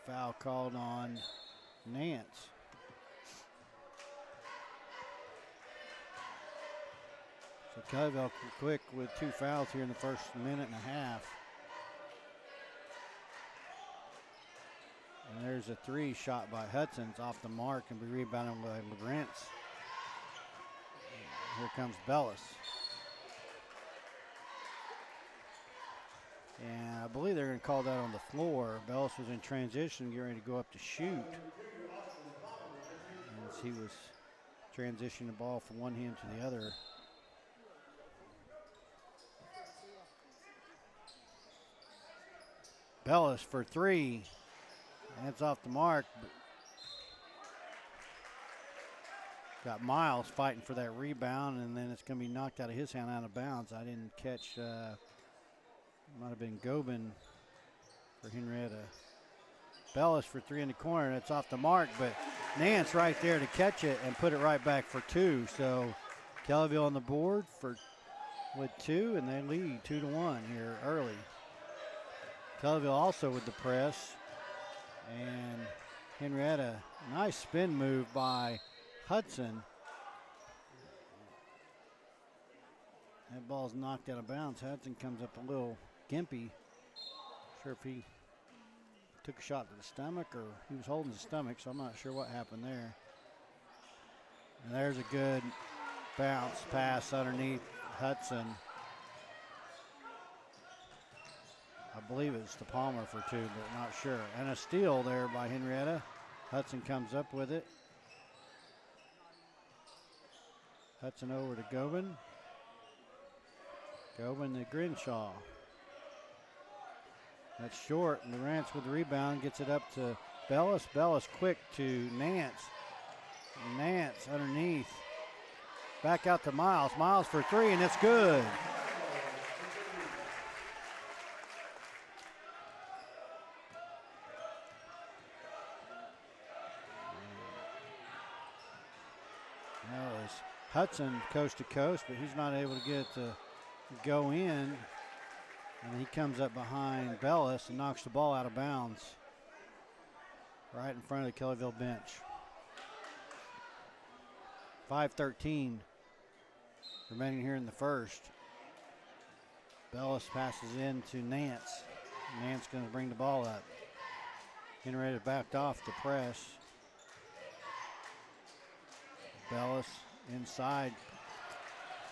foul called on Nance. So Kellyville quick with 2 fouls here in the first minute and a half. And there's a 3 shot by Hudson's off the mark and be rebounded by Lawrence. Here comes Bellis. And I believe they're going to call that on the floor. Bellis was in transition, getting ready to go up to shoot. As he was transitioning the ball from one hand to the other. Bellis for 3. That's off the mark. Got Miles fighting for that rebound, and then it's going to be knocked out of his hand out of bounds. I didn't catch, might have been Gobin for Henryetta. Bellis for 3 in the corner. That's off the mark, but Nance right there to catch it and put it right back for 2. So Kellyville on the board with 2, and they lead 2-1 here early. Kellyville also with the press. And Henryetta, nice spin move by Hudson. That ball's knocked out of bounds. Hudson comes up a little gimpy. Not sure if he took a shot to the stomach or he was holding his stomach, so I'm not sure what happened there. And there's a good bounce pass underneath Hudson. I believe it's to Palmer for 2, but not sure. And a steal there by Henryetta. Hudson comes up with it. Hudson over to Gobin. Gobin to Grinshaw. That's short. Lawrence with the rebound gets it up to Bellis. Bellis quick to Nance. Nance underneath. Back out to Miles. Miles for 3, and it's good. Hudson coast to coast, but he's not able to get it to go in. And he comes up behind Bellis and knocks the ball out of bounds right in front of the Kellyville bench. 5:13 remaining here in the first. Bellis passes in to Nance. Nance going to bring the ball up. Henryetta backed off the press. Bellis inside.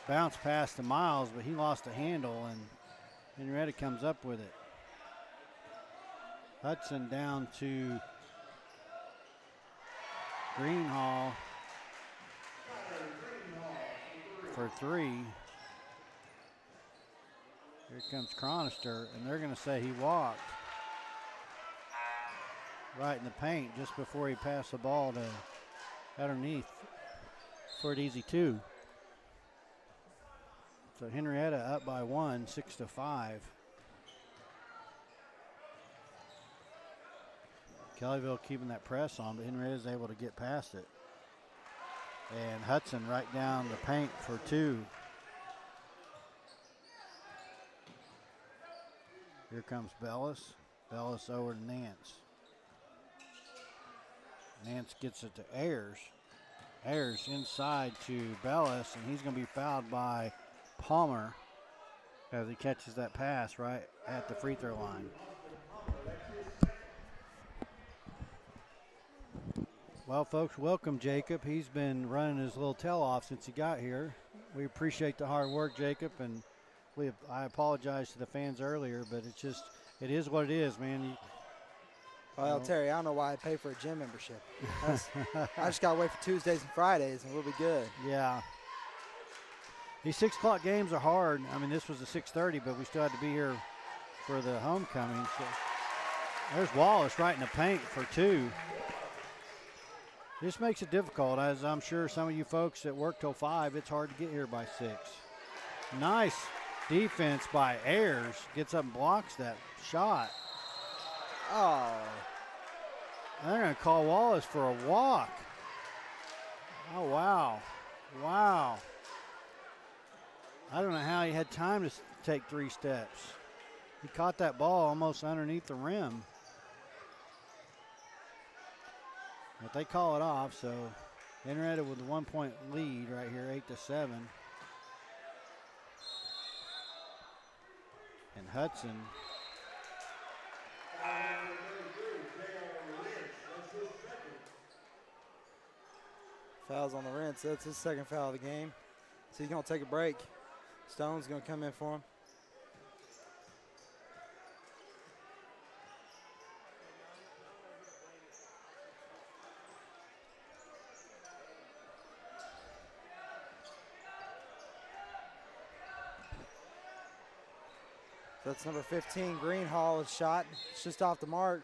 Bounce pass to Miles, but he lost a handle, and Henryetta comes up with it. Hudson down to Greenhall for 3. Here comes Chronister, and they're going to say he walked right in the paint just before he passed the ball to underneath for an easy 2. So Henryetta up by 1, 6-5. Kellyville keeping that press on, but Henrietta's able to get past it. And Hudson right down the paint for 2. Here comes Bellis. Bellis over to Nance. Nance gets it to Ayers. Ayers inside to Bellis, and he's going to be fouled by Palmer as he catches that pass right at the free throw line. Well, folks, welcome Jacob. He's been running his little tail off since he got here. We appreciate the hard work, Jacob, and I apologize to the fans earlier, but it is what it is, man. Well, Terry, I don't know why I pay for a gym membership. I just got to wait for Tuesdays and Fridays, and we'll be good. Yeah. These 6 o'clock games are hard. I mean, this was a 6:30, but we still had to be here for the homecoming. So there's Wallace right in the paint for 2. This makes it difficult, as I'm sure some of you folks that work till 5, it's hard to get here by 6. Nice defense by Ayers. Gets up and blocks that shot. Oh. And they're going to call Wallace for a walk. Oh, wow. Wow. I don't know how he had time to take 3 steps. He caught that ball almost underneath the rim. But they call it off, so Henryetta with a 1-point lead right here, 8-7. And Hudson. Fouls on the Rents. That's his second foul of the game. So he's going to take a break. Stone's going to come in for him. That's number 15, Greenhall, shot. It's just off the mark.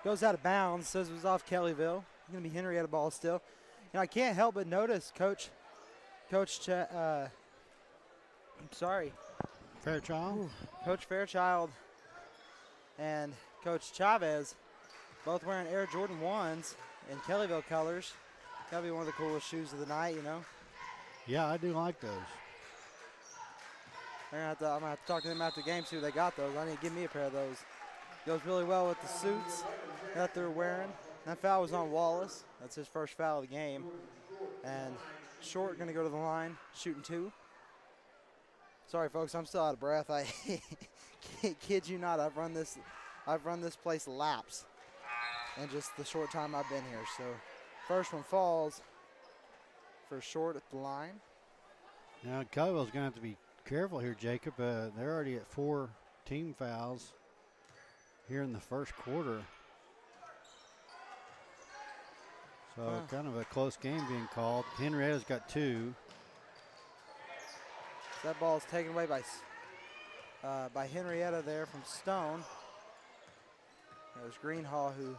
Goes out of bounds. Says it was off Kellyville. It's going to be Henryetta ball still. I can't help but notice Coach Fairchild? Coach Fairchild and Coach Chavez both wearing Air Jordan 1s in Kellyville colors. Gotta be one of the coolest shoes of the night, you know? Yeah, I do like those. I'm gonna have to talk to them after the game, see if they got those. I need to give me a pair of those. Goes really well with the suits that they're wearing. That foul was on Wallace. That's his first foul of the game. And Short gonna go to the line, shooting 2. Sorry folks, I'm still out of breath. I kid you not, I've run this place laps in just the short time I've been here. So first one falls for Short at the line. Now Kellyville's gonna have to be careful here, Jacob. They're already at 4 team fouls here in the first quarter. So kind of a close game being called. Henrietta's got 2. So that ball is taken away by Henryetta there from Stone. It was Greenhall who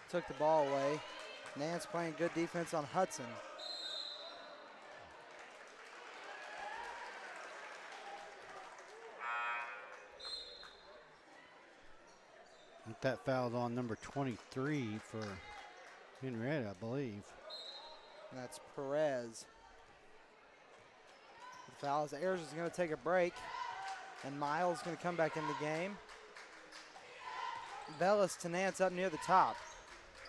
took the ball away. Nance playing good defense on Hudson. That foul's on number 23 for Henryetta, I believe. And that's Perez. The foul is Ayers is going to take a break, and Miles is going to come back in the game. Bellis to Nance up near the top.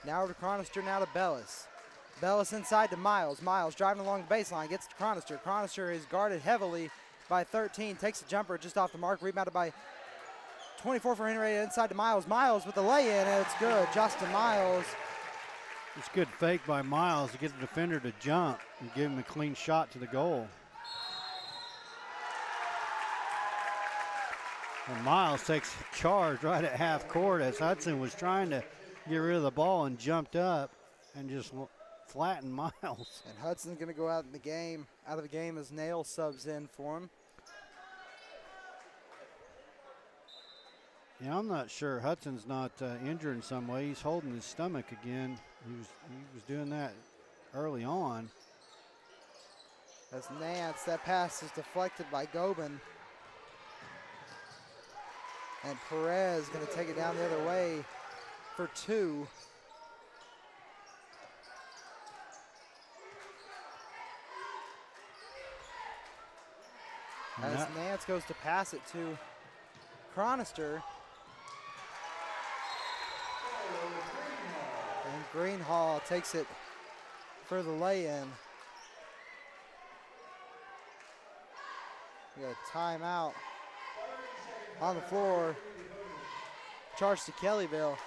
Now over to Chronister, now to Bellis. Bellis inside to Miles. Miles driving along the baseline, gets to Chronister. Chronister is guarded heavily by 13, takes a jumper just off the mark, rebounded by 24 for Henryetta, inside to Miles. Miles with the lay-in, and it's good. Justin Miles. It's good fake by Miles to get the defender to jump and give him a clean shot to the goal. And Miles takes charge right at half court as Hudson was trying to get rid of the ball and jumped up and just flattened Miles. And Hudson's going to go out of the game as Nail subs in for him. Yeah, I'm not sure. Hudson's not injured in some way. He's holding his stomach again. He was doing that early on. That's Nance. That pass is deflected by Gobin. And Perez going to take it down the other way for 2. As Nance goes to pass it to Chronister. And Greenhall takes it for the lay-in. We got a timeout on the floor. Charge to Kellyville.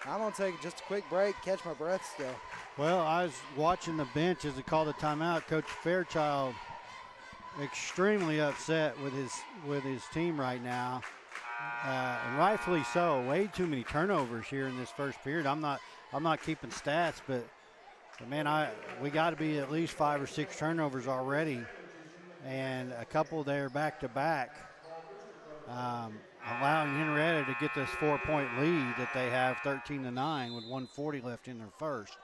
I'm going to take just a quick break, catch my breath still. Well, I was watching the bench as they called the timeout. Coach Fairchild extremely upset with his team right now. And rightfully so. Way too many turnovers here in this first period. I'm not keeping stats, but man, we got to be at least 5 or 6 turnovers already, and a couple there back to back, allowing Henryetta to get this 4-point lead that they have 13-9 with 1:40 left in their first.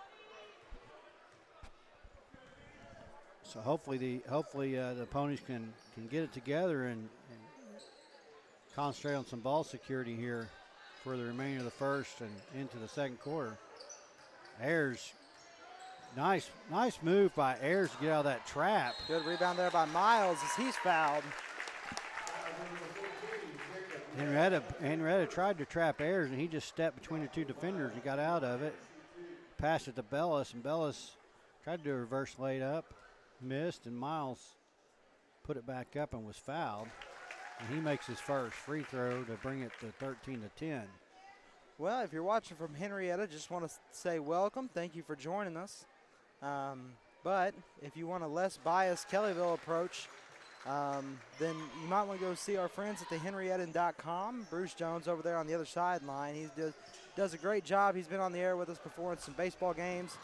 So hopefully the Ponies can get it together and concentrate on some ball security here for the remainder of the first and into the second quarter. Ayers, nice move by Ayers to get out of that trap. Good rebound there by Miles as he's fouled. Henryetta tried to trap Ayers, and he just stepped between the 2 defenders and got out of it. passed it to Bellis, and Bellis tried to do a reverse layup, missed, and Miles put it back up and was fouled. And he makes his first free throw to bring it to 13-10. Well, if you're watching from Henryetta, just want to say welcome. Thank you for joining us. But if you want a less biased Kellyville approach, then you might want to go see our friends at the Henryetta.com. Bruce Jones over there on the other sideline. He does a great job. He's been on the air with us before in some baseball games.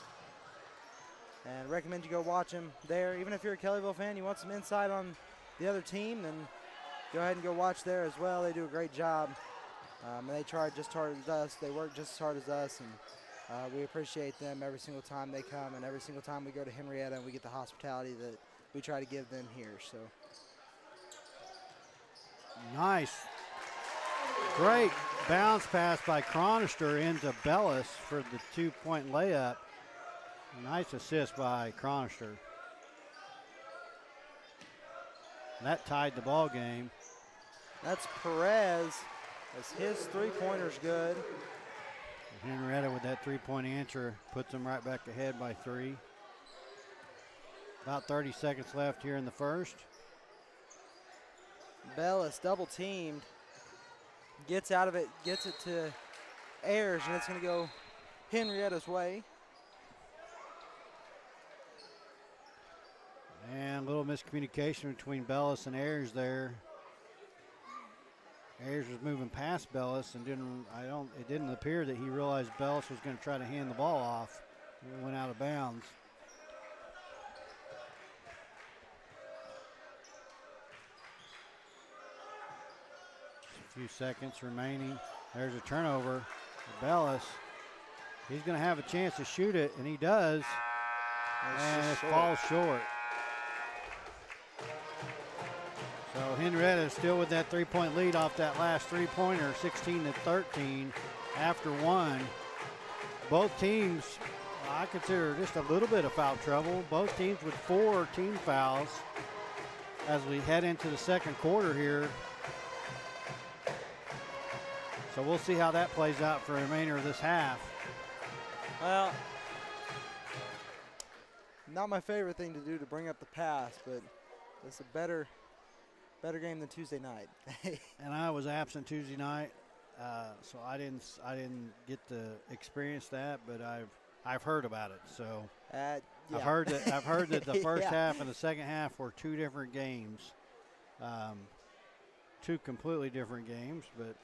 And recommend you go watch him there. Even if you're a Kellyville fan, you want some insight on the other team, then go ahead and go watch there as well. They do a great job. And they try just as hard as us. They work just as hard as us. And we appreciate them every single time they come and every single time we go to Henryetta and we get the hospitality that we try to give them here. So nice. Great bounce pass by Chronister into Bellis for the 2-point layup. Nice assist by Chronister. That tied the ball game. That's Perez. As his three-pointer's good. Henryetta with that three-point answer puts them right back ahead by 3. About 30 seconds left here in the first. Bellis double teamed. Gets out of it, gets it to Ayers, and it's going to go Henrietta's way. And a little miscommunication between Bellis and Ayers there. Ayers was moving past Bellis and it didn't appear that he realized Bellis was going to try to hand the ball off. It went out of bounds. A few seconds remaining. There's a turnover. Bellis, he's going to have a chance to shoot it, and he does. And it falls short. So Henryetta is still with that three-point lead off that last three-pointer, 16-13 after one. Both teams, I consider just a little bit of foul trouble. Both teams with 4 team fouls as we head into the second quarter here. So we'll see how that plays out for the remainder of this half. Well, not my favorite thing to do to bring up the past, but it's a better game than Tuesday night. And I was absent Tuesday night, so I didn't get to experience that, but I've heard about it. So yeah. I've heard that the first half and the second half were 2 different games, 2 completely different games. But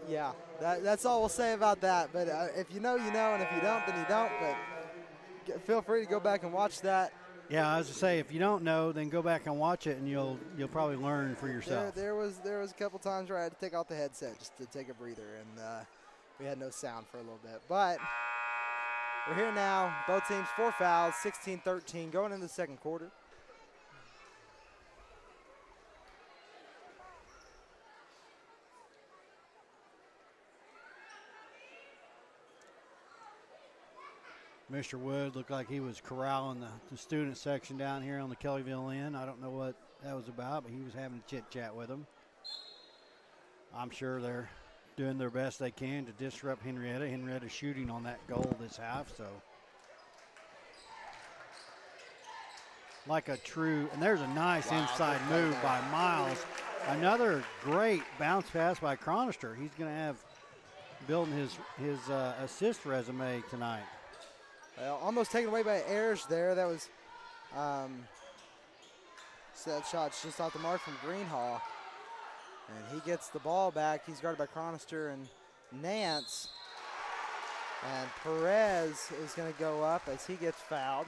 yeah, that's all we'll say about that. But if you know, you know, and if you don't, then you don't. But feel free to go back and watch that. Yeah, I was to say, if you don't know, then go back and watch it, and you'll probably learn for yourself. There was a couple times where I had to take off the headset just to take a breather, and we had no sound for a little bit. But we're here now. Both teams 4 fouls, 16-13, going into the second quarter. Mr. Wood looked like he was corralling the student section down here on the Kellyville end. I don't know what that was about, but he was having a chit-chat with them. I'm sure they're doing their best they can to disrupt Henryetta. Henrietta's shooting on that goal this half, so. Like a true, and there's a nice inside move by Miles. Another great bounce pass by Chronister. He's going to have building his assist resume tonight. Well, almost taken away by Ayers there. That was so that shot's just off the mark from Greenhall. And he gets the ball back. He's guarded by Chronister and Nance. And Perez is going to go up as he gets fouled.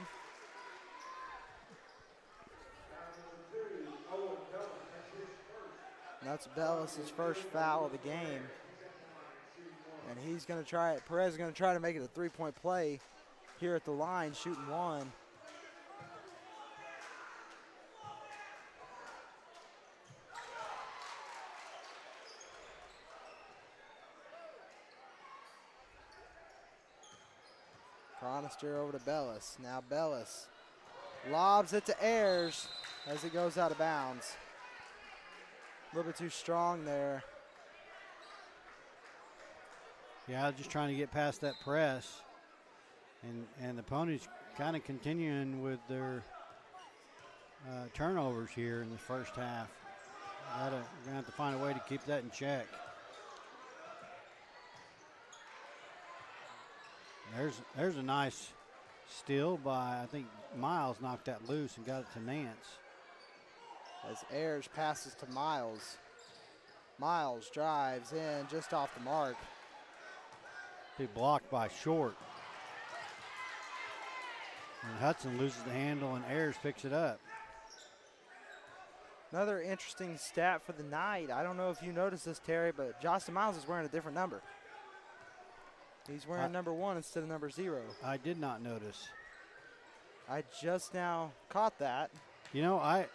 And that's Bellis' first foul of the game. And he's going to try it. Perez is going to try to make it a 3-point play here at the line, shooting 1. Chronister over to Bellis. Now Bellis lobs it to Ayers as it goes out of bounds. A little bit too strong there. Yeah, just trying to get past that press. And the Ponies kind of continuing with their turnovers here in the first half. We're going to have to find a way to keep that in check. There's a nice steal by, I think, Miles knocked that loose and got it to Nance. As Ayers passes to Miles. Miles drives in just off the mark. Be blocked by Short. And Hudson loses the handle and Ayers picks it up. Another interesting stat for the night. I don't know if you noticed this, Terry, but Justin Miles is wearing a different number. He's wearing number 1 instead of number 0. I did not notice. I just now caught that. You know, I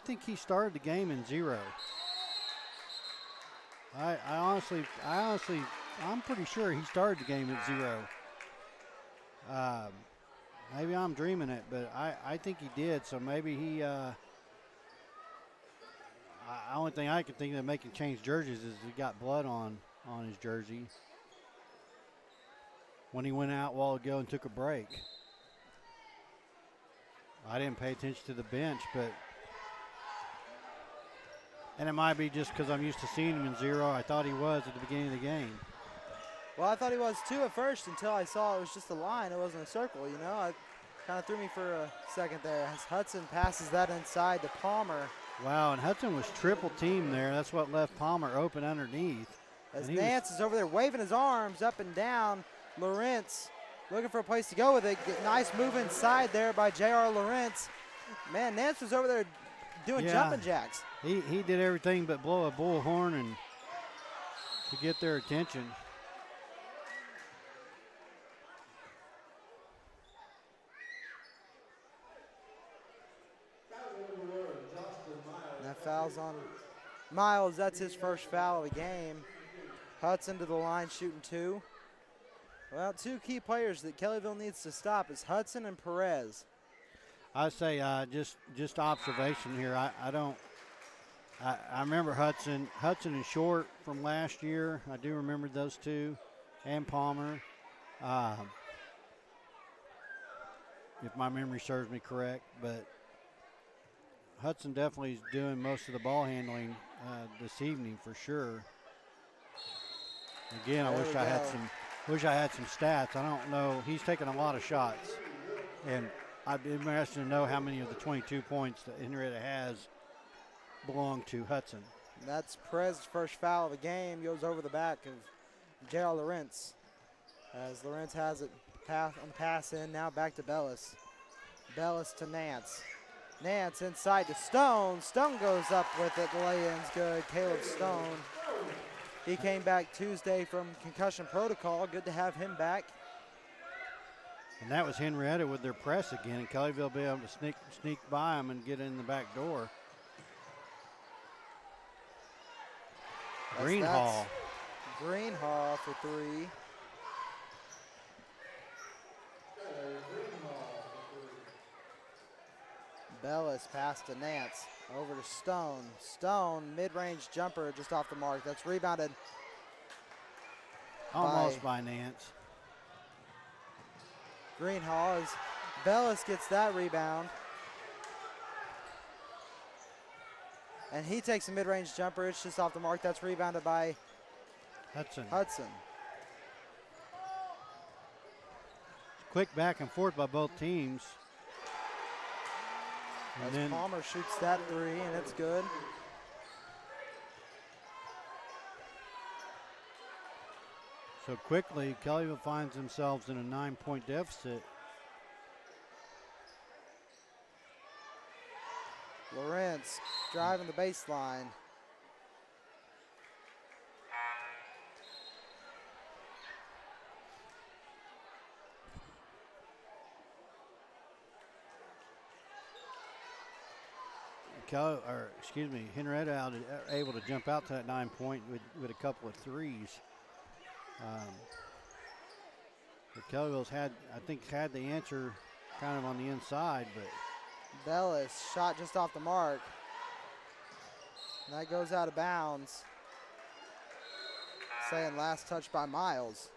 think he started the game in 0. I honestly, I'm pretty sure he started the game at 0. Maybe I'm dreaming it, but I think he did. So maybe he. The only thing I can think of making change jerseys is he got blood on his jersey when he went out a while ago and took a break. I didn't pay attention to the bench, and it might be just because I'm used to seeing him in 0. I thought he was at the beginning of the game. Well, I thought he was too at first until I saw it was just a line. It wasn't a circle, you know. It kind of threw me for a second there as Hudson passes that inside to Palmer. Wow, and Hudson was triple team there. That's what left Palmer open underneath. As Nance is over there waving his arms up and down. Lawrence looking for a place to go with it. Nice move inside there by J.R. Lawrence. Man, Nance was over there doing jumping jacks. He did everything but blow a bullhorn and to get their attention. And that foul's on Miles. That's his first foul of the game. Hudson to the line shooting 2. Well, 2 key players that Kellyville needs to stop is Hudson and Perez. I say just observation here. I remember Hudson and Short from last year. I do remember those 2, and Palmer. If my memory serves me correct, but Hudson definitely is doing most of the ball handling this evening for sure. Again, I wish I had some stats. I don't know. He's taken a lot of shots, and I'd be interested to know how many of the 22 points that Henryetta has belong to Hudson. And that's Perez's first foul of the game. Goes over the back of J.R. Lawrence. As Lawrence has it on the pass in, now back to Bellis. Bellis to Nance. Nance inside to Stone. Stone goes up with it. The lay-in's good. Caleb Stone. He came back Tuesday from concussion protocol. Good to have him back. And that was Henryetta with their press again, and Kellyville will be able to sneak by them and get in the back door. Greenhall. Greenhall for 3. Bellis pass to Nance. Over to Stone. Stone, mid-range jumper just off the mark. That's rebounded. Almost by Nance. Greenhall as Bellis gets that rebound. And he takes a mid-range jumper. It's just off the mark. That's rebounded by Hudson. Quick back and forth by both teams. And as Palmer shoots that 3, and it's good. So quickly, Kellyville finds themselves in a 9-point deficit. Lawrence driving the baseline. Henryetta able to jump out to that 9-point with a couple of threes. But Kellyville's had the answer kind of on the inside, but Bellis shot just off the mark. And that goes out of bounds. Saying last touch by Miles.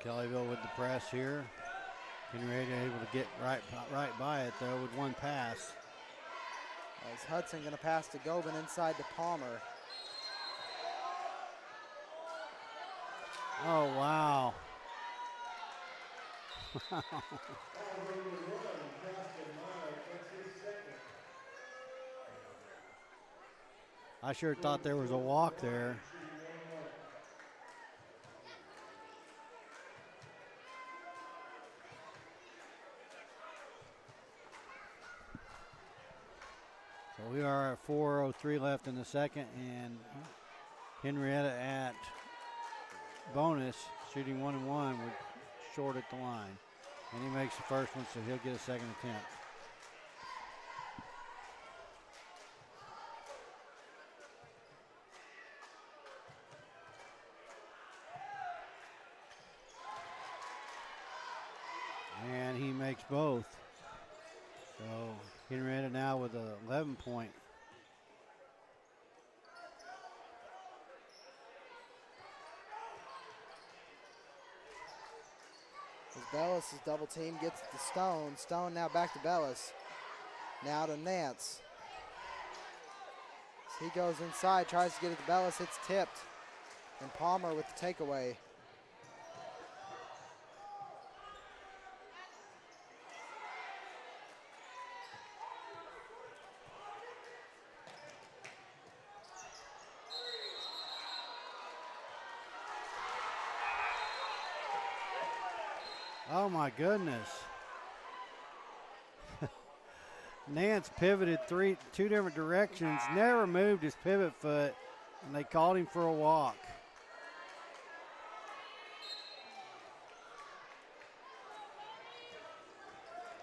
Kellyville with the press here. Henryetta able to get right by it though with one pass. As Hudson going to pass to Gobin inside to Palmer. Oh, wow. I sure thought there was a walk there. So we are at 4:03 left in the second, and Henryetta at bonus, shooting 1 and 1, with short at the line. And he makes the first one, so he'll get a second attempt. And he makes both. So Henryetta now with a 11-point. As Bellis' double team gets to Stone. Stone now back to Bellis. Now to Nance. As he goes inside, tries to get it to Bellis. It's tipped. And Palmer with the takeaway. Oh my goodness. Nance pivoted two different directions, never moved his pivot foot, and they called him for a walk.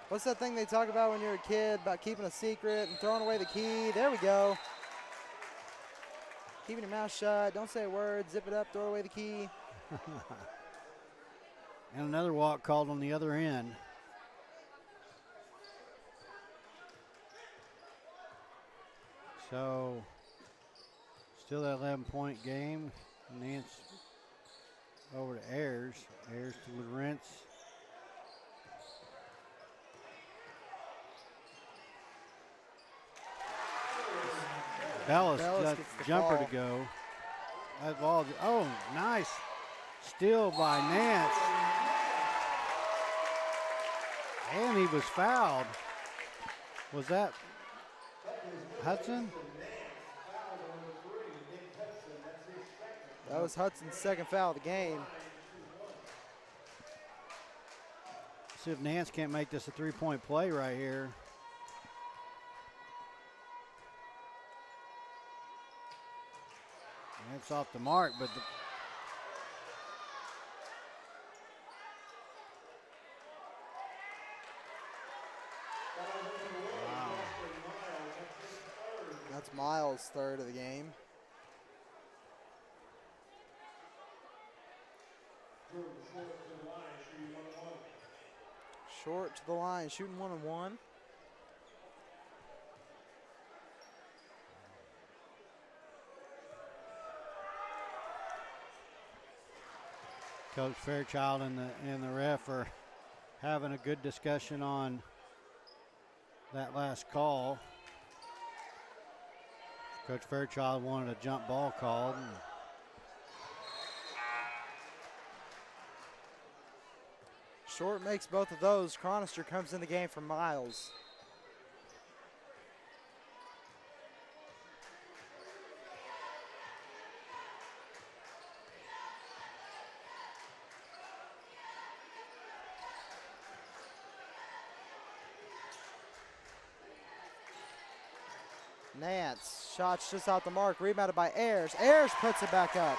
What's that thing they talk about when you're a kid about keeping a secret and throwing away the key? There we go. Keeping your mouth shut, don't say a word, zip it up, throw away the key. And another walk called on the other end. So, still that 11-point game. Nance over to Ayers. Ayers to Lawrence. Bellis got the jumper to go. That ball, oh, nice steal by Nance. And he was fouled. Was that Hudson? That was Hudson's second foul of the game. See if Nance can't make this a three-point play right here. It's off the mark, but wow. That's Miles' third of the game. Short to the line, shooting 1 and 1. Coach Fairchild and the ref are having a good discussion on that last call. Coach Fairchild wanted a jump ball called. Short makes both of those. Chronister comes in the game for Miles. Nance, shots just out the mark, rebounded by Ayers. Ayers puts it back up.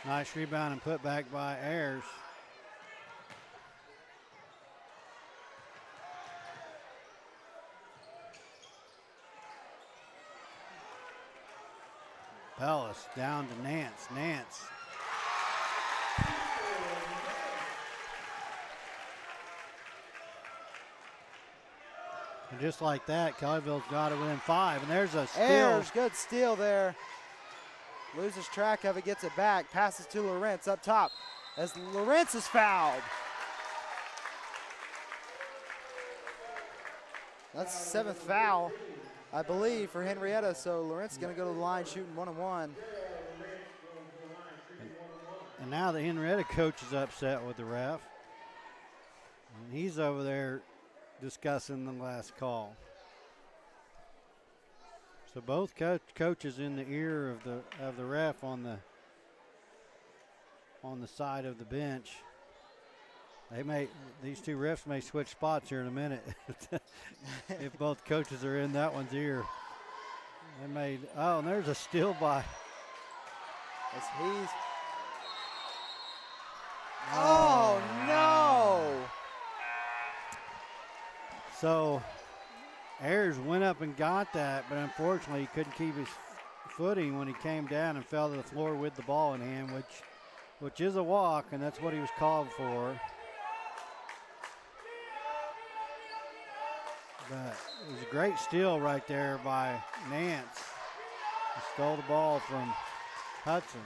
Nice rebound and put back by Ayers. Bellis down to Nance. Nance. And just like that, Kellyville's got it within 5. And there's a steal. Ayers, good steal there. loses track of it, gets it back, passes to Lawrence up top as Lawrence is fouled. That's the 7th foul, I believe, for Henryetta, so Lawrence is going to go to the line shooting 1-1. And now the Henryetta coach is upset with the ref. And he's over there discussing the last call. So both coaches in the ear of the ref on the side of the bench. These two refs may switch spots here in a minute if both coaches are in that one's ear. And there's a steal by. Oh no! So Ayers went up and got that, but unfortunately he couldn't keep his footing when he came down and fell to the floor with the ball in hand, which is a walk, and that's what he was called for. But it was a great steal right there by Nance. He stole the ball from Hudson.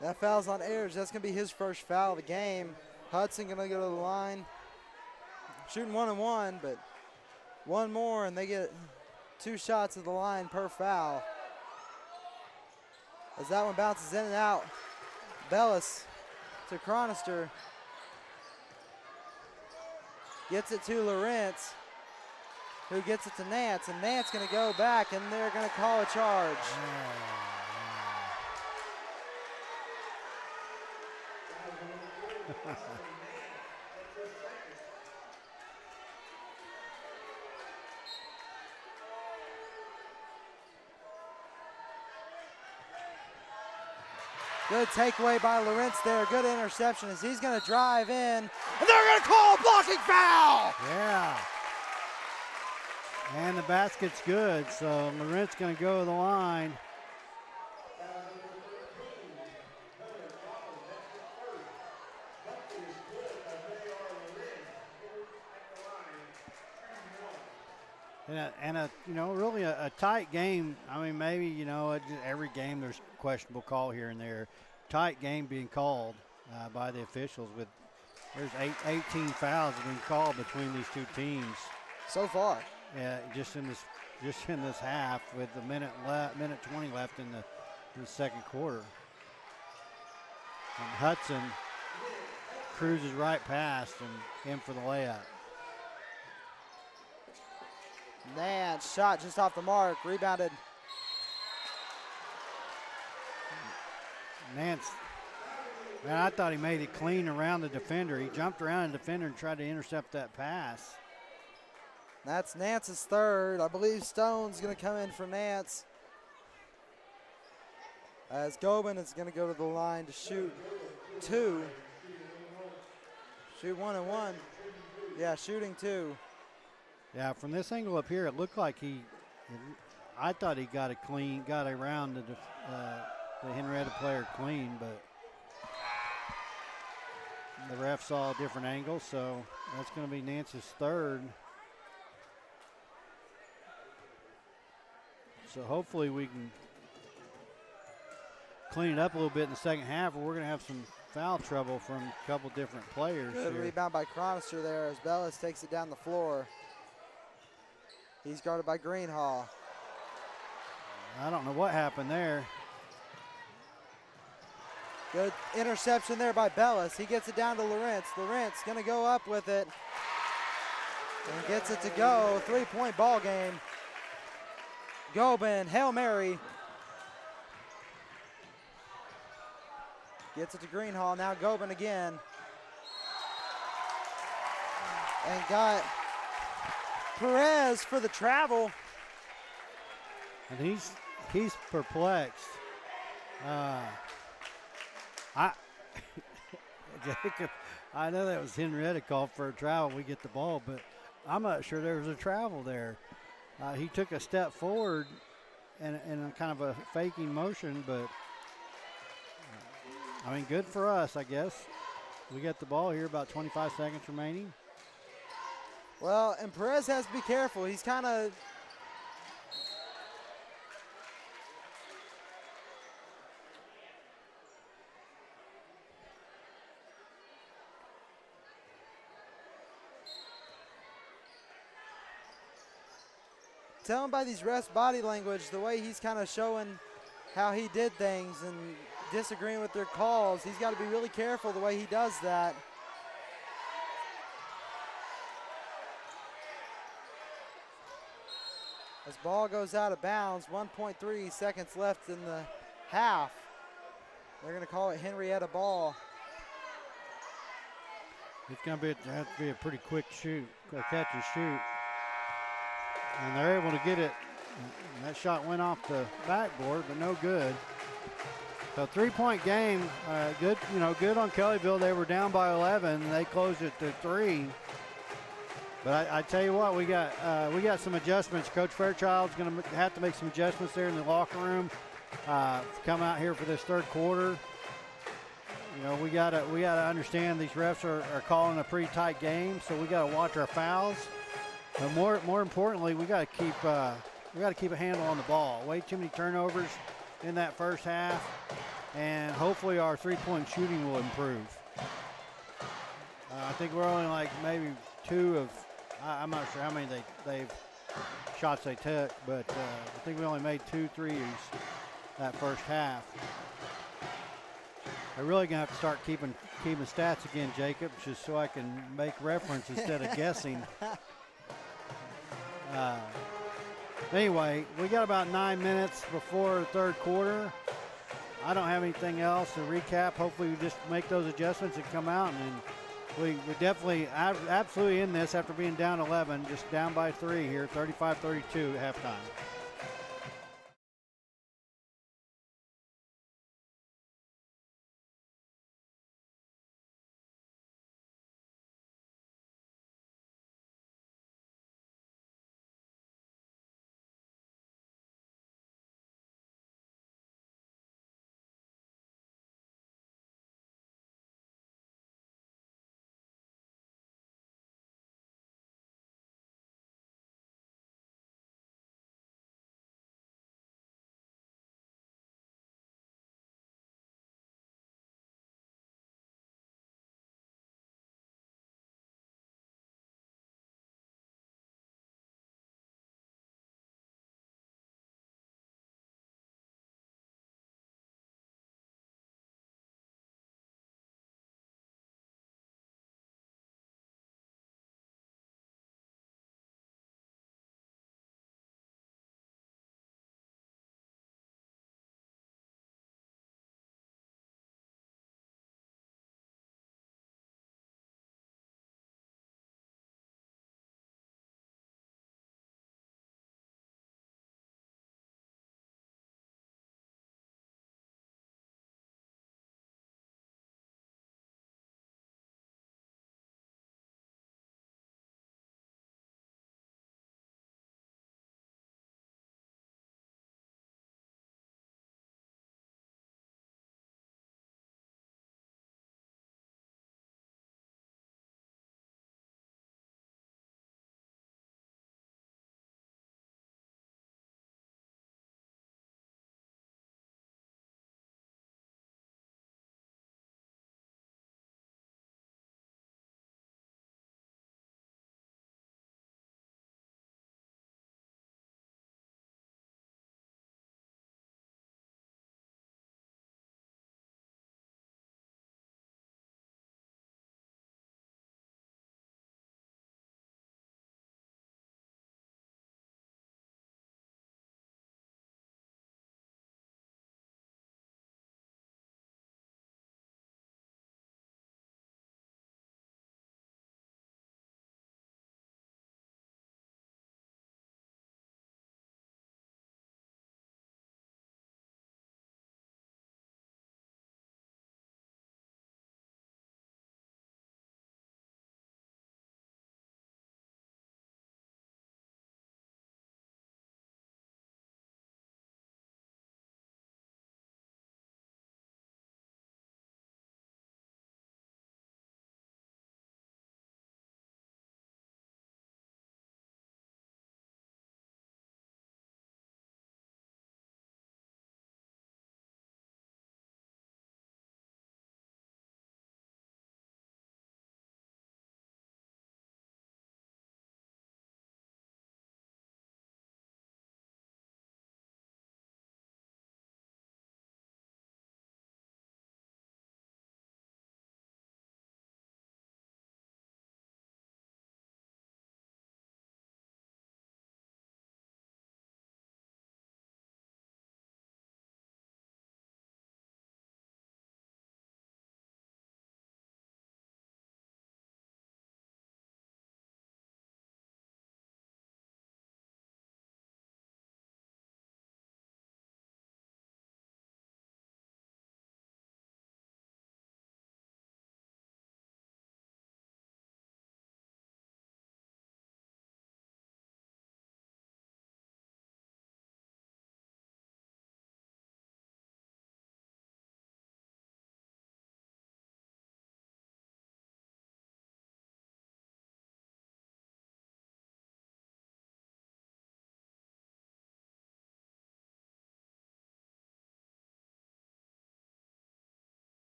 That foul's on Ayers. That's going to be his first foul of the game. Hudson going to go to the line. Shooting 1-1, but one more and they get 2 shots at the line per foul. As that one bounces in and out. Bellis to Chronister. Gets it to Lawrence, who gets it to Nance, and Nance going to go back, and they're going to call a charge. Good takeaway by Lawrence there. Good interception as he's going to drive in. And they're going to call a blocking foul! Yeah. And the basket's good, so Lawrence going to go to the line. And really a tight game. I mean, maybe, every game there's questionable call here and there. Tight game being called by the officials. There's 18 fouls have been called between these two teams so far. Yeah, just in this half with a minute 20 left in the second quarter. And Hudson cruises right past and in for the layup. Nance shot just off the mark, rebounded. Nance, man, I thought he made it clean around the defender. He jumped around the defender and tried to intercept that pass. That's Nance's third. I believe Stone's going to come in for Nance. As Gobin is going to go to the line to shoot 2. Shoot 1-1. Yeah, shooting 2. Yeah, from this angle up here, it looked like I thought he got around the Henryetta player clean, but the ref saw a different angle, so that's going to be Nance's third. So hopefully we can clean it up a little bit in the second half, or we're going to have some foul trouble from a couple different players. Good here. rebound by Chronister there as Bellis takes it down the floor. He's guarded by Greenhall. I don't know what happened there. Good interception there by Bellis. He gets it down to Lawrence. Lawrence going to go up with it and gets it to go. 3-point ball game. Gobin, Hail Mary. Gets it to Greenhall. Now Gobin again. And got Perez for the travel. And he's perplexed. Jacob, I know that was Henryetta called for a travel. We get the ball, but I'm not sure there was a travel there. He took a step forward in a kind of a faking motion, but I mean, good for us, I guess. We get the ball here, about 25 seconds remaining. Well, and Perez has to be careful. He's kind of tell him by these refs' body language, the way he's kind of showing how he did things and disagreeing with their calls. He's got to be really careful the way he does that. As ball goes out of bounds, 1.3 seconds left in the half. They're going to call it Henryetta ball. It's going to have to be a pretty quick shoot, a catch and shoot. And they're able to get it. That shot went off the backboard, but no good. So 3-point game, good, good on Kellyville. They were down by 11, and they closed it to 3. But I tell you what, we got some adjustments. Coach Fairchild's going to have to make some adjustments there in the locker room. Come out here for this third quarter. We gotta understand these refs are calling a pretty tight game, so we gotta watch our fouls. But more importantly, we gotta keep a handle on the ball. Way too many turnovers in that first half, and hopefully our three-point shooting will improve. I think we're only like maybe 2 of, I'm not sure how many shots they took, but I think we only made 2 threes that first half. I'm really gonna have to start keeping stats again, Jacob, just so I can make reference instead of guessing. Anyway, we got about 9 minutes before the third quarter. I don't have anything else to recap. Hopefully we just make those adjustments and come out, and we definitely absolutely in this after being down 11, just down by 3 here, 35-32 at halftime.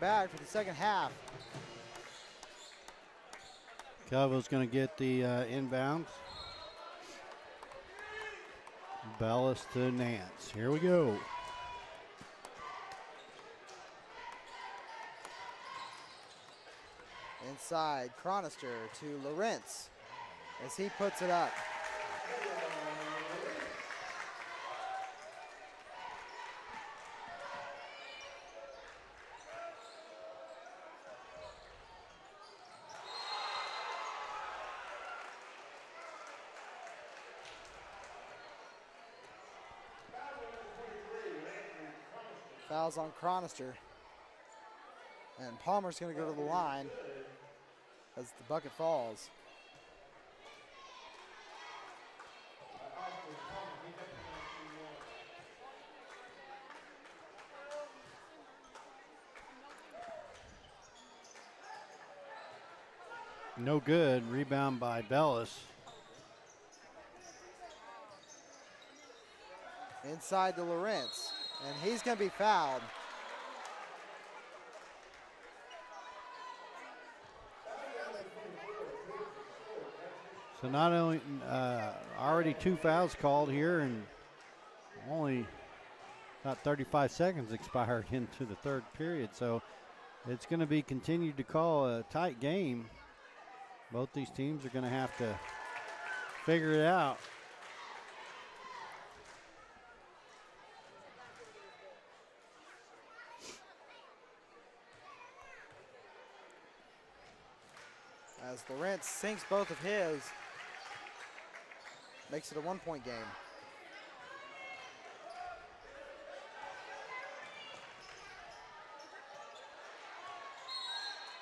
back for the second half. Kellyville's going to get the inbounds. Bellis to Nance. Here we go. Inside, Chronister to Lawrence as he puts it up. Fouls on Chronister. And Palmer's going to go to the line as the bucket falls. No good. Rebound by Bellis. Inside to Lawrence, and he's going to be fouled. So not only already 2 fouls called here, and only about 35 seconds expired into the third period. So it's going to be continued to call a tight game. Both these teams are going to have to figure it out. As Lawrence sinks both of his, makes it a 1-point game.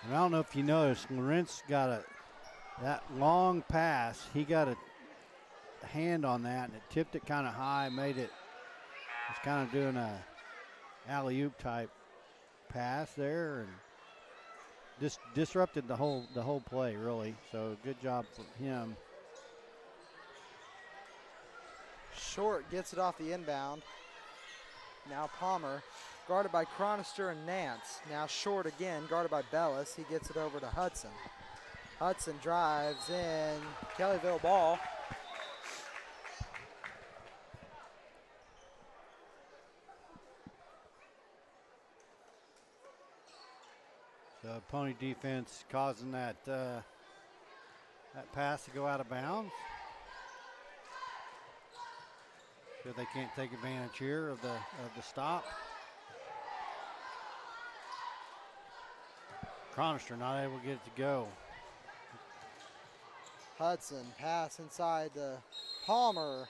And I don't know if you noticed, Lawrence got that long pass. He got a hand on that, and it tipped it kind of high, made it. It's kind of doing a alley-oop type pass there, and just disrupted the whole play really. So good job for him. Short gets it off the inbound. Now Palmer, guarded by Chronister and Nance. Now Short again, guarded by Bellis. He gets it over to Hudson. Hudson drives in. Kellyville ball. The Pony defense causing that pass to go out of bounds. So they can't take advantage here of the stop. Chronister not able to get it to go. Hudson pass inside to Palmer.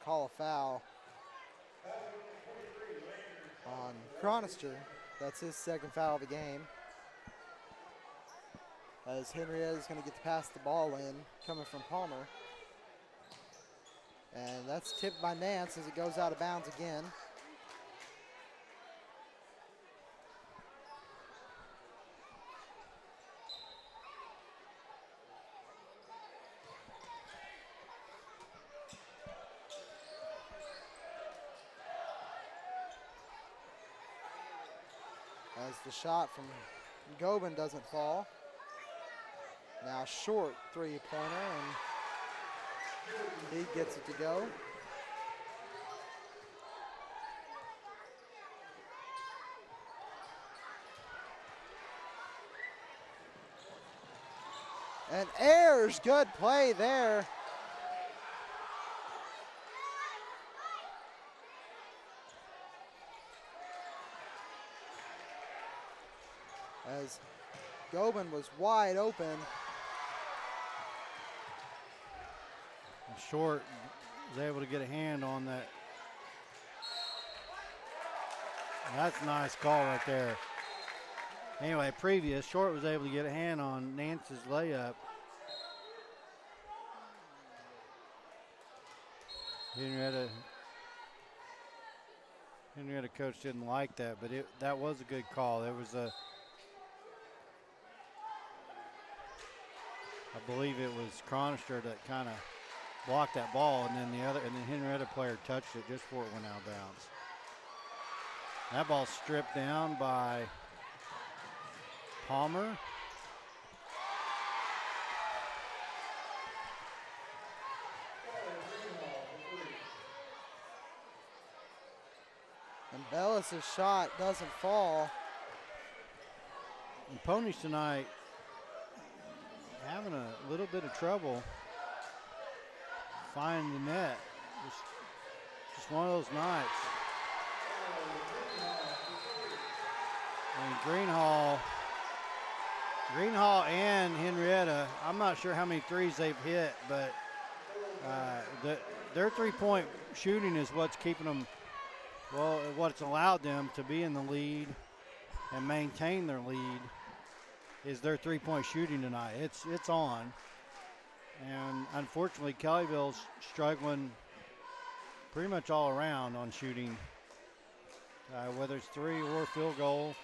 Call a foul on Chronister. That's his second foul of the game. As Henryetta is going to get to pass the ball in, coming from Palmer. And that's tipped by Nance as it goes out of bounds again. As the shot from Gobin doesn't fall. Now Short three-pointer, and he gets it to go. And Ayers, good play there. As Gobin was wide open. Short was able to get a hand on that. That's a nice call right there. Anyway, previous, Short was able to get a hand on Nance's layup. Henryetta coach didn't like that, but that was a good call. There was I believe it was Chronister that kind of blocked that ball, and then the Henryetta player touched it just before it went out of bounds. That ball's stripped down by Palmer. And Bellis' shot doesn't fall. And Ponies tonight having a little bit of trouble finding the net. Just one of those nights. And Greenhall and Henryetta, I'm not sure how many threes they've hit, but their three-point shooting is what's keeping them, well, what's allowed them to be in the lead and maintain their lead is their three-point shooting tonight. It's on. And unfortunately, Kellyville's struggling pretty much all around on shooting, whether it's three or field goal,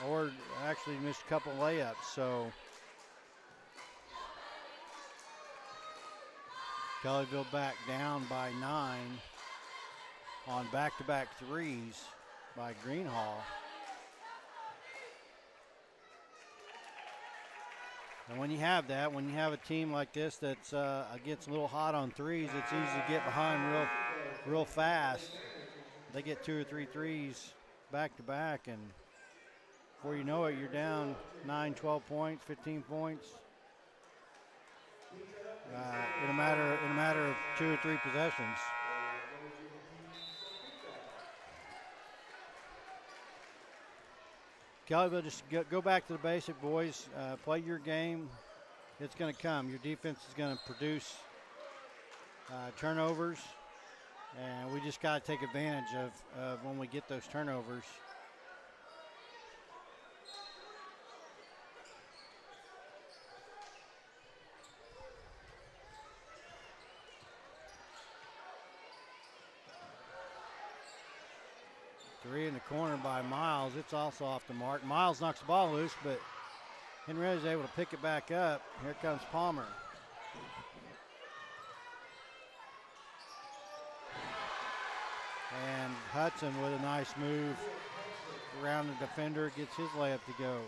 or actually missed a couple layups. So Kellyville back down by 9 on back-to-back threes by Greenhall. And when you have that, when you have a team like this that's gets a little hot on threes, it's easy to get behind real fast. They get 2 or 3 threes back-to-back, and before you know it, you're down 9, 12 points, 15 points in a matter of 2 or 3 possessions. Kellyville, just go back to the basic, boys. Play your game. It's going to come. Your defense is going to produce turnovers, and we just got to take advantage of when we get those turnovers. Three in the corner by Miles. It's also off the mark. Miles knocks the ball loose, but Henryetta is able to pick it back up. Here comes Palmer. And Hudson with a nice move around the defender, gets his layup to go.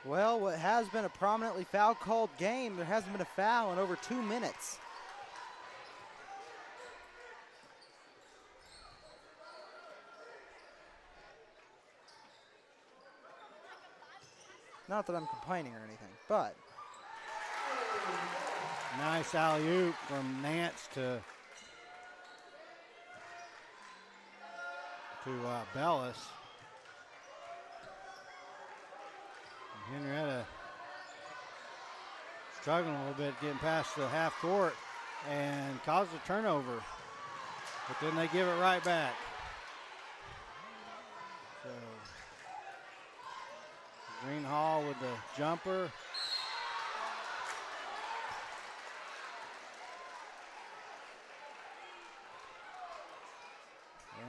Well, what has been a prominently foul-called game, there hasn't been a foul in over 2 minutes. Not that I'm complaining or anything, but. Nice alley-oop from Nance to Bellis. And Henryetta struggling a little bit getting past the half court and causes a turnover, but then they give it right back. So Greenhall with the jumper.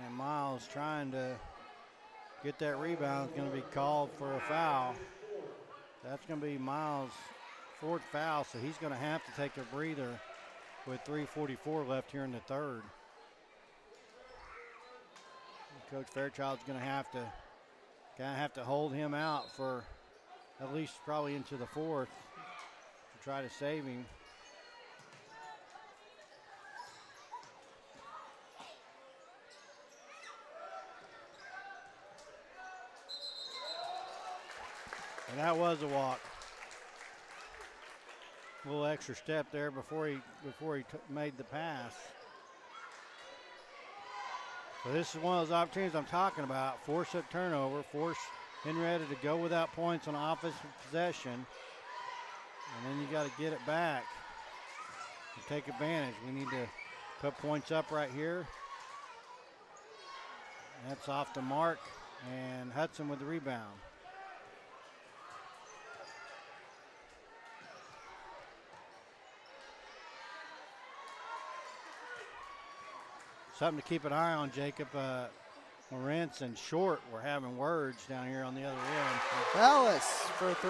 And Miles trying to get that rebound. It's going to be called for a foul. That's going to be Miles' 4th foul, so he's going to have to take a breather with 3:44 left here in the third. Coach Fairchild's going to have to hold him out for at least probably into the 4th to try to save him. And that was a walk. A little extra step there before he made the pass. So this is one of those opportunities I'm talking about. Force a turnover, force Henryetta to go without points on offensive possession, and then you got to get it back and take advantage. We need to put points up right here. That's off the mark, and Hudson with the rebound. Something to keep an eye on, Jacob. Lawrence and Short were having words down here on the other end. Bellis for 3.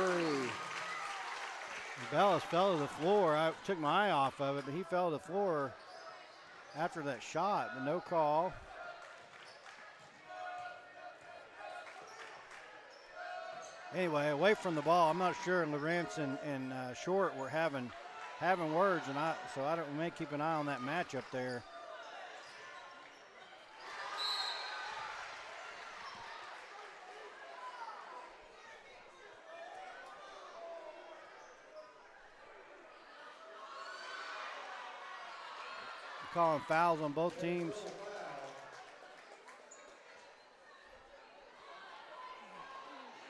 Bellis fell to the floor. I took my eye off of it, but he fell to the floor after that shot, but no call. Anyway, away from the ball, I'm not sure Lawrence and Short were having words, and we may keep an eye on that matchup there. Calling fouls on both teams.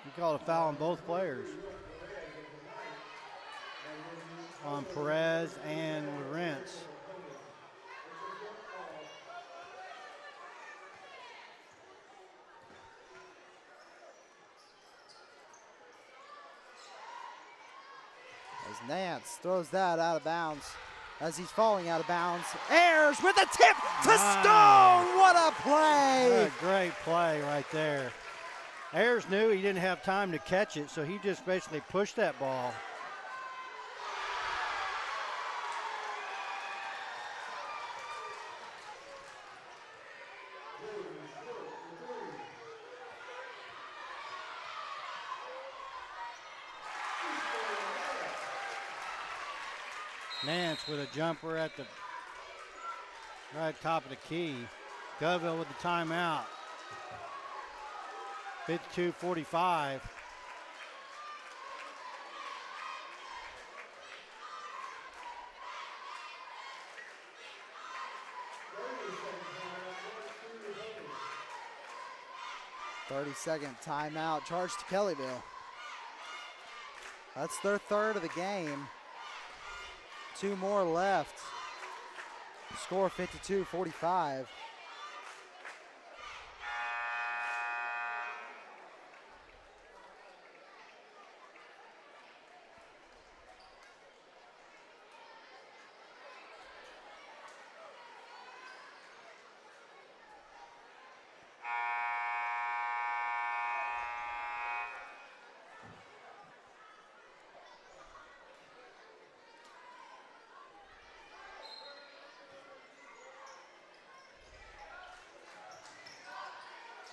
He called a foul on both players. On Perez and Lawrence. As Nance throws that out of bounds. As he's falling out of bounds. Ayers with a tip to Stone. What a play. What a great play right there. Ayers knew he didn't have time to catch it, so he just basically pushed that ball. Nance with a jumper at the right top of the key. Kellyville with the timeout. 52-45. .30-second timeout charged to Kellyville. That's their third of the game. 2 more left. Score 52-45.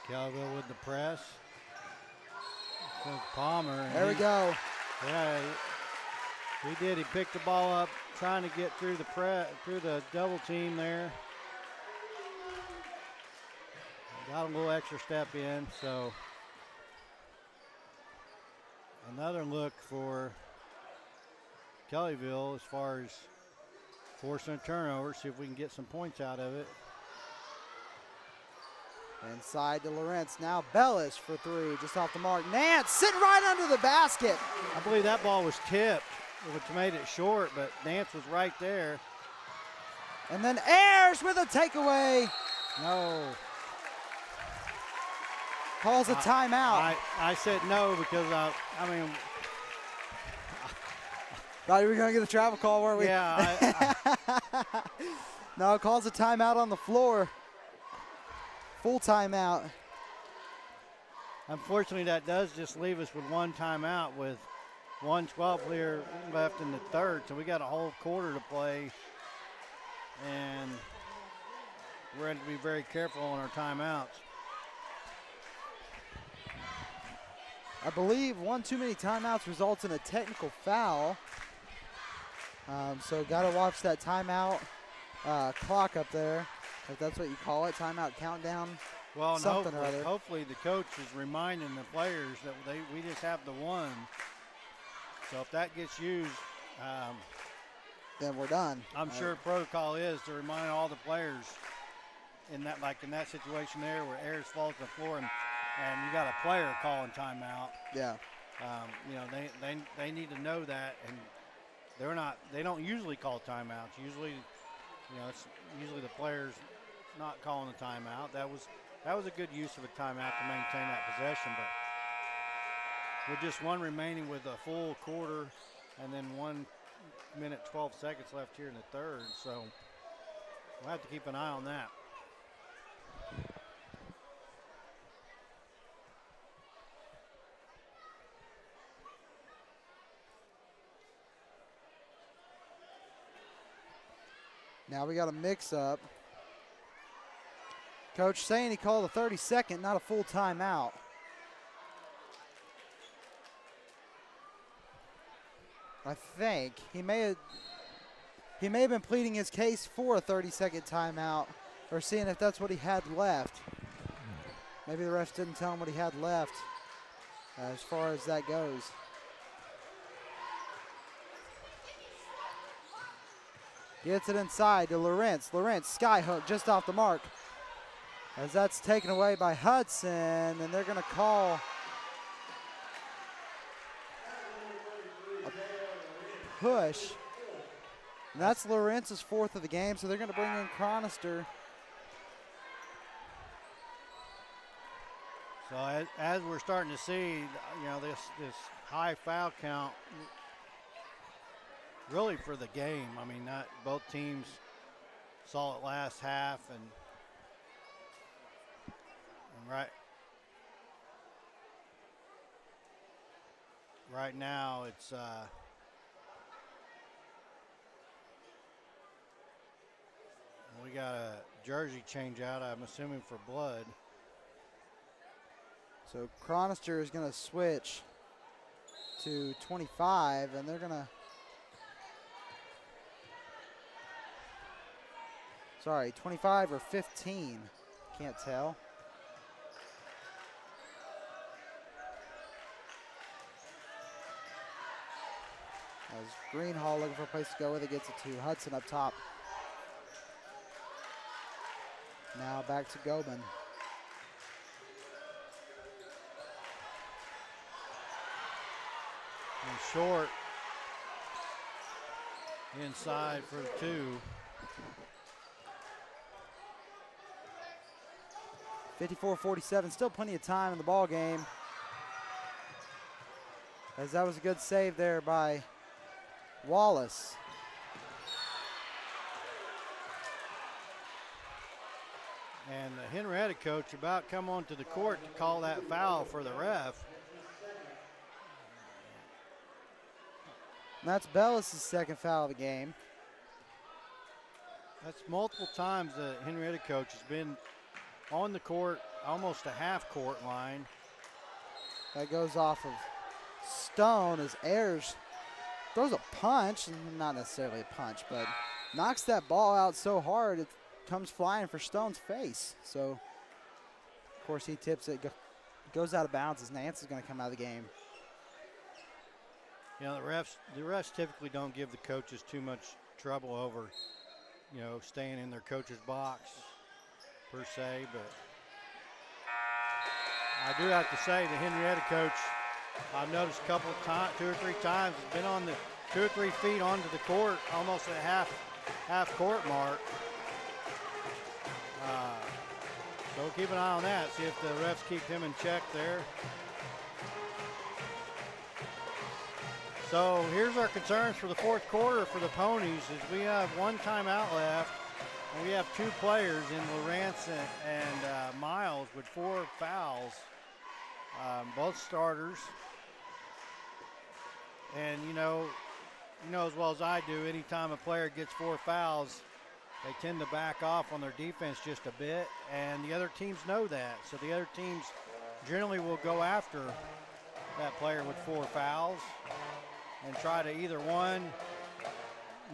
Kellyville with the press. Palmer. There we go. Yeah, he did. He picked the ball up, trying to get through the double team there. Got a little extra step in, so another look for Kellyville as far as forcing a turnover. See if we can get some points out of it. Inside to Lawrence. Now Bellis for 3, just off the mark. Nance sitting right under the basket. I believe that ball was tipped, which made it short, but Nance was right there. And then Ayers with a takeaway. No. Calls a timeout. I said no because, I mean. Thought you were going to get a travel call, weren't we? Yeah. No, calls a timeout on the floor. Full timeout. Unfortunately, that does just leave us with one timeout with 1:12 player left in the third. So we got a whole quarter to play. And we're going to be very careful on our timeouts. I believe one too many timeouts results in a technical foul. So got to watch that timeout clock up there, if that's what you call it, timeout countdown. Well, and something or other. hopefully the coach is reminding the players that we just have the one. So if that gets used, then we're done. I'm sure protocol is to remind all the players in that situation there where Ayers falls to the floor and you got a player calling timeout. Yeah. They need to know that, and they don't usually call timeouts. Usually, it's usually the players not calling the timeout. That was a good use of a timeout to maintain that possession, but with just one remaining with a full quarter and then 1 minute 12 seconds left here in the third, so we'll have to keep an eye on that. Now we got a mix-up. Coach saying he called a 30-second, not a full timeout. I think he may have been pleading his case for a 30-second timeout, or seeing if that's what he had left. Maybe the refs didn't tell him what he had left as far as that goes. Gets it inside to Lawrence. Lawrence, skyhook just off the mark. As that's taken away by Hudson, and they're going to call a push. And that's Lawrence's fourth of the game, so they're going to bring in Chronister. So as we're starting to see, you know, this high foul count really for the game. I mean, not both teams saw it last half, and right now it's we got a jersey change out, I'm assuming for blood. So Chronister is going to switch to 25, and they're going to, sorry, 25 or 15, can't tell. As Greenhall looking for a place to go with it, gets it to Hudson up top. Now back to Gobin. And short inside for the two. 54-47, still plenty of time in the ball game. As that was a good save there by Wallace. And the Henryetta coach about come onto the court to call that foul for the ref. And that's Bellis' second foul of the game. That's multiple times the Henryetta coach has been on the court, almost a half court line. That goes off of Stone as Ayers throws a punch, not necessarily a punch, but knocks that ball out so hard it comes flying for Stone's face. So, of course, he tips it, goes out of bounds as Nance is going to come out of the game. You know, the refs typically don't give the coaches too much trouble over, you know, staying in their coach's box per se, but I do have to say the Henryetta coach, I've noticed a couple of times, 2 or 3 times, has been on the 2 or 3 feet onto the court, almost at half court mark. So we'll keep an eye on that, see if the refs keep him in check there. So here's our concerns for the fourth quarter for the Ponies is we have 1 timeout left, and we have 2 players in Lawrence and Miles with 4 fouls, both starters. And you know as well as I do, anytime a player gets 4 fouls, they tend to back off on their defense just a bit, and the other teams know that. So the other teams generally will go after that player with 4 fouls and try to either, 1,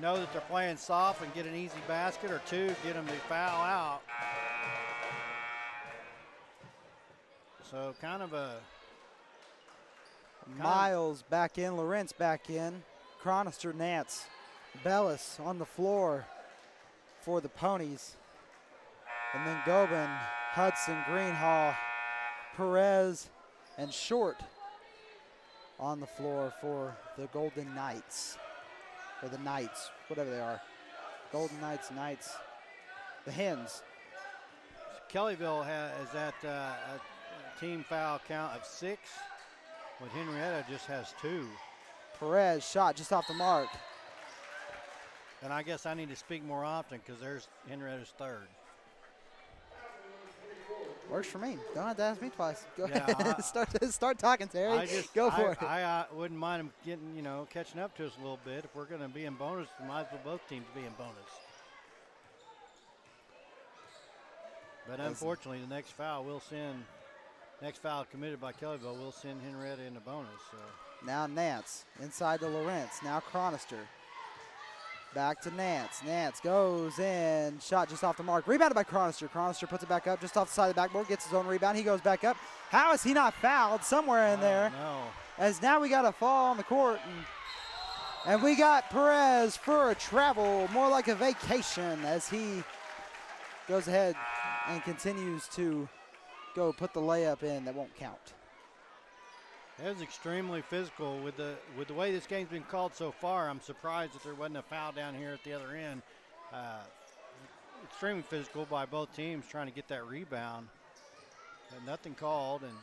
know that they're playing soft and get an easy basket, or 2, get them to foul out. So kind of a... Miles back in, Lawrence back in, Chronister, Nance, Bellis on the floor for the Ponies. And then Gobin, Hudson, Greenhall, Perez, and Short on the floor for the Golden Knights, or the Knights, whatever they are. Golden Knights, Knights, the Hens. Kellyville is at a team foul count of 6, but Henryetta just has 2. Perez shot just off the mark. And I guess I need to speak more often because there's Henrietta's 3rd. Works for me. Don't have to ask me twice. Go Yeah, ahead. Start talking, Terry. Go for it. I wouldn't mind them getting, catching up to us a little bit. If we're going to be in bonus, we might as well both teams be in bonus. But unfortunately, the next foul committed by Kellyville will send Henryetta into bonus. So. Now Nance inside to Lawrence. Now Chronister. Back to Nance. Nance goes in. Shot just off the mark. Rebounded by Chronister. Chronister puts it back up just off the side of the backboard. Gets his own rebound. He goes back up. How is he not fouled? Somewhere in there. No. As now we got a fall on the court. And we got Perez for a travel. More like a vacation as he goes ahead and continues to go put the layup in that won't count. It was extremely physical with the way this game's been called so far. I'm surprised that there wasn't a foul down here at the other end. Extremely physical by both teams trying to get that rebound. But nothing called, and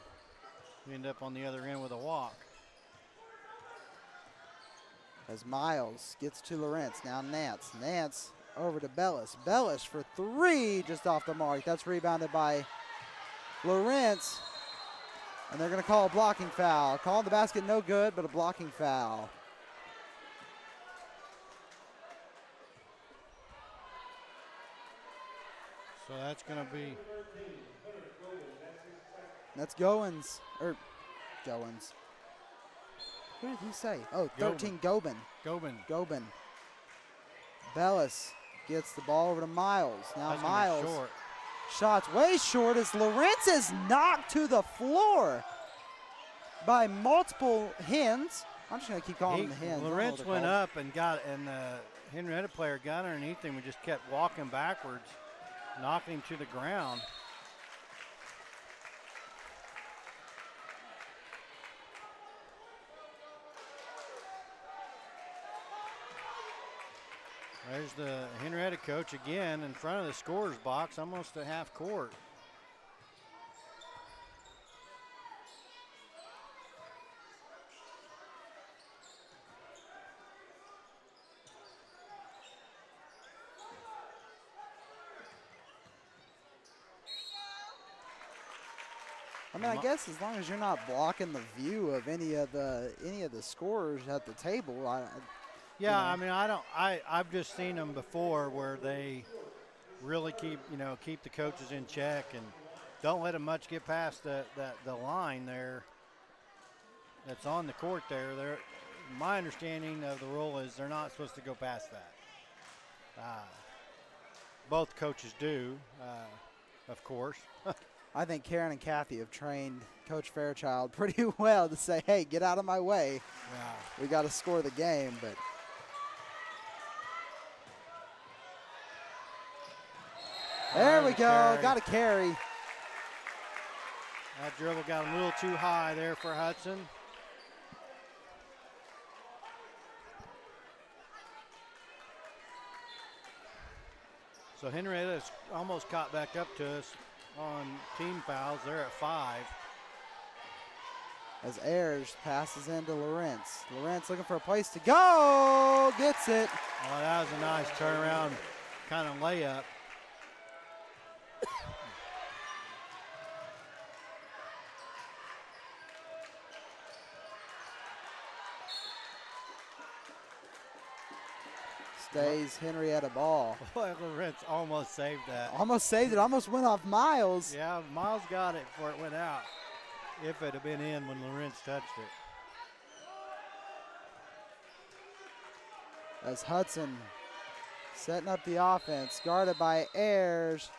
we end up on the other end with a walk. As Miles gets to Lawrence, now Nance. Nance over to Bellis. Bellis for three, just off the mark. That's rebounded by Lawrence. And they're going to call a blocking foul. Calling the basket no good, but a blocking foul. So that's going to be. That's Goins. Goins. Who did he say? Oh, 13, Gobin. Gobin. Bellis gets the ball over to Miles. Now That's Miles. Short. Shots way short as Lawrence is knocked to the floor by multiple Hens. I'm just going to keep calling him the Hens. Lawrence went up and the Henryetta player got underneath him and just kept walking backwards, knocking him to the ground. There's the Henryetta coach again in front of the scorer's box, almost at half court. I mean, I guess as long as you're not blocking the view of any of the scorers at the table, Yeah, I mean, I've just seen them before where they really keep the coaches in check and don't let them much get past the line there that's on the court there. My understanding of the rule is they're not supposed to go past that. Both coaches do, of course. I think Karen and Kathy have trained Coach Fairchild pretty well to say, hey, get out of my way. Yeah. We got to score the game, but. There we go, got a carry. That dribble got a little too high there for Hudson. So Henrietta's almost caught back up to us on team fouls. They're at 5. As Ayers passes into Lawrence. Lawrence looking for a place to go, gets it. Oh, that was a nice turnaround kind of layup. Stays Henryetta ball. Boy, Lawrence almost saved that. Almost saved it, almost went off Miles. Yeah, Miles got it before it went out. If it had been in when Lawrence touched it. As Hudson setting up the offense, guarded by Ayers.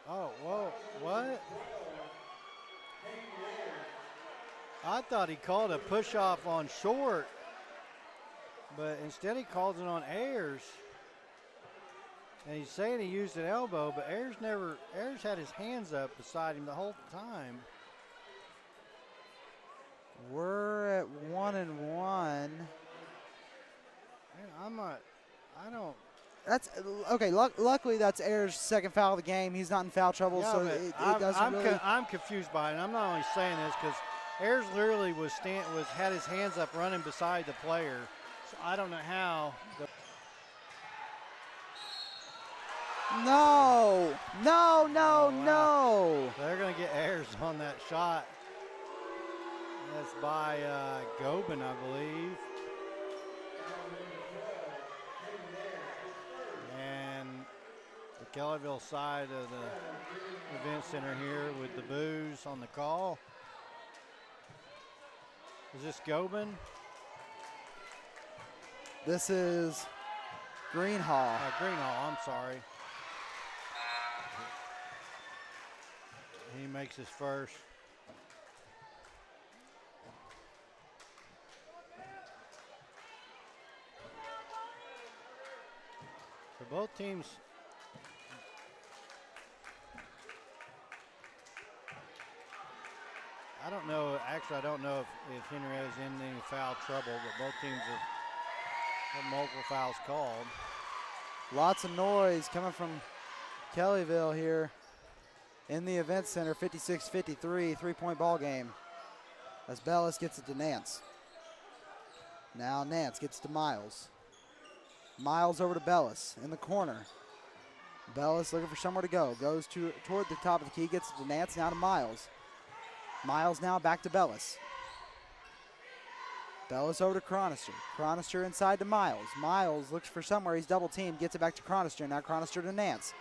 Oh, whoa, what? I thought he called a push-off on Short, but instead he calls it on Ayers. And he's saying he used an elbow, but Ayers had his hands up beside him the whole time. We're at 1-1. Man, That's okay. Luckily, that's Ayers' second foul of the game. He's not in foul trouble, yeah, so it doesn't really. I'm confused by it. And I'm not only saying this because Ayers literally had his hands up running beside the player. So I don't know how. No. They're going to get Ayers on that shot. That's by Gobin, I believe. Kellyville side of the event center here with the boos on the call. Is this Gobin? This is Greenhall. Greenhall, I'm sorry. He makes his first. For both teams, I don't know, actually I don't know if Henrietta's in any foul trouble, but both teams have multiple fouls called. Lots of noise coming from Kellyville here in the event center. 56-53, three-point ball game as Bellis gets it to Nance. Now Nance gets to Miles. Miles over to Bellis in the corner. Bellis looking for somewhere to go. Goes toward the top of the key, gets it to Nance, now to Miles. Miles now back to Bellis. Bellis over to Chronister. Chronister inside to Miles. Miles looks for somewhere. He's double teamed, gets it back to Chronister. Now Chronister to Nance.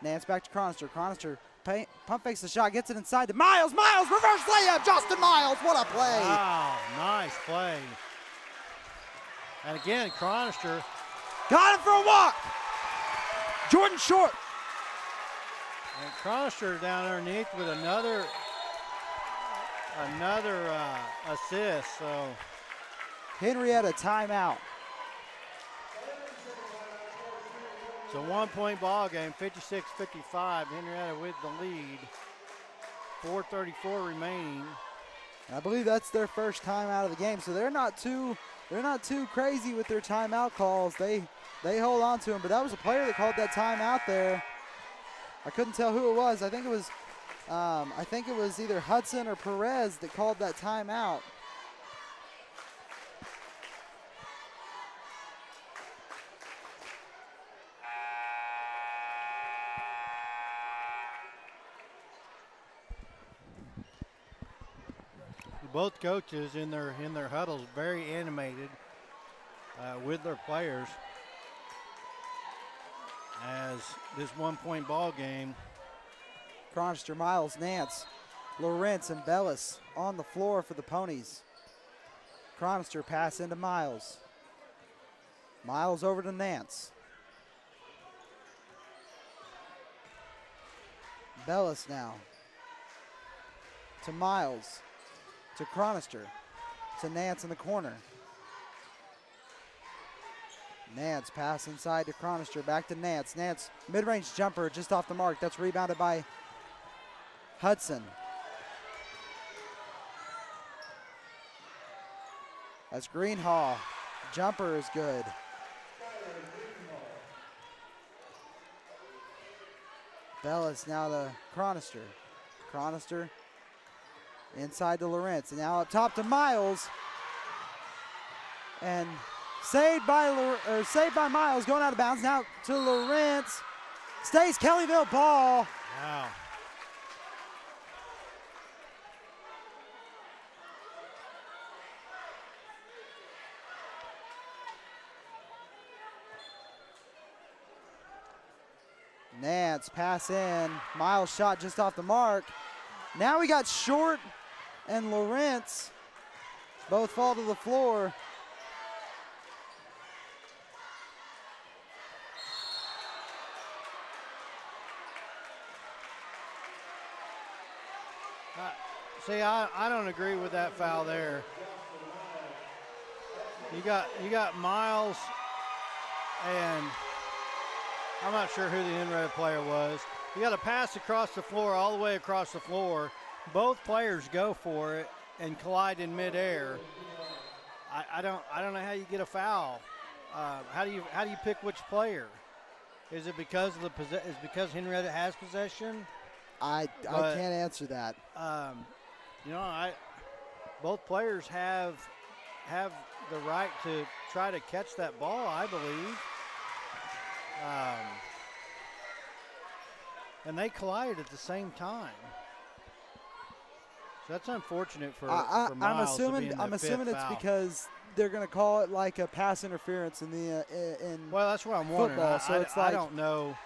Nance back to Chronister. Chronister pump fakes the shot, gets it inside to Miles. Miles, reverse layup, Justin Miles. What a play. Wow, nice play. And again, Chronister got him for a walk. Jordan Short. And Chronister down underneath with another assist. So Henryetta timeout. it's a 1-point ball game, 56-55. Henrietta with the lead. 4:34 remaining. I believe that's their first timeout of the game, so they're not too crazy with their timeout calls. They hold on to him, but that was a player that called that timeout there. I couldn't tell who it was. I think it was either Hudson or Perez that called that timeout. Both coaches in their huddles very animated with their players as this 1-point ball game. Chronister, Miles, Nance, Lawrence, and Bellis on the floor for the Ponies. Chronister pass into Miles. Miles over to Nance. Bellis now to Miles, to Chronister, to Nance in the corner. Nance pass inside to Chronister, back to Nance. Nance, mid-range jumper just off the mark. That's rebounded by Hudson. That's Greenhall. Jumper is good. Bellis now to Chronister. Chronister inside to Lawrence. And now up top to Miles. And saved by Miles, going out of bounds. Now to Lawrence. Stays Kellyville ball. Wow. Nance pass in. Miles shot just off the mark. Now we got Short and Lawrence. Both fall to the floor. See, I don't agree with that foul there. You got Miles, and I'm not sure who the Henryetta player was. You got a pass across the floor, all the way across the floor. Both players go for it and collide in midair. I don't know how you get a foul. How do you pick which player? Is it because of because Henryetta has possession? I can't answer that. Both players have the right to try to catch that ball, I believe. And they collided at the same time. So that's unfortunate for Miles. I'm assuming it's because they're going to call it like a pass interference in the well, that's what I'm wondering. Football, so it's like, I don't know.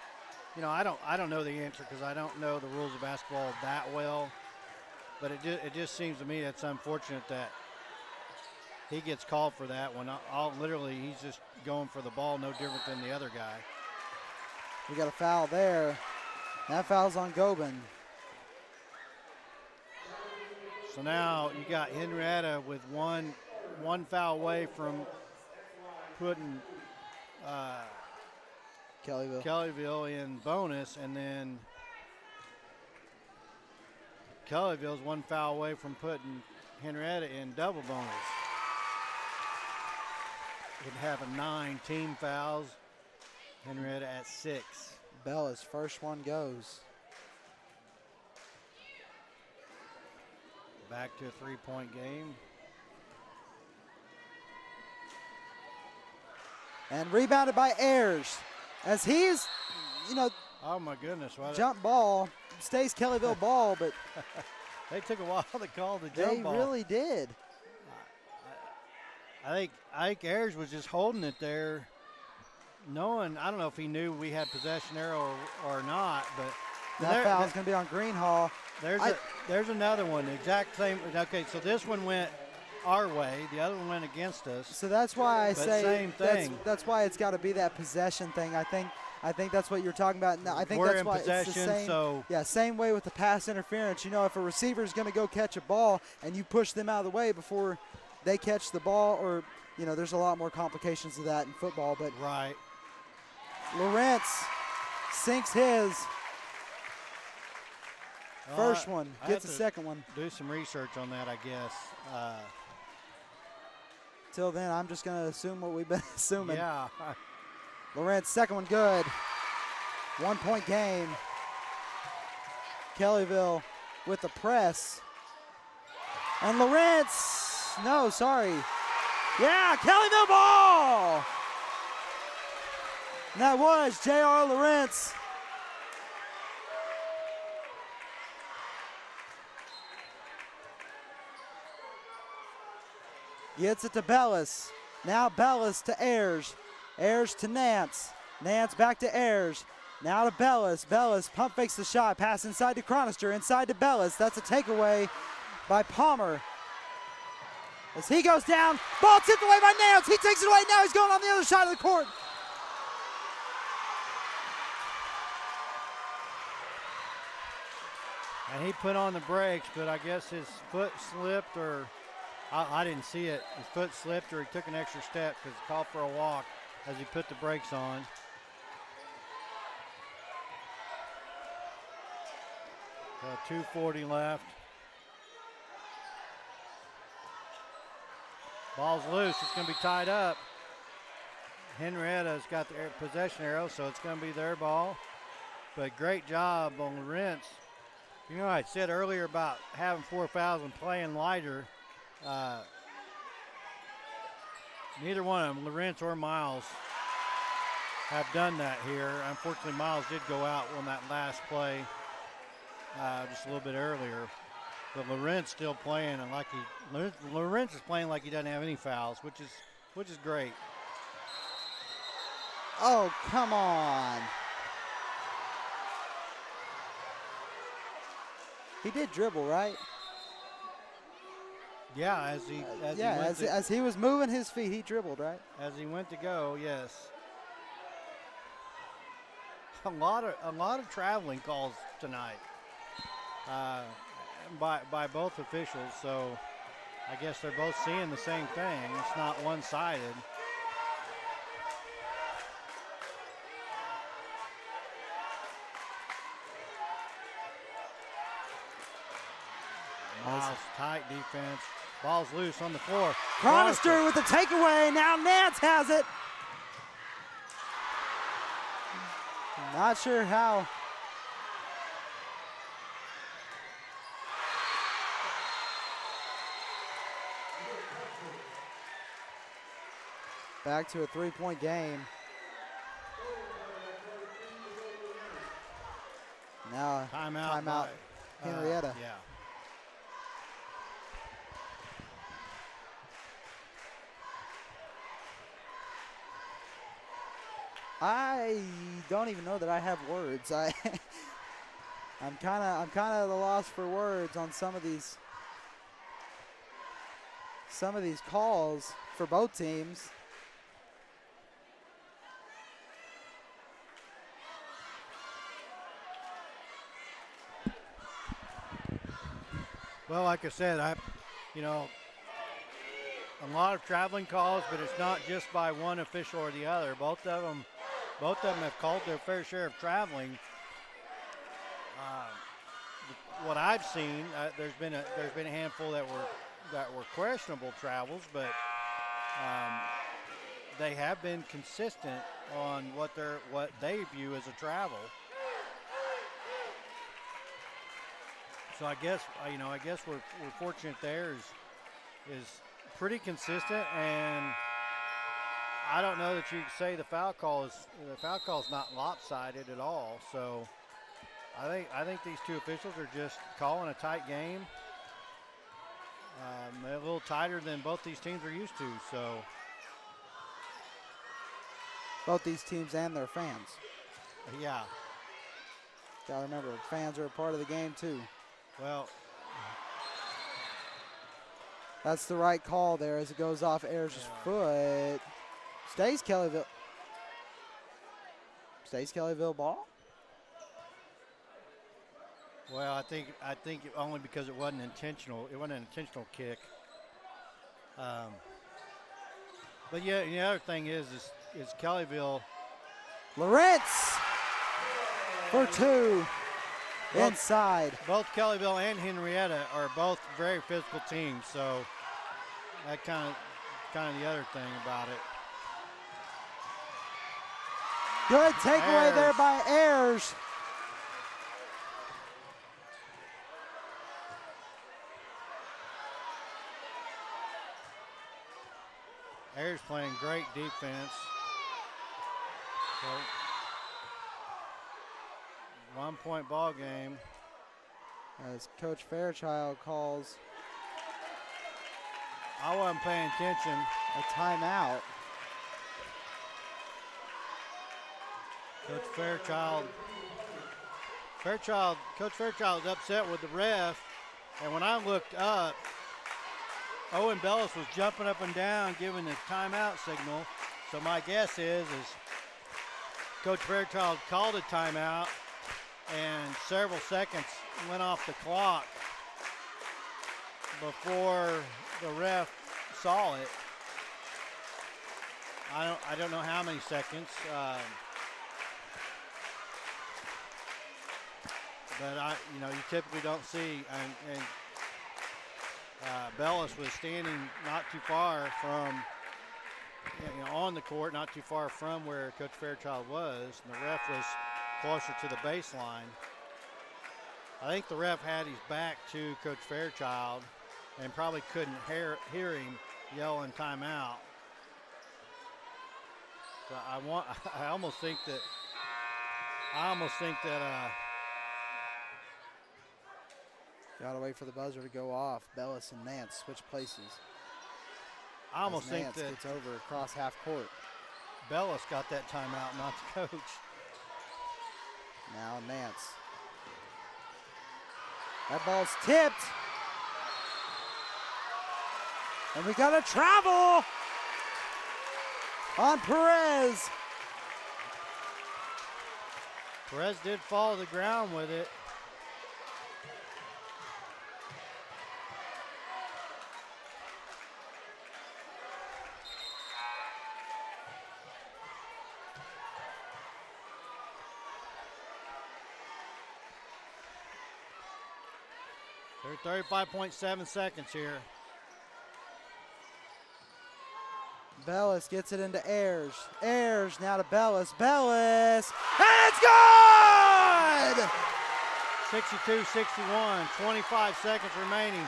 You know, I don't know the answer because I don't know the rules of basketball that well. But it just seems to me that's unfortunate that he gets called for that when literally he's just going for the ball, no different than the other guy. We got a foul there. That foul's on Gobin. So now you got Henryetta with one foul away from putting Kellyville in bonus, and then Kellyville's one foul away from putting Henryetta in double bonus. It'd have a 9 team fouls. Henryetta at 6. Bella's first one goes. Back to a 3-point game. And rebounded by Ayers. As he's, you know, oh my goodness. Jump ball. Stays Kellyville ball, but they took a while to call the jump ball. They really did. I think Ayers was just holding it there, knowing, I don't know if he knew we had possession there or not, but that foul's going to be on Greenhall. There's another one, the exact same. Okay, so this one went our way, the other one went against us. So that's why I say same thing. That's why it's got to be that possession thing. I think that's what you're talking about. No, I think We're that's in why possession, it's the same. so same way with the pass interference. You know, if a receiver is going to go catch a ball and you push them out of the way before they catch the ball, or you know, there's a lot more complications to that in football. But right, Lawrence sinks his first one, gets the second one. Do some research on that, I guess. Till then, I'm just going to assume what we've been assuming. Yeah. Lawrence, second one good. 1-point game. Kellyville with the press. And Lawrence, no, sorry. Yeah, Kellyville ball! And that was J.R. Lawrence. Gets it to Bellis. Now Bellis to Ayers. Ayers to Nance. Nance back to Ayers. Now to Bellis. Bellis pump fakes the shot. Pass inside to Chronister. Inside to Bellis. That's a takeaway by Palmer. As he goes down. Ball tipped away by Nance. He takes it away. Now he's going on the other side of the court. And he put on the brakes, but I guess his foot slipped, or I didn't see it. His foot slipped, or he took an extra step because he called for a walk as he put the brakes on. So 2:40 left. Ball's loose. It's going to be tied up. Henrietta's got the possession arrow, so it's going to be their ball. But great job on Lawrence. You know, I said earlier about having 4 fouls and playing lighter. Neither one of them, Lawrence or Miles, have done that here. Unfortunately, Miles did go out on that last play just a little bit earlier. But Lawrence still playing, and Lawrence is playing like he doesn't have any fouls, which is great. Oh, come on. He did dribble, right? Yeah, as he was moving his feet, he dribbled, right? As he went to go, yes. A lot of traveling calls tonight by both officials. So I guess they're both seeing the same thing. It's not one-sided. Miles, tight defense. Ball's loose on the floor. Chronister with the takeaway. Now Nance has it. Not sure how. Back to a 3-point game. Now timeout. Henryetta. Yeah. I don't even know that I have words. I'm kind of at a loss for words on some of these calls for both teams. Well, like I said, a lot of traveling calls, but it's not just by one official or the other. Both of them have called their fair share of traveling. What I've seen, there's been a handful that were questionable travels, but they have been consistent on what they view as a travel. So I guess we're fortunate there is pretty consistent, and I don't know that you can say the foul call is not lopsided at all. So I think these two officials are just calling a tight game, a little tighter than both these teams are used to. So both these teams and their fans. Yeah. Gotta remember, fans are a part of the game too. Well, that's the right call there as it goes off Ayers' foot. Stays Kellyville ball. Well, I think only because it wasn't intentional. It wasn't an intentional kick. But yeah, the other thing is Kellyville. Lawrence for two. Inside. Both Kellyville and Henryetta are both very physical teams, so that kind of the other thing about it. Good takeaway there by Ayers. Ayers playing great defense. So 1-point ball game. As Coach Fairchild calls. I wasn't paying attention. A timeout. Coach Fairchild's upset with the ref, and when I looked up, Owen Bellis was jumping up and down giving the timeout signal. So my guess is Coach Fairchild called a timeout, and several seconds went off the clock before the ref saw it. I don't know how many seconds, but you typically don't see. And Bellis was standing not too far from, on the court, not too far from where Coach Fairchild was, and the ref was closer to the baseline. I think the ref had his back to Coach Fairchild and probably couldn't hear him yelling timeout. So I almost think that gotta wait for the buzzer to go off. Bellis and Nance switch places. I almost think Nance that gets over across half court. Bellis got that timeout, not the coach. Now Nance. That ball's tipped. And we got a travel on Perez. Perez did fall to the ground with it. There's 35.7 seconds here. Bellis gets it into Ayers. Ayers now to Bellis. Bellis, and it's good! 62-61, 25 seconds remaining.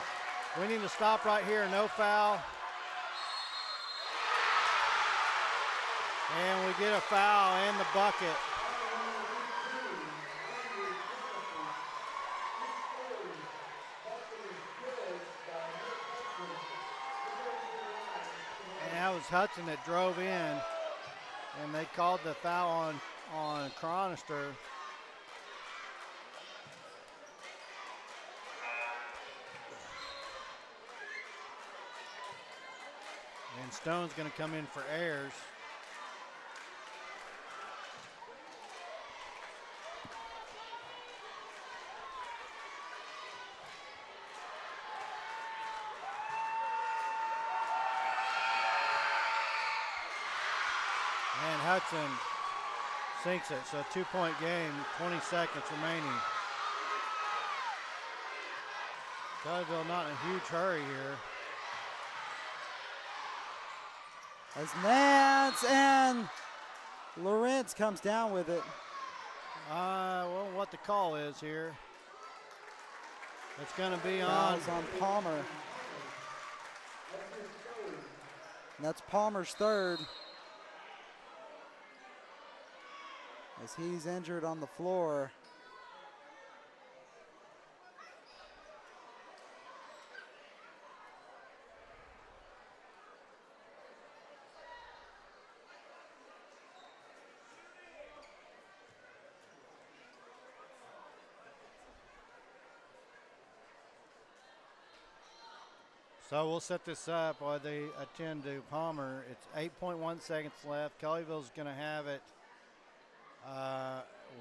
We need to stop right here, no foul. And we get a foul and the bucket. And that was Hudson that drove in. And they called the foul on Chronister. And Stone's going to come in for Ayers. And Hudson sinks it, so a 2-point game, 20 seconds remaining. Kellyville not in a huge hurry here. As Nance and Lawrence comes down with it. Well, what the call is here. It's going to be on Palmer. And that's Palmer's third. As he's injured on the floor. So we'll set this up while they attend to Palmer. It's 8.1 seconds left. Kellyville's going to have it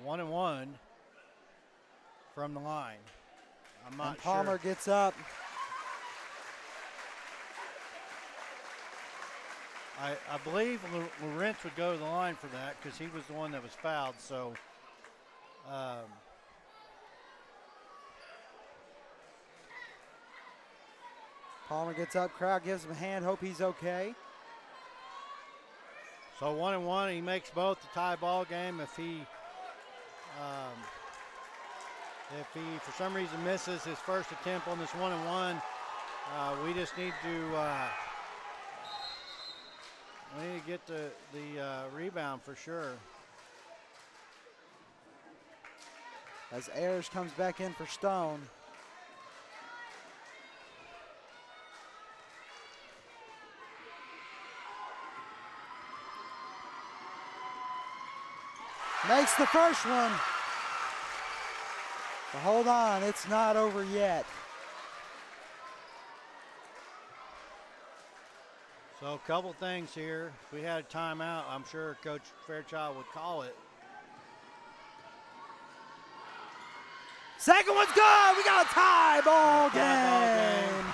1-1 from the line. I'm not sure. Palmer gets up. I believe Lawrence would go to the line for that because he was the one that was fouled. So Palmer gets up, crowd gives him a hand, hope he's okay. So 1-1, he makes both the tie ball game. If he for some reason misses his first attempt on this 1-1, we just need to get the rebound for sure. As Ayers comes back in for Stone. Makes the first one. But hold on, it's not over yet. So a couple things here. If we had a timeout, I'm sure Coach Fairchild would call it. Second one's good. We got a tie ball game.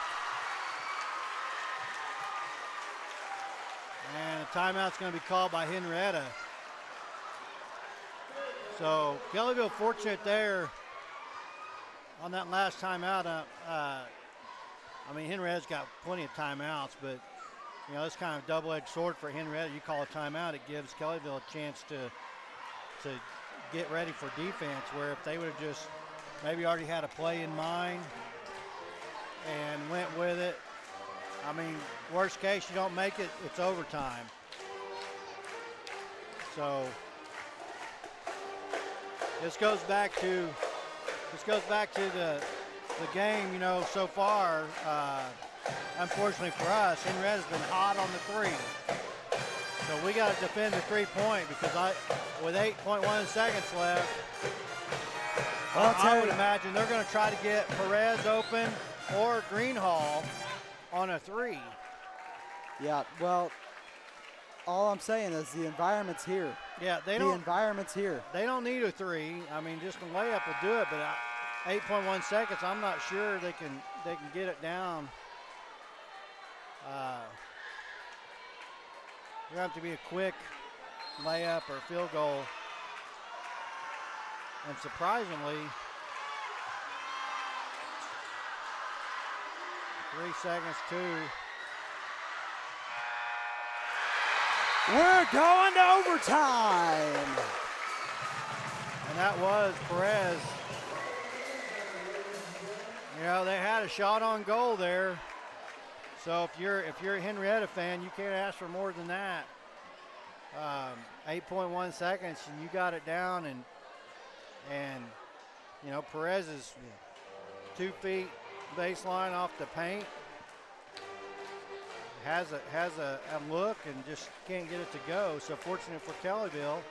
And a timeout's going to be called by Henryetta. So Kellyville fortunate there on that last timeout. I mean, Henrietta's got plenty of timeouts, but you know, it's kind of a double-edged sword for Henryetta. You call a timeout, it gives Kellyville a chance to get ready for defense, where if they would have just maybe already had a play in mind and went with it, I mean, worst case, you don't make it, it's overtime. So this goes back to the game, you know, so far. Unfortunately for us, Henrietta's been hot on the three. So we got to defend the 3-point because with 8.1 seconds left, I would imagine they're going to try to get Perez open or Greenhall on a three. Yeah, well, all I'm saying is the environment's here. Yeah, the environment's here. They don't need a three. I mean, just a layup will do it, but 8.1 seconds, I'm not sure they can get it down. It's going to have to be a quick layup or field goal. And surprisingly, 3 seconds to. We're going to overtime. And that was Perez. You know, they had a shot on goal there. So if you're a Henryetta fan, you can't ask for more than that. 8.1 seconds, and you got it down, and you know, Perez is 2 feet baseline off the paint. has a look and just can't get it to go. So fortunate for Kellyville.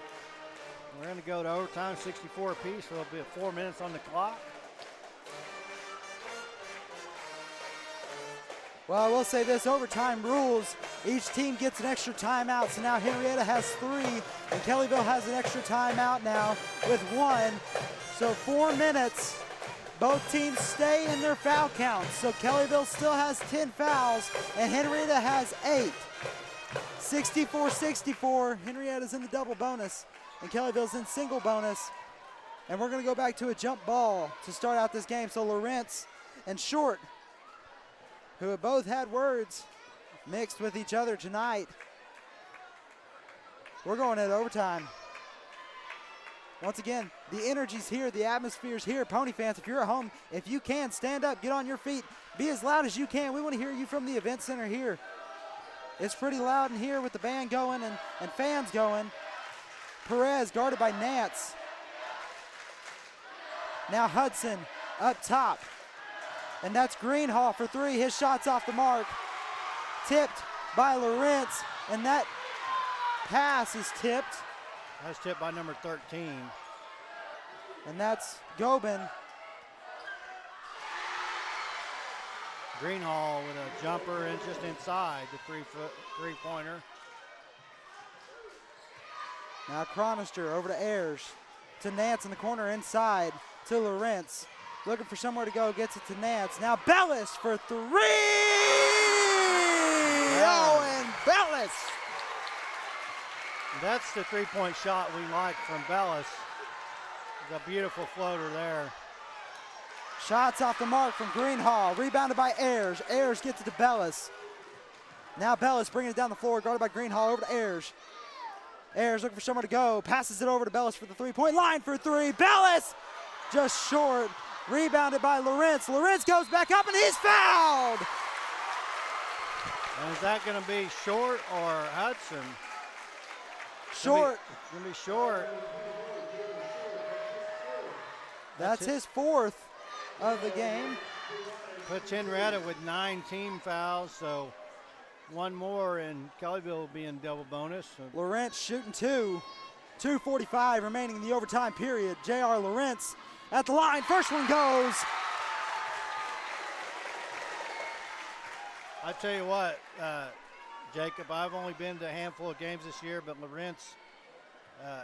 We're going to go to overtime, 64 apiece. So it'll be 4 minutes on the clock. Well, I will say this, overtime rules. Each team gets an extra timeout. So now Henryetta has 3, and Kellyville has an extra timeout now with 1. So 4 minutes. Both teams stay in their foul counts. So Kellyville still has 10 fouls, and Henryetta has 8. 64-64. Henrietta's in the double bonus, and Kellyville's in single bonus. And we're going to go back to a jump ball to start out this game. So Lawrence and Short, who have both had words mixed with each other tonight. We're going into overtime. Once again, the energy's here, the atmosphere's here. Pony fans, if you're at home, if you can, stand up, get on your feet, be as loud as you can. We want to hear you from the event center here. It's pretty loud in here with the band going and fans going. Perez guarded by Nance. Now Hudson up top. And that's Greenhall for 3. His shot's off the mark. Tipped by Lawrence, and that pass is tipped. That's tipped by number 13. And that's Gobin. Greenhall with a jumper and just inside the three-pointer. Now Chronister over to Ayers. To Nance in the corner inside to Lawrence. Looking for somewhere to go, gets it to Nance. Now Bellis for 3! Oh, and Bellis! That's the three-point shot we like from Bellis. It's a beautiful floater there. Shots off the mark from Greenhall. Rebounded by Ayers. Ayers gets it to Bellis. Now Bellis bringing it down the floor, guarded by Greenhall over to Ayers. Ayers looking for somewhere to go. Passes it over to Bellis for the three-point line for 3. Bellis just short. Rebounded by Lawrence. Lawrence goes back up and he's fouled. And is that going to be Short or Hudson? Short. It's going to be Short. That's his 4th of the game. Puts Henryetta with 9 team fouls, so 1 more and Kellyville will be in double bonus. So. Lawrence shooting 2. 2:45 remaining in the overtime period. J.R. Lawrence at the line. First one goes. I tell you what, Jacob, I've only been to a handful of games this year, but Lawrence,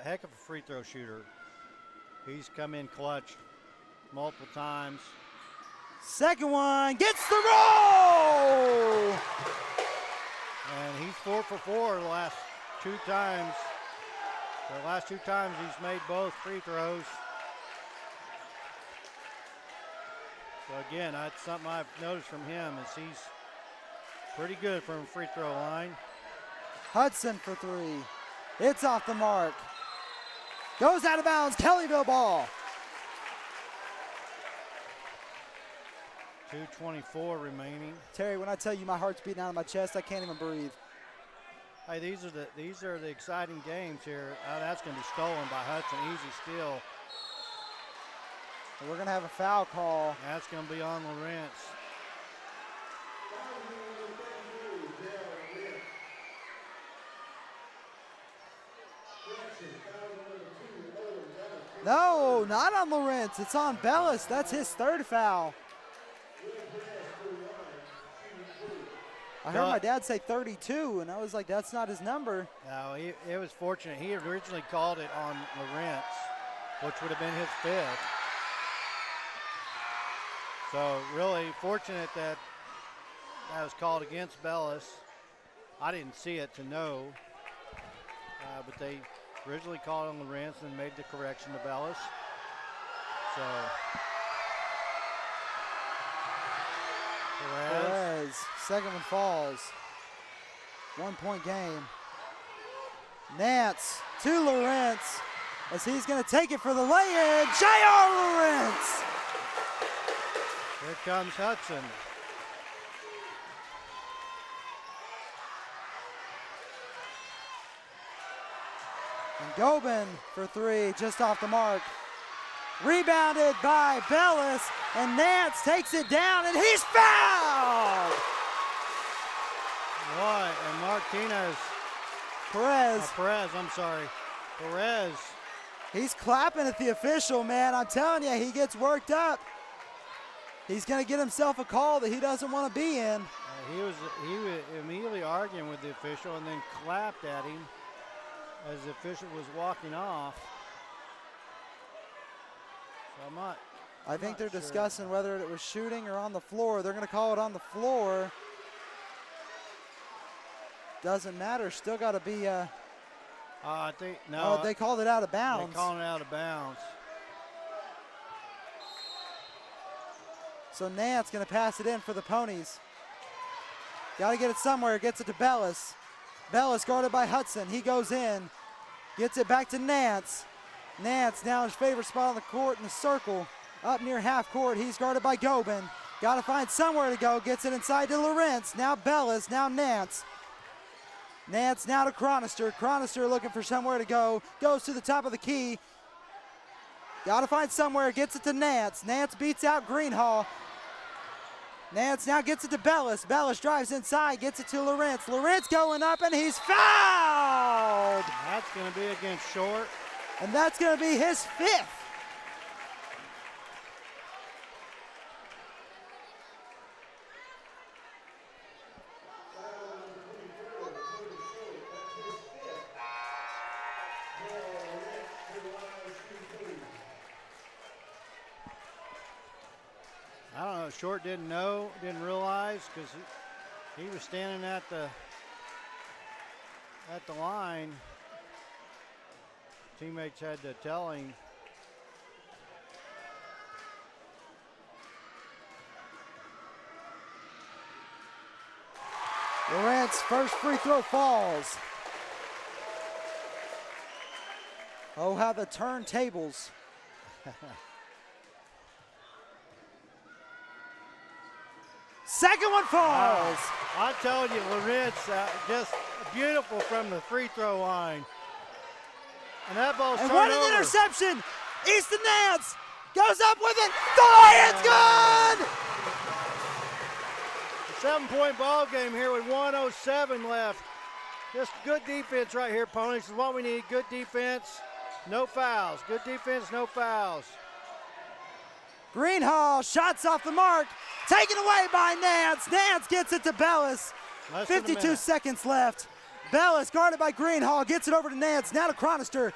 heck of a free throw shooter. He's come in clutch multiple times. Second one gets the roll! And he's 4 for 4 the last 2 times. The last 2 times he's made both free throws. So again, that's something I've noticed from him is he's pretty good from a free throw line. Hudson for 3. It's off the mark. Goes out of bounds, Kellyville ball. 2:24 remaining. Terry, when I tell you my heart's beating out of my chest, I can't even breathe. Hey, these are the exciting games here. That's going to be stolen by Hudson. Easy steal. And we're going to have a foul call. That's going to be on Lawrence. No, not on Lawrence. It's on Bellis. That's his 3rd foul. I heard my dad say 32, and I was like, that's not his number. No, it was fortunate. He originally called it on Lawrence, which would have been his 5th. So really fortunate that was called against Bellis. I didn't see it to know, but they originally called on Lawrence and made the correction to Bellis. So Perez, second one falls. 1-point game. Nance to Lawrence as he's going to take it for the lay-in. J.R. Lawrence. Here comes Hudson. And Gobin for 3, just off the mark. Rebounded by Bellis, and Nance takes it down, and he's fouled! Boy, and Martinez. Perez. I'm sorry. Perez. He's clapping at the official, man. I'm telling you, he gets worked up. He's going to get himself a call that he doesn't want to be in. He was immediately arguing with the official and then clapped at him as the official was walking off. So I think they're discussing whether it was shooting or on the floor. They're going to call it on the floor. Doesn't matter. Still got to be. I think no. Oh, they called it out of bounds. They called it out of bounds. So Nance going to pass it in for the Ponies. Got to get it somewhere. Gets it to Bellis. Bellis guarded by Hudson. He goes in. Gets it back to Nance. Nance now his favorite spot on the court in the circle. Up near half court. He's guarded by Gobin. Got to find somewhere to go. Gets it inside to Lawrence. Now Bellis. Now Nance. Nance now to Chronister. Chronister looking for somewhere to go. Goes to the top of the key. Got to find somewhere. Gets it to Nance. Nance beats out Greenhall. Nance now gets it to Bellis. Bellis drives inside. Gets it to Lawrence. Lawrence going up, and he's fouled. That's going to be against Short. And that's going to be his 5th. I don't know. Short didn't realize because he was standing at the line. Teammates had to tell him. Lawrence first free throw falls. Oh, how the turntables. Second one falls. I told you, Lawrence, just beautiful from the free throw line. And that ball's turned what an over. interception. Easton Nance goes up with it. The lay's good. A 7-point ball game here with 1:07 left. Just good defense right here, Ponies. Is what we need. Good defense, no fouls. Good defense, no fouls. Greenhall, shots off the mark. Taken away by Nance. Nance gets it to Bellis. 52 seconds left. Bellis guarded by Greenhall. Gets it over to Nance. Now to Chronister.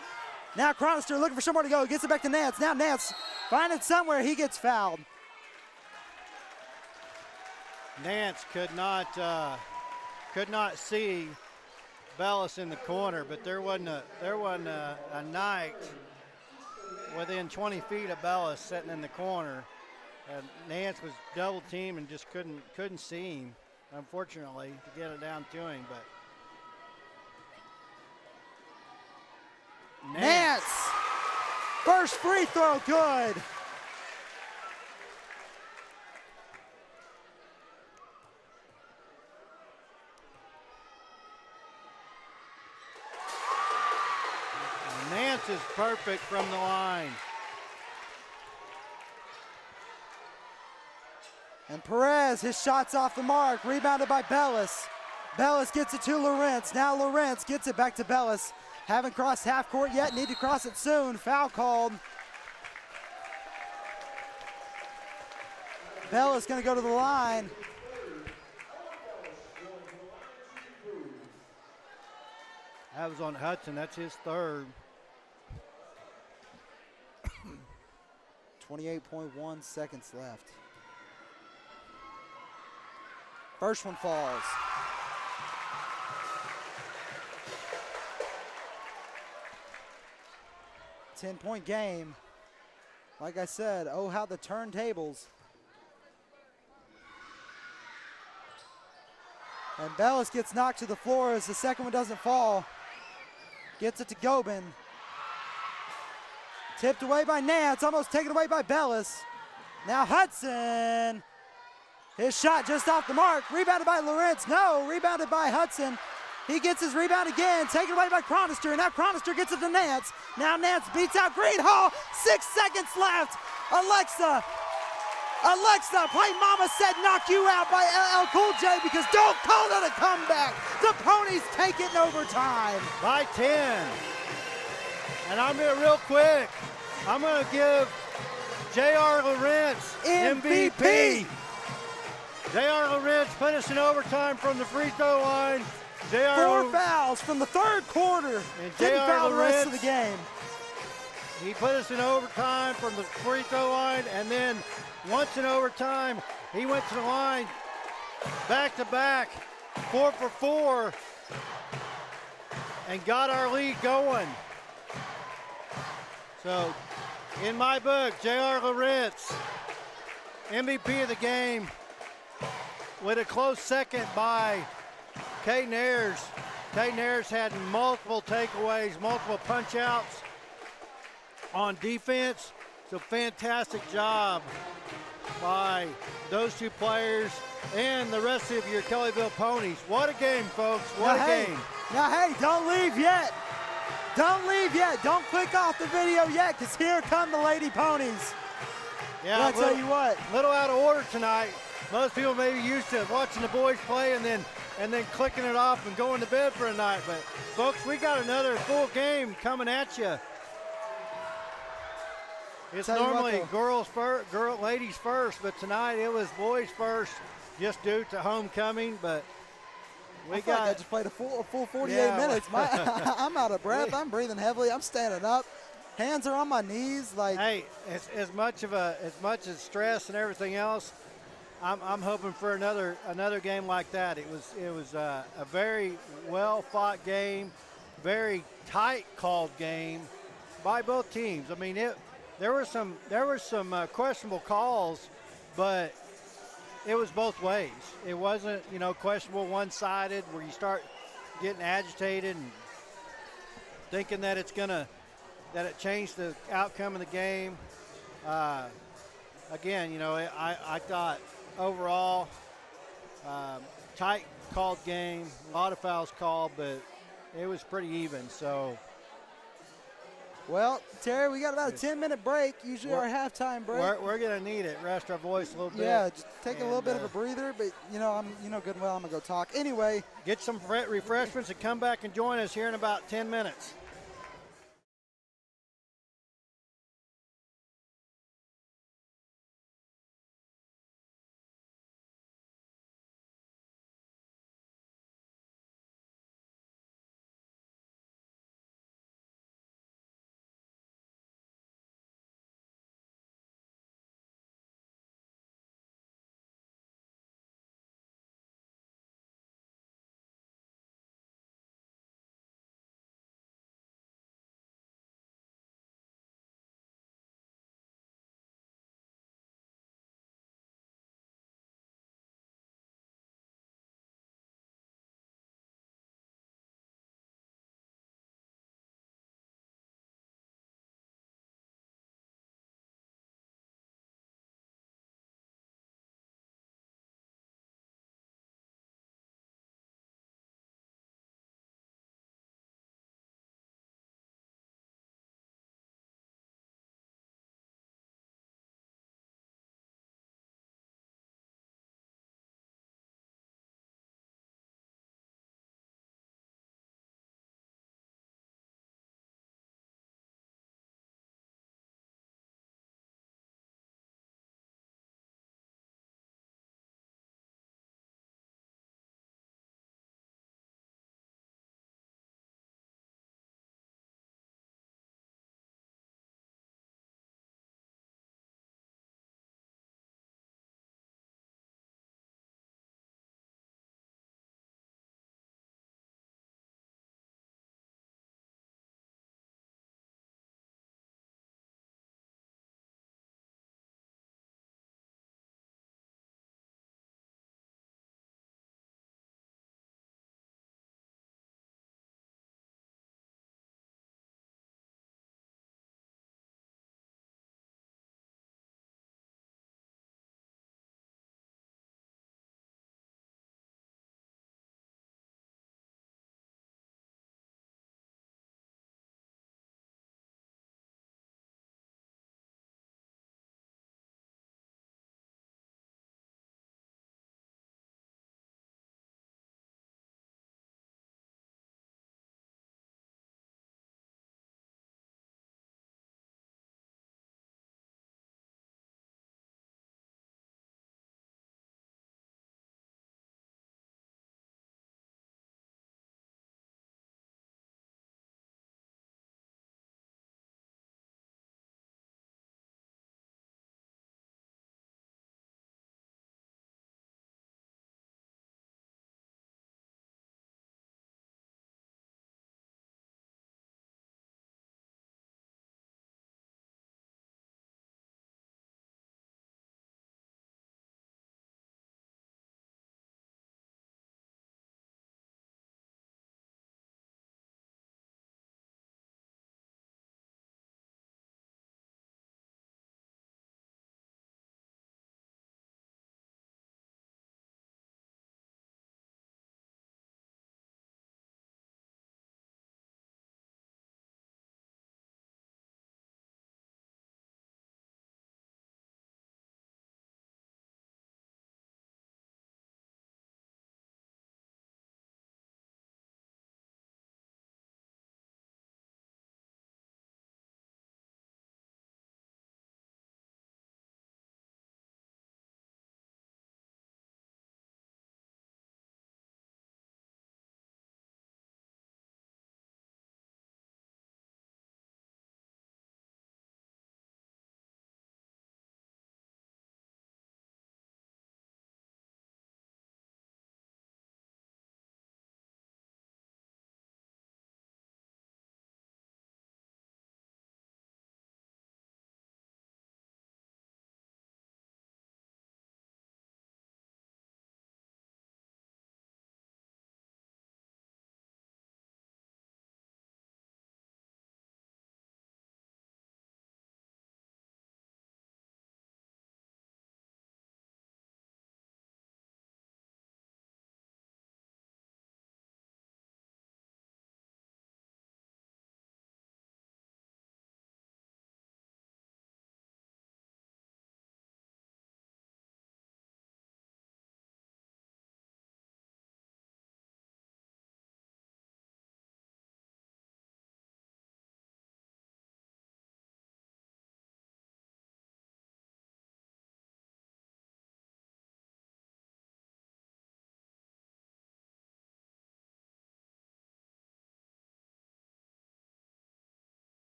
Now Chronister looking for somewhere to go. Gets it back to Nance. Now Nance finding somewhere. He gets fouled. Nance could not see Bellis in the corner, but there wasn't a night within 20 feet of Bellis sitting in the corner. Nance was double teamed and just couldn't see him, unfortunately, to get it down to him. But Nance, first free throw, good. Nance is perfect from the line. And Perez, his shot's off the mark, rebounded by Bellis. Bellis gets it to Lawrence. Now Lawrence gets it back to Bellis. Haven't crossed half court yet, need to cross it soon. Foul called. Bellis gonna go to the line. That was on Hudson, that's his 3rd. 28.1 seconds left. First one falls. Ten-point game. Like I said, oh, how the turntables. And Bellis gets knocked to the floor as the second one doesn't fall. Gets it to Gobin. Tipped away by Nance, almost taken away by Bellis. Now Hudson. His shot just off the mark. Rebounded by Lawrence. No, rebounded by Hudson. He gets his rebound again, taken away by Chronister. Now Chronister gets it to Nance. Now Nance beats out Greenhall. 6 seconds left. Alexa Alexa, play Mama Said Knock You Out by LL Cool J because don't call it a comeback. The Ponies take it in overtime. By 10. And I'm going to real quick. I'm going to give J.R. Lawrence MVP. J.R. Lawrence put us in overtime from the free throw line. Four fouls from the third quarter. And didn't foul the rest of Lawrence, the game. He put us in overtime from the free throw line, and then once in overtime, he went to the line back-to-back, 4 for 4, and got our lead going. So, in my book, J.R. Lawrence, MVP of the game, with a close second by Kay Nares. Kay Nares had multiple takeaways, multiple punch-outs on defense. So fantastic job by those two players and the rest of your Kellyville Ponies. What a game, folks. What a game. Now, hey, don't leave yet. Don't leave yet. Don't click off the video yet because here come the Lady Ponies. Yeah, I'll tell you what. Little out of order tonight. Most people may be used to watching the boys play and then clicking it off and going to bed for a night. But, folks, we got another full game coming at you. It's normally ladies first, but tonight it was boys first, just due to homecoming. But I just played a full 48 minutes. I'm out of breath. I'm breathing heavily. I'm standing up. Hands are on my knees. Like, hey, as much as stress and everything else, I'm hoping for another game like that. It was a very well fought game, very tight called game by both teams. I mean There were some questionable calls, but it was both ways. It wasn't, questionable one-sided where you start getting agitated and thinking that it changed the outcome of the game. Again, I thought overall tight called game, a lot of fouls called, but it was pretty even. So. Well, Terry, we got about a 10-minute break, usually our halftime break. We're going to need it. Rest our voice a little bit. Yeah, just take a little bit of a breather, but, I'm good and well, I'm going to go talk. Anyway. Get some refreshments and come back and join us here in about 10 minutes.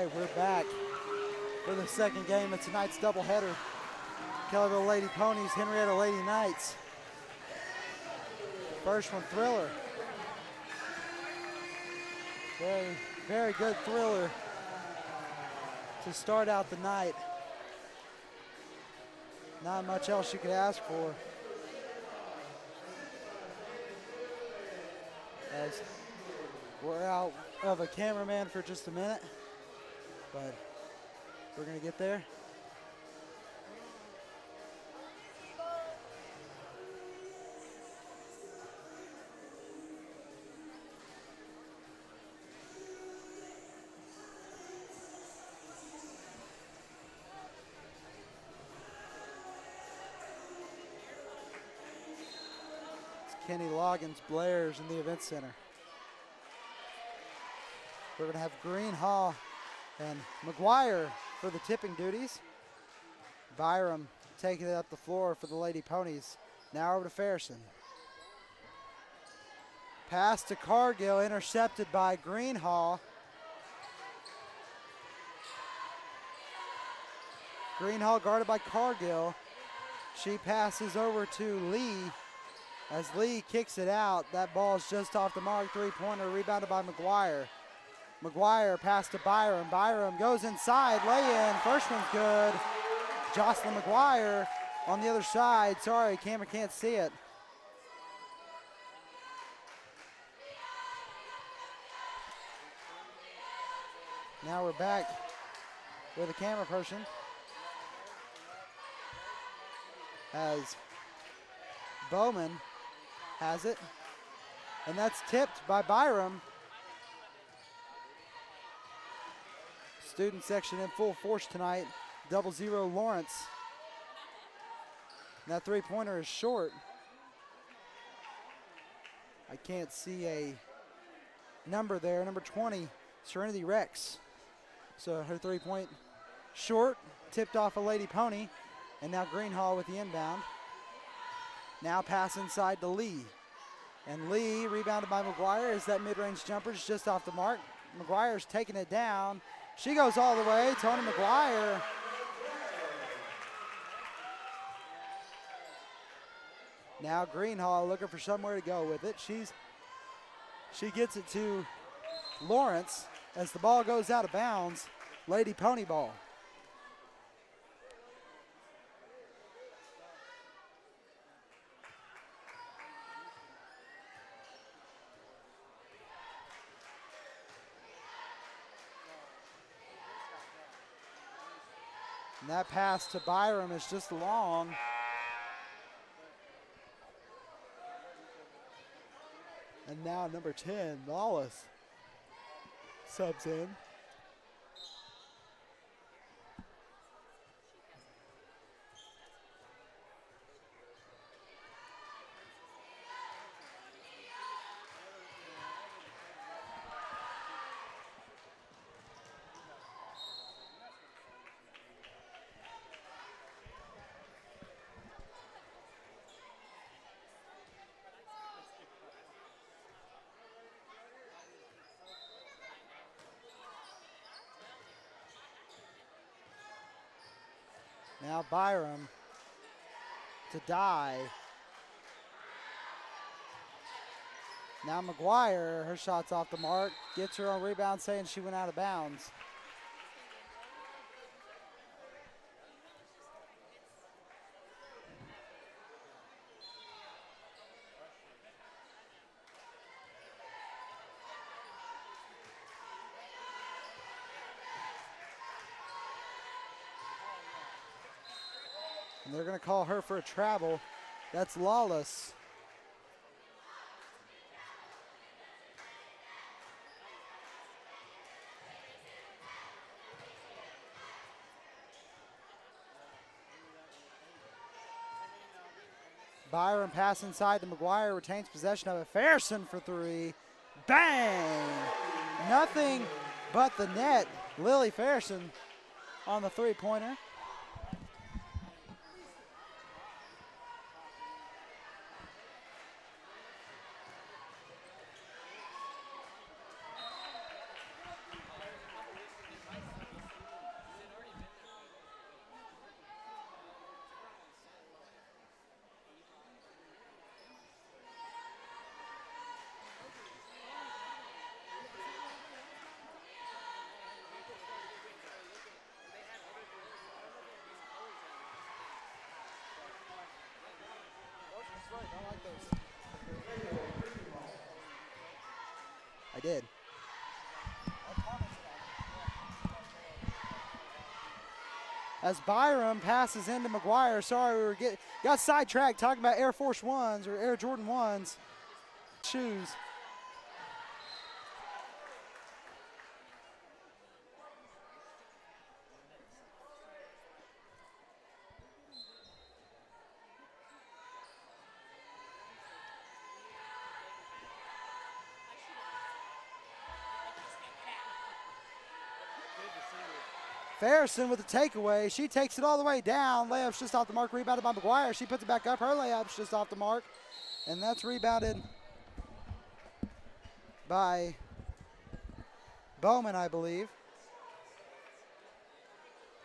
right, we're back for the second game of tonight's doubleheader. Kellyville Lady Ponies, Henryetta Lady Knights. First one, thriller. Very, very good thriller to start out the night. Not much else you could ask for. As we're out of a cameraman for just a minute, but we're gonna get there. Kenny Loggins Blair's in the event center. We're gonna have Greenhaw and McGuire for the tipping duties. Byram taking it up the floor for the Lady Ponies. Now over to Fairson. Pass to Cargill, intercepted by Greenhaw. Greenhaw guarded by Cargill. She passes over to Lee. As Lee kicks it out, that ball is just off the mark. Three-pointer rebounded by McGuire. McGuire pass to Byram. Byram goes inside, lay in. First one's good. Jocelyn McGuire on the other side. Sorry, camera can't see it. Now we're back with a camera person. As Bowman has it, and that's tipped by Byram. Student section in full force tonight. 0-0 Lawrence. And that three-pointer is short. I can't see a number there. Number 20, Serenity Rex. So her three-point short, tipped off a Lady Pony, and now Greenhall with the inbound. Now pass inside to Lee. And Lee rebounded by McGuire as that mid-range jumper is just off the mark. McGuire's taking it down. She goes all the way. Tony McGuire. Now Greenhall looking for somewhere to go with it. She gets it to Lawrence as the ball goes out of bounds. Lady Pony ball. And that pass to Byram is just long. And now number 10, Lawless, subs in. Now Byram to die. Now McGuire, her shot's off the mark. Gets her own rebound, saying she went out of bounds. And they're going to call her for a travel. That's Lawless. Byron pass inside to McGuire, retains possession of it. Fairson for three. Bang! Nothing but the net. Lily Fairson on the three-pointer. I did. As Byram passes into McGuire. Sorry, got sidetracked talking about Air Force Ones or Air Jordan 1s. Shoes. Farrison with the takeaway. She takes it all the way down. Layup's just off the mark. Rebounded by McGuire. She puts it back up. Her layup's just off the mark. And that's rebounded by Bowman, I believe.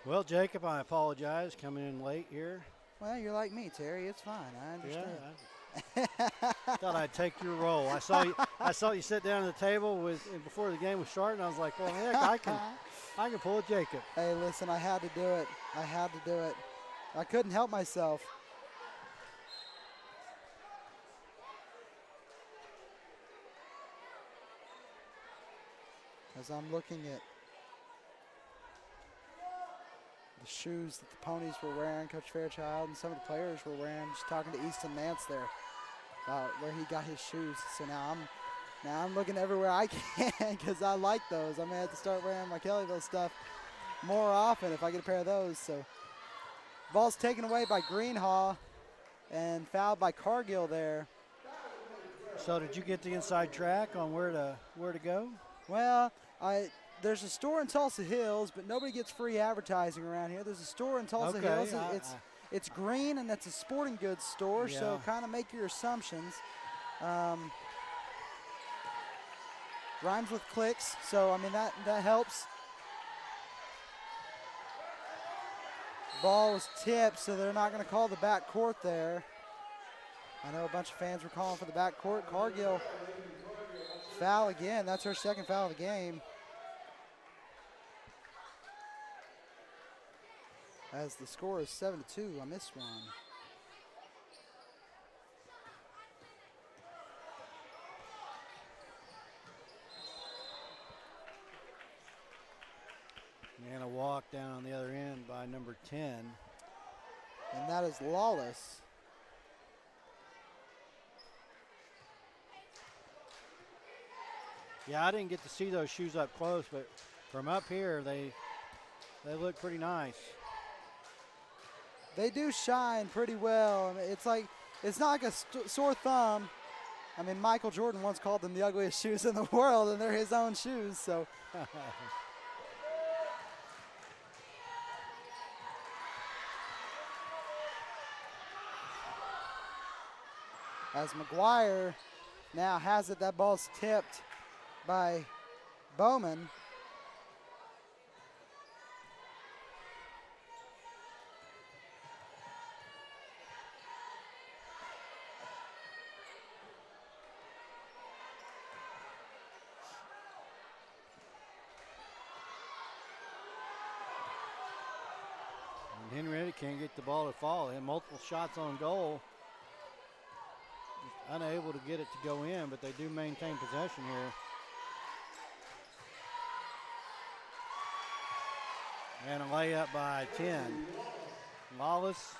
Well, Jacob, I apologize coming in late here. Well, you're like me, Terry. It's fine. I understand. Yeah, thought I'd take your role. I saw you sit down at the table before the game was starting. I was like, well, heck, I can pull a Jacob. Hey, listen, I had to do it. I couldn't help myself. As I'm looking at the shoes that the Ponies were wearing, Coach Fairchild and some of the players were wearing, just talking to Easton Nance there about where he got his shoes. So now I'm looking everywhere I can because I like those. I'm going to have to start wearing my Kellyville stuff more often if I get a pair of those. So ball's taken away by Greenhaw and fouled by Cargill there. So did you get the inside track on where to go? Well, there's a store in Tulsa Hills, but nobody gets free advertising around here. There's a store in Tulsa Hills. It's green, and it's a sporting goods store, yeah. So kind of make your assumptions. Rhymes with clicks, so, I mean, that helps. Ball was tipped, so they're not going to call the back court there. I know a bunch of fans were calling for the back court. Cargill foul again. That's her second foul of the game. As the score is 7-2 on this one. And a walk down on the other end by number 10. And that is Lawless. Yeah, I didn't get to see those shoes up close, but from up here, they look pretty nice. They do shine pretty well. I mean, it's not like a sore thumb. I mean, Michael Jordan once called them the ugliest shoes in the world, and they're his own shoes. So. As McGuire now has it, that ball's tipped by Bowman. And Henryetta can't get the ball to fall. They had multiple shots on goal. Unable to get it to go in, but they do maintain possession here. And a layup by 10. Lawless.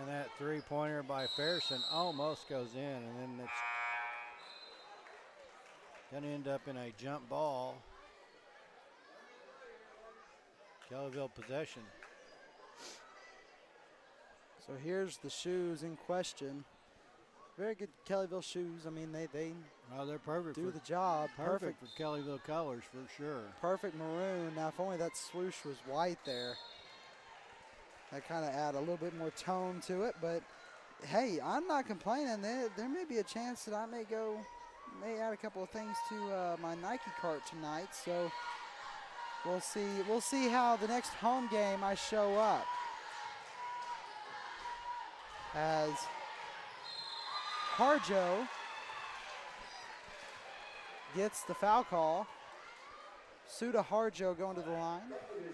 And that three-pointer by Fairson almost goes in, and then it's going to end up in a jump ball. Kellyville possession. So here's the shoes in question. Very good Kellyville shoes. I mean, they're perfect. Do the job. Perfect for Kellyville colors for sure. Perfect maroon. Now, if only that swoosh was white there, that kind of add a little bit more tone to it. But hey, I'm not complaining. There may be a chance that I may add a couple of things to my Nike cart tonight. So we'll see. We'll see how the next home game I show up. As Harjo gets the foul call. Suda Harjo going to the line.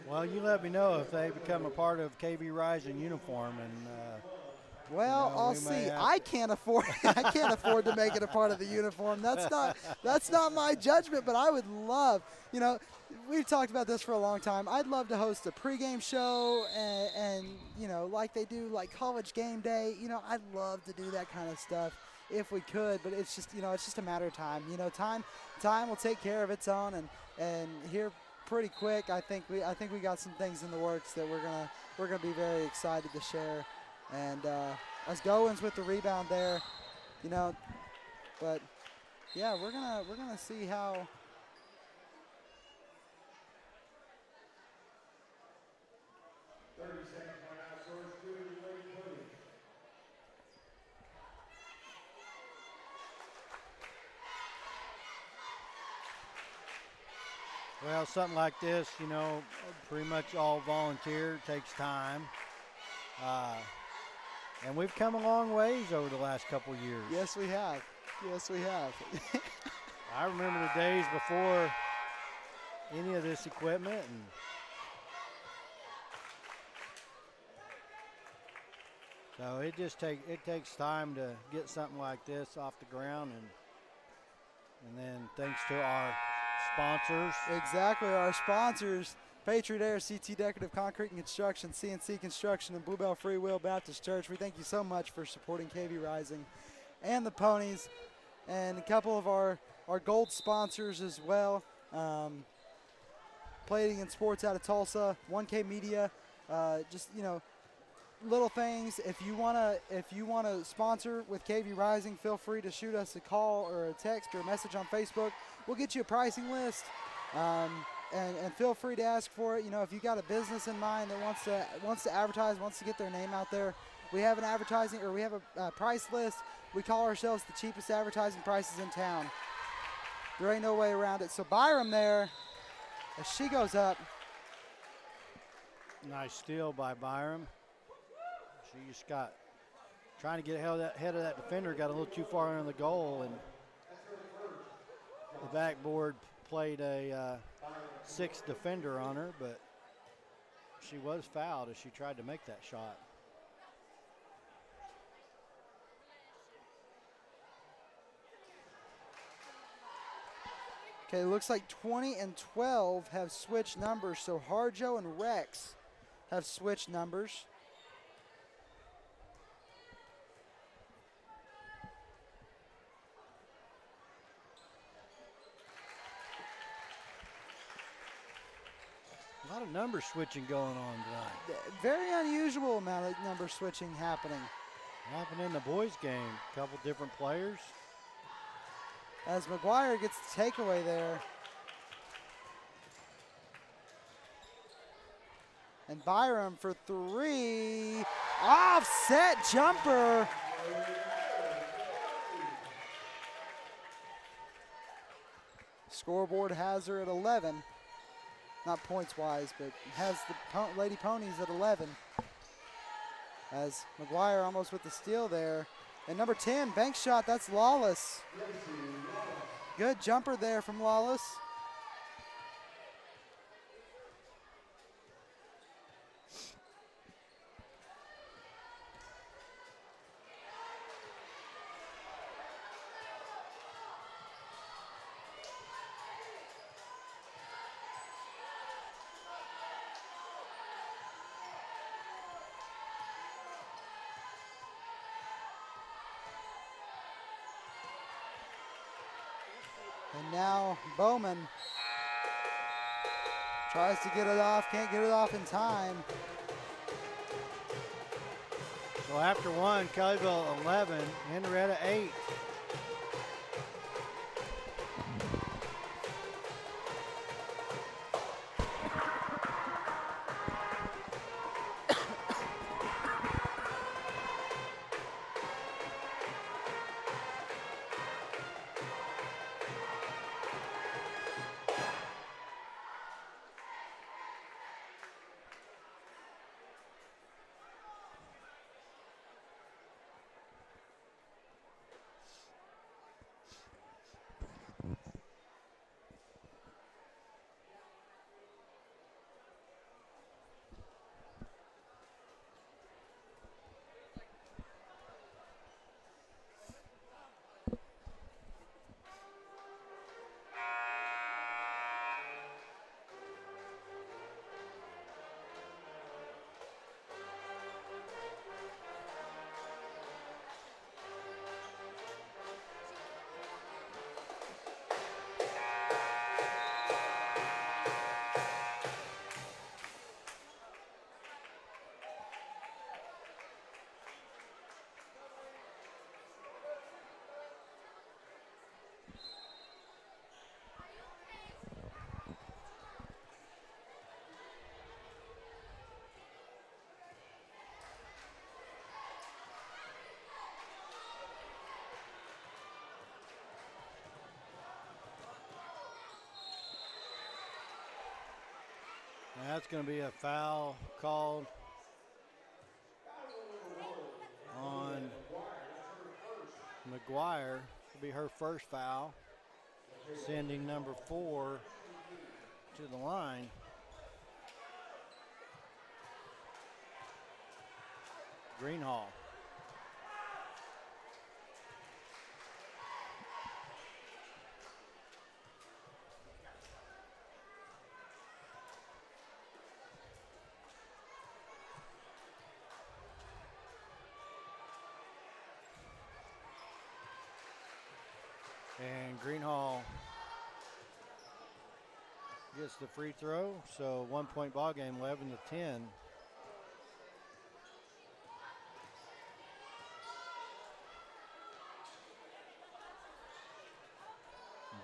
Well, you let me know if they become a part of KVrising uniform, and well, you know, I'll see. I can't afford to make it a part of the uniform. That's not my judgment, but I would love, you know, we've talked about this for a long time. I'd love to host a pregame show and you know, like they do like college game day. You know, I'd love to do that kind of stuff if we could, but it's just, you know, it's just a matter of time. You know, time will take care of its own, and here pretty quick, I think we got some things in the works that we're gonna be very excited to share. And as Goins with the rebound there, you know, but yeah, we're gonna see how. Well, something like this, you know, pretty much all volunteer, takes time. And we've come a long ways over the last couple years. Yes, we have. Yes, we have. I remember the days before any of this equipment, and so it takes time to get something like this off the ground, and then thanks to our sponsors. Exactly, our sponsors, Patriot Air, CT Decorative Concrete and Construction, CNC Construction, and Bluebell Free Will Baptist Church. We thank you so much for supporting KVrising and the Ponies, and a couple of our gold sponsors as well. Plating and Sports out of Tulsa, 1K Media, just, you know, little things. If you wanna sponsor with KVrising, feel free to shoot us a call or a text or a message on Facebook. We'll get you a pricing list, and feel free to ask for it. You know, if you got a business in mind that wants to advertise, wants to get their name out there, we have an advertising, or we have a price list. We call ourselves the cheapest advertising prices in town. There ain't no way around it. So Byram there, as she goes up. Nice steal by Byram. She just got trying to get head of that defender, got a little too far under the goal, and the backboard played a sixth defender on her, but she was fouled as she tried to make that shot. Okay, looks like 20 and 12 have switched numbers, so Harjo and Rex have switched numbers. A lot of number switching going on tonight. Very unusual amount of number switching happening. Happened in the boys' game. A couple different players. As McGuire gets the takeaway there. And Byram for three. Offset jumper. Scoreboard has her at 11. Not points-wise, but has the Lady Ponies at 11. As McGuire almost with the steal there. And number 10, bank shot, that's Lawless. Good jumper there from Lawless. And now Bowman tries to get it off, can't get it off in time. So after one, Kellyville 11, Henryetta 8. That's going to be a foul called on McGuire. It'll be her first foul, sending number 4 to the line. Greenhall. And Greenhall gets the free throw, so 1 point ball game, 11-10.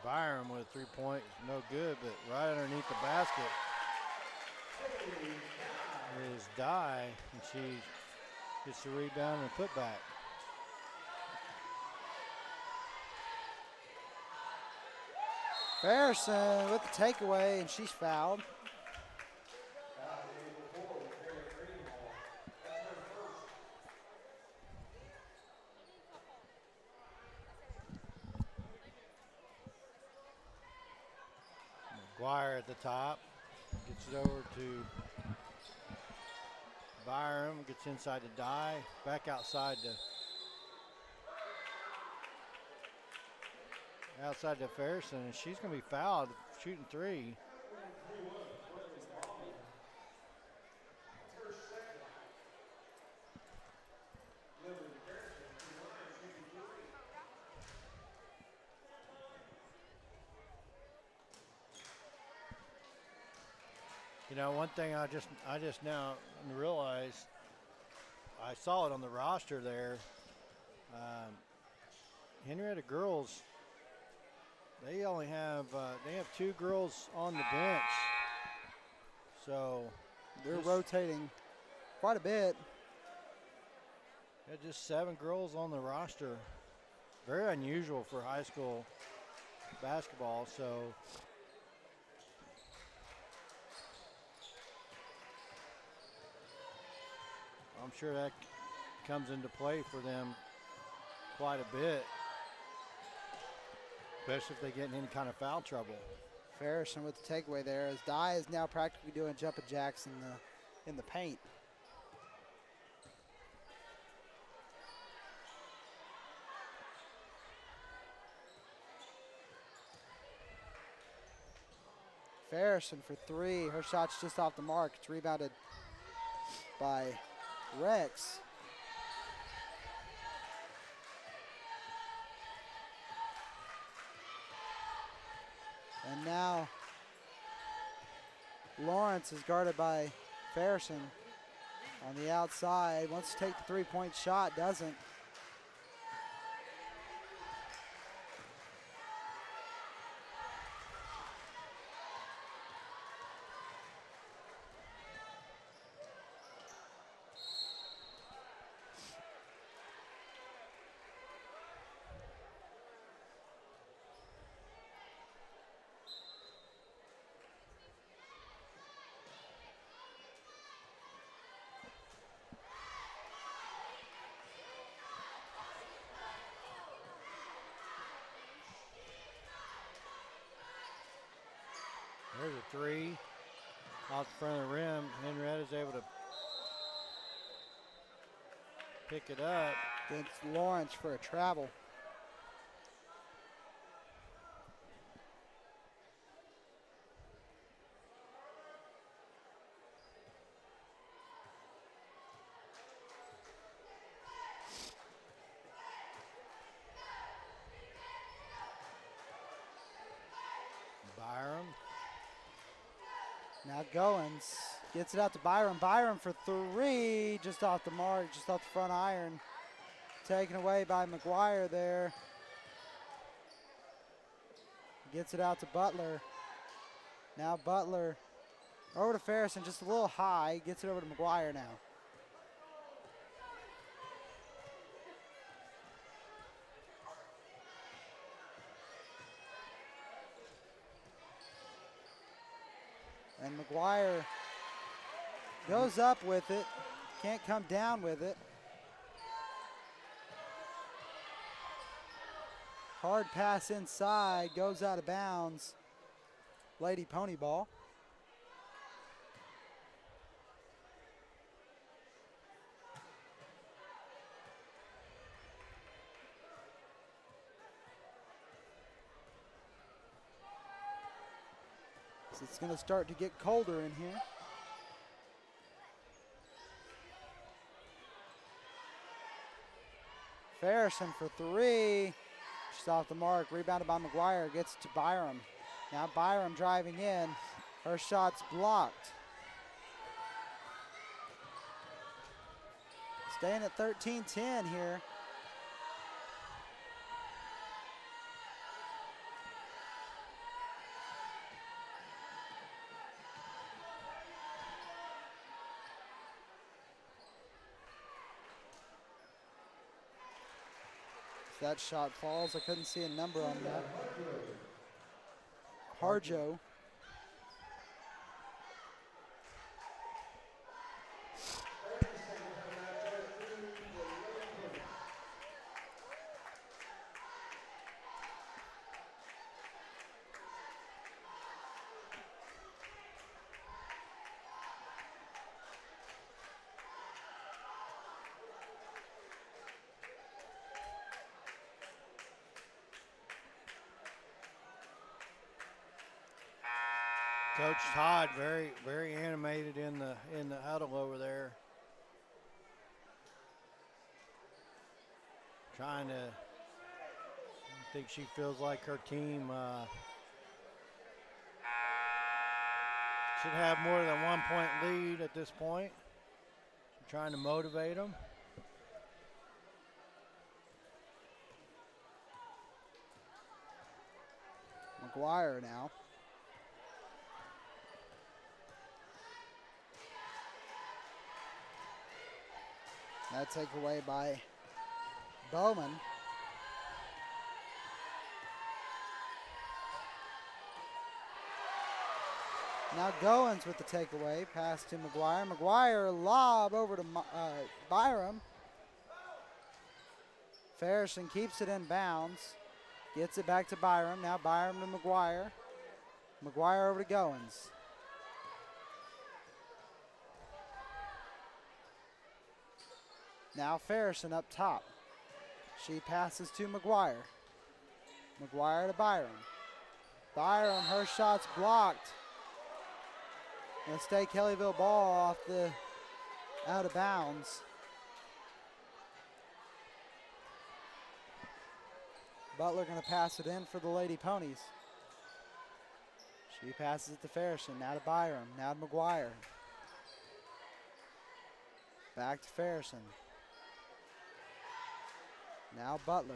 Byram with a 3-point, no good, but right underneath the basket is Dye, and she gets the rebound and put back. Farrison with the takeaway, and she's fouled. McGuire at the top, gets it over to Byram, gets inside to Dye, back outside to Farrison, and she's going to be fouled shooting 3. You know, one thing I just now realized, I saw it on the roster there. Henryetta girls, they only have 2 girls on the bench, so they're rotating quite a bit. Just 7 girls on the roster. Very unusual for high school basketball. So I'm sure that comes into play for them quite a bit, especially if they get in any kind of foul trouble. Farrison with the takeaway there, as Dye is now practically doing jumping jacks in the paint. Farrison for 3. Her shot's just off the mark. It's rebounded by Rex. And now Lawrence is guarded by Farrison on the outside. Wants to take the 3-point shot, doesn't. There's a 3 off the front of the rim. Henrietta's able to pick it up. Against Lawrence for a travel. Byram. Now Goins gets it out to Byram. Byram for 3, just off the mark, just off the front iron. Taken away by McGuire there. Gets it out to Butler. Now Butler over to Farrison, just a little high. Gets it over to McGuire now. And McGuire Goes up with it. Can't come down with it. Hard pass inside. Goes out of bounds. Lady Pony ball. So it's going to start to get colder in here. Farrison for three. She's off the mark. Rebounded by McGuire. Gets to Byram. Now Byram driving in. Her shot's blocked. Staying at 13-10 here. That shot falls. I couldn't see a number on that. Harjo. Coach Todd very, very animated in the huddle over there. Trying to, I think she feels like her team should have more than 1 point lead at this point. She's trying to motivate them. McGuire now. That takeaway by Bowman. Now Goins with the takeaway. Pass to McGuire. McGuire lob over to Byram. Farrison keeps it in bounds. Gets it back to Byram. Now Byram to McGuire. McGuire over to Goins. Now Farrison up top. She passes to McGuire. McGuire to Byram. Byram, her shot's blocked. Gonna stay Kellyville ball off the out of bounds. Butler gonna pass it in for the Lady Ponies. She passes it to Farrison. Now to Byram. Now to McGuire. Back to Farrison. Now Butler.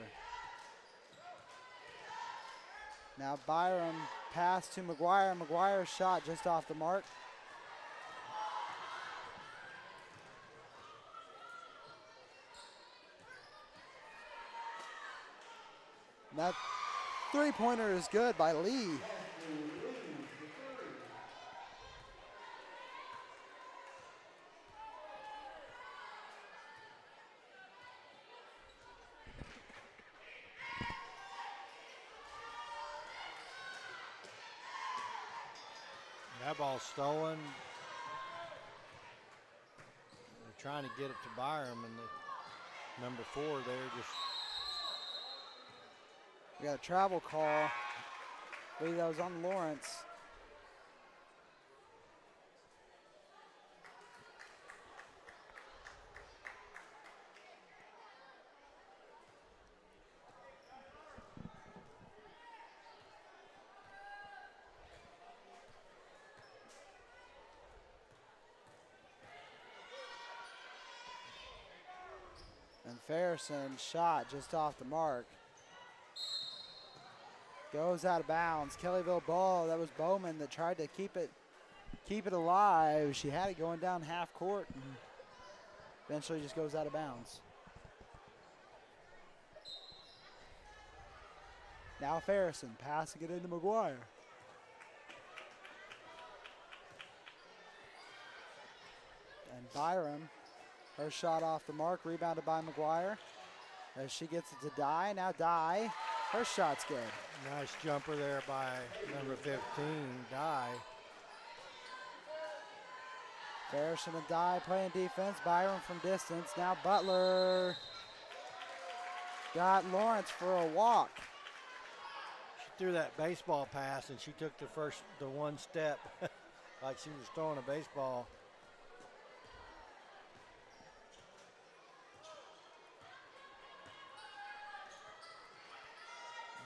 Now Byram, pass to McGuire. McGuire's shot just off the mark. And that three-pointer is good by Lee. That ball's stolen. They're trying to get it to Byram, and the number 4 there just. We got a travel call. I believe that was on Lawrence. And Farrison shot just off the mark. Goes out of bounds. Kellyville ball. That was Bowman that tried to keep it alive. She had it going down half court. And eventually just goes out of bounds. Now Farrison passing it into McGuire. Byram, her shot off the mark, rebounded by McGuire. As she gets it to Dye. Now Dye, her shot's good. Nice jumper there by number 15, Dye. Farrison and Dye playing defense. Byram from distance. Now Butler got Lawrence for a walk. She threw that baseball pass and she took the one step like she was throwing a baseball.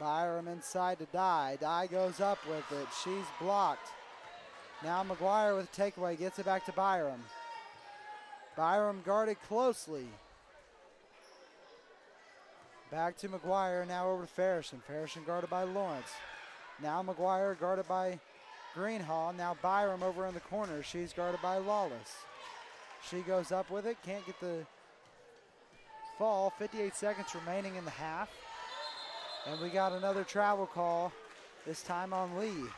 Byram inside to Dye. Dye goes up with it. She's blocked. Now McGuire with a takeaway, gets it back to Byram. Byram guarded closely. Back to McGuire, now over to Farrison. Farrison guarded by Lawrence. Now McGuire guarded by Greenhall. Now Byram over in the corner. She's guarded by Lawless. She goes up with it, can't get the fall. 58 seconds remaining in the half. And we got another travel call, this time on Lee.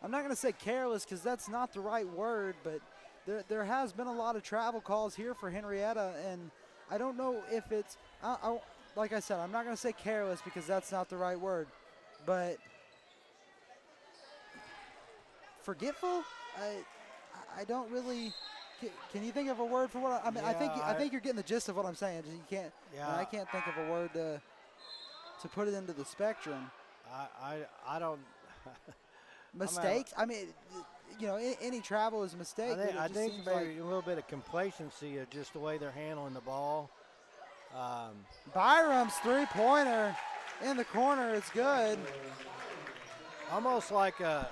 I'm not going to say careless because that's not the right word, but there has been a lot of travel calls here for Henryetta, and I don't know if it's, like I said, I'm not going to say careless because that's not the right word, but forgetful? I don't really. Can you think of a word for what I mean? Yeah, I think you're getting the gist of what I'm saying. You can't. Yeah. I can't think of a word to put it into the spectrum. I don't. Mistakes. I mean, you know, any travel is a mistake. I think maybe like a little bit of complacency of just the way they're handling the ball. Byram's three-pointer in the corner. It's good. Almost like a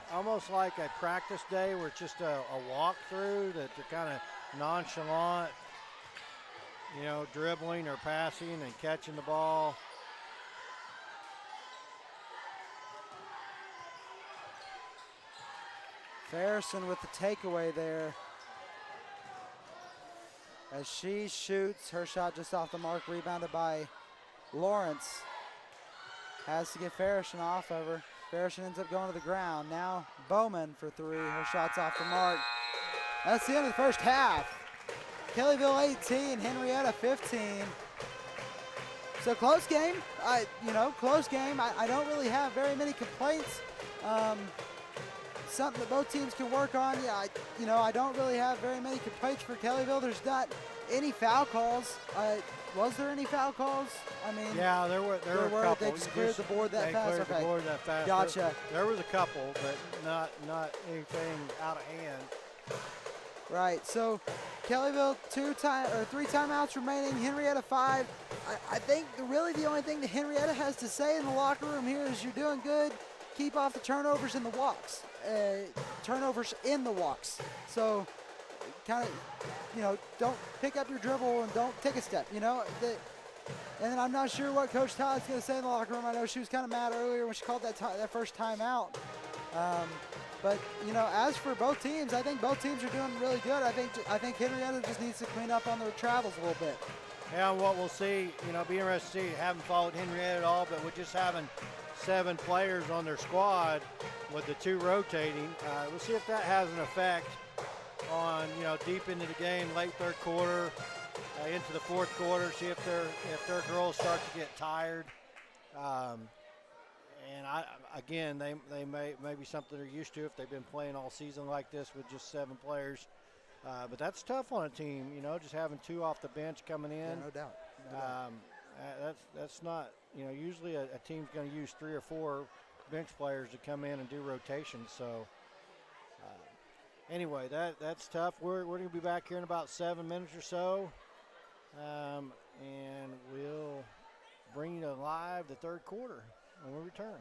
practice day where it's just a walkthrough that they're kind of nonchalant, you know, dribbling or passing and catching the ball. Farrison with the takeaway there. As she shoots, her shot just off the mark, rebounded by Lawrence. Has to get Farrison off of her. Farrison ends up going to the ground. Now Bowman for three. Her shot's off the mark. That's the end of the first half. Kellyville 18, Henryetta 15. So close game. Close game. I don't really have very many complaints. Something that both teams can work on. Yeah, I don't really have very many complaints for Kellyville. There's not any foul calls. Was there any foul calls? I mean, yeah, there were a couple. They just cleared the board that fast. Cleared the board that fast. Gotcha. There was a couple, but not anything out of hand. Right. So Kellyville 3 timeouts remaining. Henryetta 5. I think really the only thing that Henryetta has to say in the locker room here is you're doing good. Keep off the turnovers and the walks. Turnovers in the walks. So kind of, don't pick up your dribble and don't take a step, and then I'm not sure what Coach Todd's going to say in the locker room. I know she was kind of mad earlier when she called that first timeout. But, as for both teams, I think both teams are doing really good. I think Henryetta just needs to clean up on their travels a little bit. Yeah, what we'll see, be interested to see. Haven't followed Henryetta at all, but with just having 7 players on their squad with the 2 rotating, we'll see if that has an effect on, deep into the game, late third quarter, into the fourth quarter, see if their girls start to get tired. And they may be something they're used to if they've been playing all season like this with just 7 players. But that's tough on a team, just having 2 off the bench coming in. Yeah, no doubt. That's not, usually a team's going to use 3 or 4 bench players to come in and do rotations. So anyway, that's tough. We're going to be back here in about 7 minutes or so, and we'll bring you live the third quarter when we return.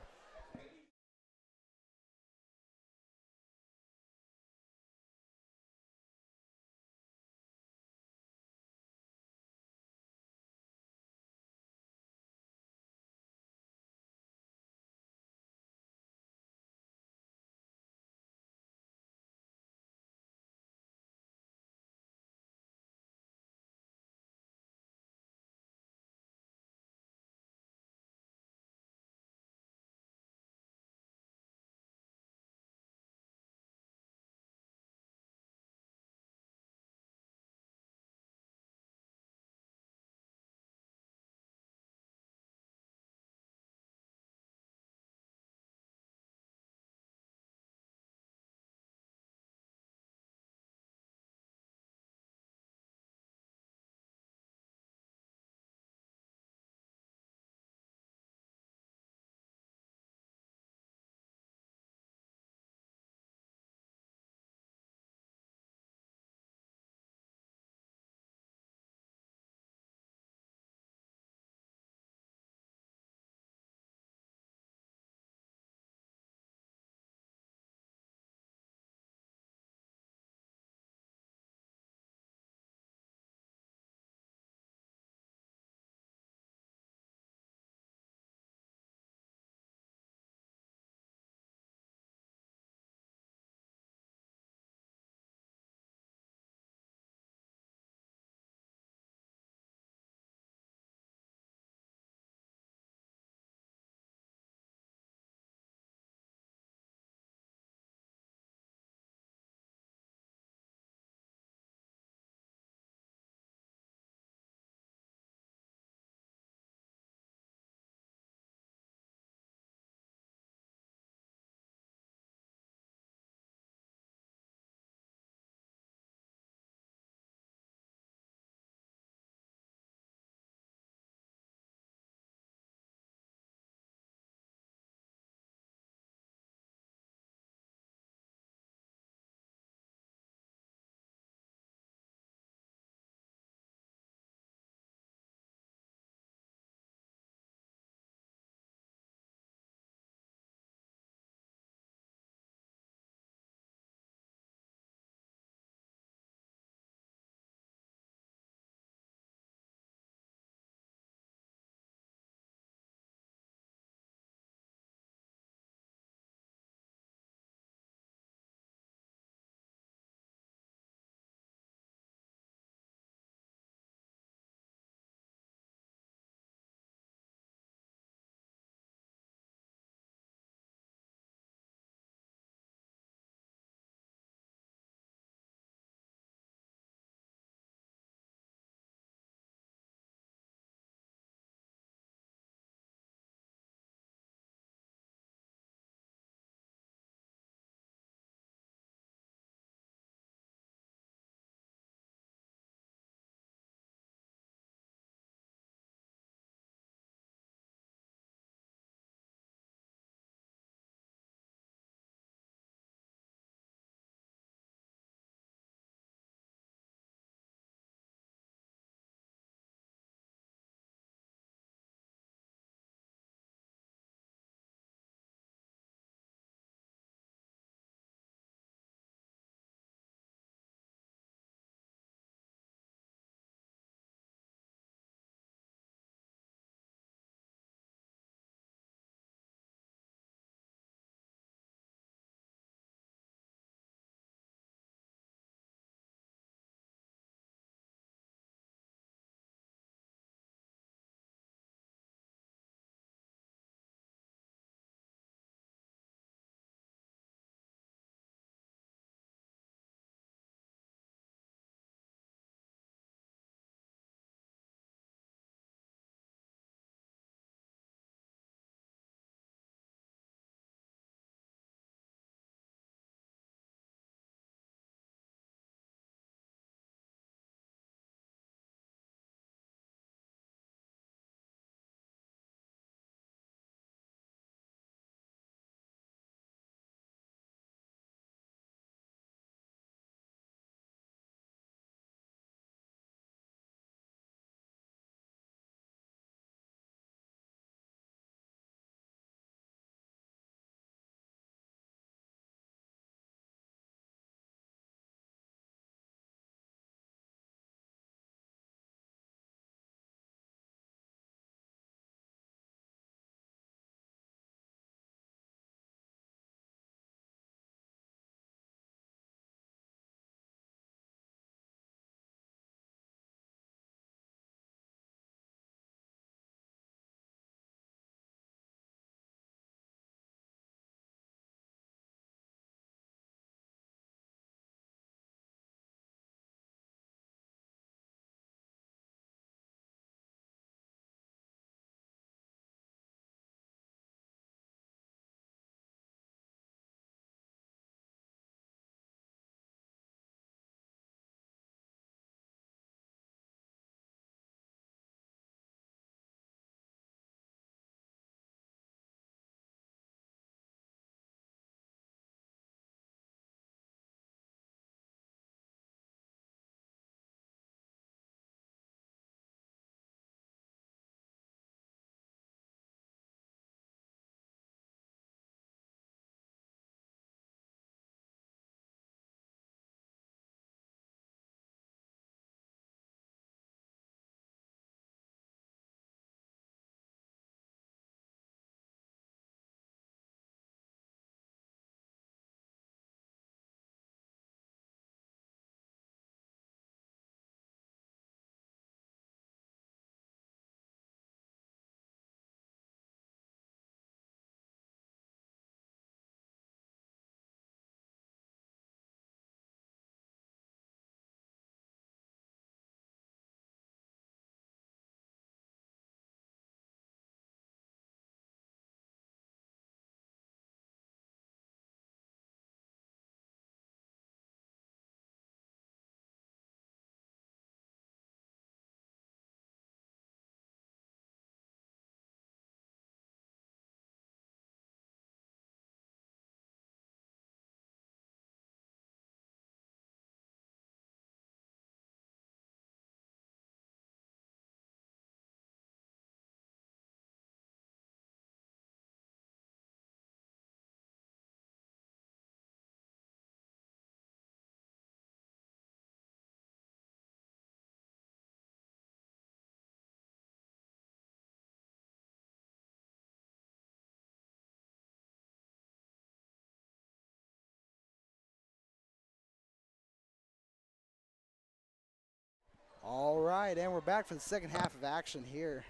right, and we're back for the second half of action here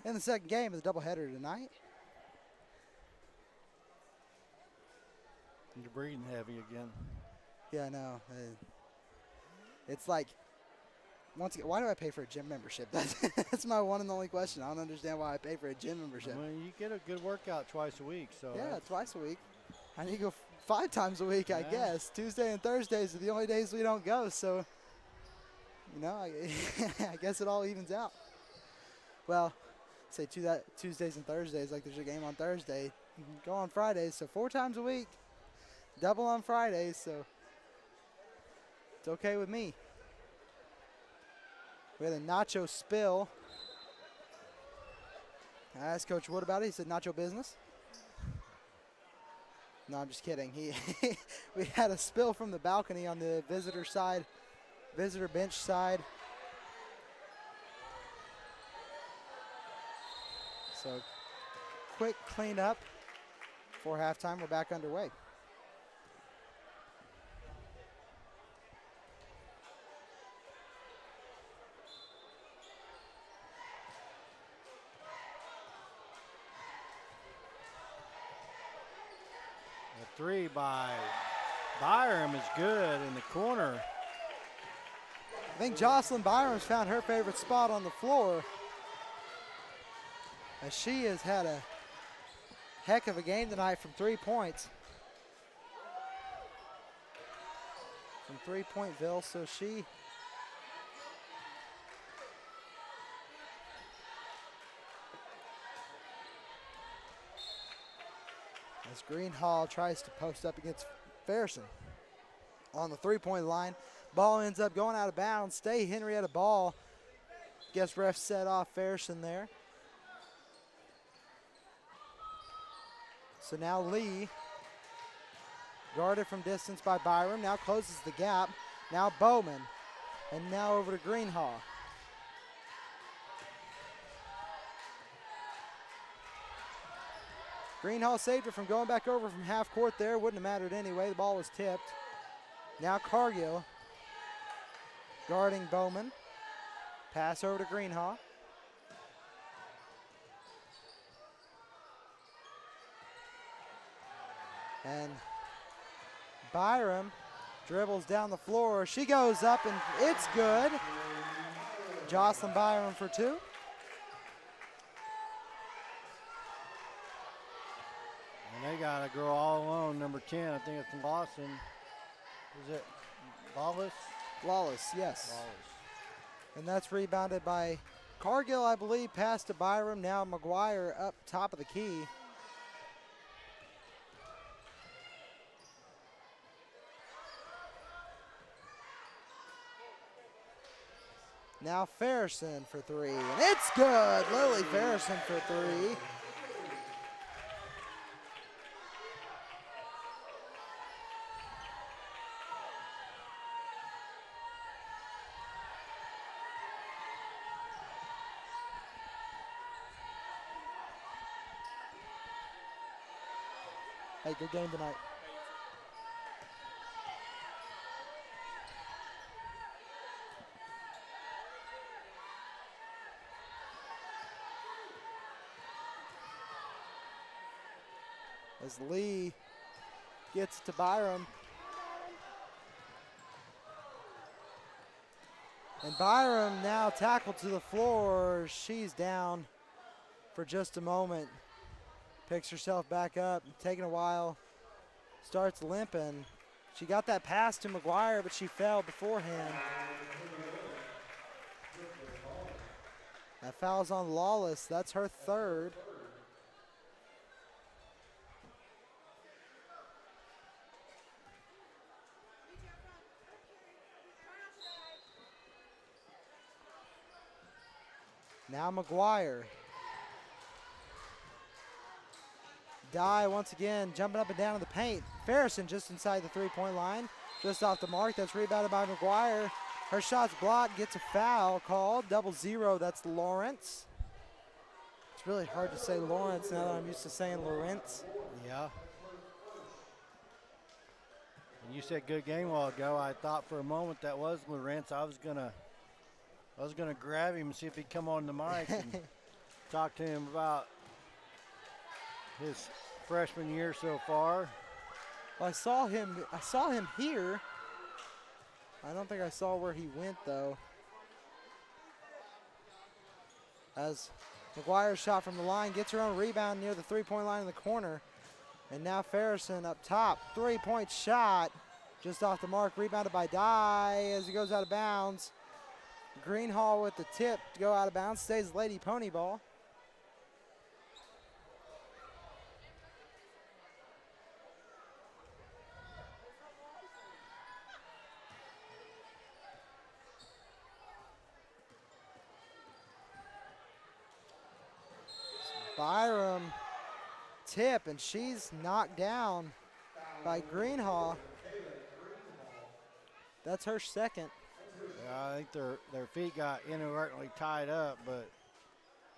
in the second game of the doubleheader tonight. You're breathing heavy again. Yeah, I know. It's like, once again, why do I pay for a gym membership? That's my one and only question. I don't understand why I pay for a gym membership. Well, you get a good workout twice a week. So Yeah, twice a week. I need to go 5 times a week, I guess. Tuesday and Thursdays are the only days we don't go, so, you know, I guess it all evens out. Well, say Tuesdays and Thursdays, like there's a game on Thursday. You can go on Fridays, so 4 times a week. Double on Fridays, so it's okay with me. We had a nacho spill. I asked Coach Wood about it. He said nacho business. No, I'm just kidding. We had a spill from the balcony on the visitor bench side. So quick cleanup before halftime. We're back underway. The three by Byram is good in the corner. I think Jocelyn Byram's found her favorite spot on the floor, as she has had a heck of a game tonight from 3 points. From 3-Pointville, so she as Greenhall tries to post up against Farrison on the 3-point line. Ball ends up going out of bounds. Stay Henryetta ball. Guess ref set off Farrison there. So now Lee, guarded from distance by Byram, now closes the gap. Now Bowman, and now over to Greenhall. Greenhall saved it from going back over from half court there. Wouldn't have mattered anyway. The ball was tipped. Now Cargill guarding Bowman. Pass over to Greenhall. And Byram dribbles down the floor. She goes up and it's good. Jocelyn Byram for 2. And they got a girl all alone, number 10. I think it's Lawson. Is it Lawless? Lawless, yes. Lawless. And that's rebounded by Cargill, I believe, pass to Byram. Now McGuire up top of the key. Now Farrison for 3, and it's good. Lily Farrison for 3. Hey, good game tonight. As Lee gets to Byram. And Byram now tackled to the floor. She's down for just a moment. Picks herself back up, taking a while. Starts limping. She got that pass to McGuire, but she fell beforehand. That foul's on Lawless. That's her 3rd. Now McGuire. Dye once again jumping up and down in the paint. Farrison just inside the 3-point line. Just off the mark. That's rebounded by McGuire. Her shot's blocked. Gets a foul called. 0-0. That's Lawrence. It's really hard to say Lawrence now that I'm used to saying Lawrence. Yeah. And you said good game a while ago. I thought for a moment that was Lawrence. I was going to I was going to grab him and see if he'd come on the mic and talk to him about his freshman year so far. Well, I saw him here. I don't think I saw where he went though. As McGuire's shot from the line gets her own rebound near the three-point line in the corner. And now Ferguson up top, three-point shot. Just off the mark, rebounded by Dye as he goes out of bounds. Greenhall with the tip to go out of bounds, stays Lady Pony ball. Byram tip, and she's knocked down by Greenhall. That's her second. Yeah, I think their feet got inadvertently tied up, but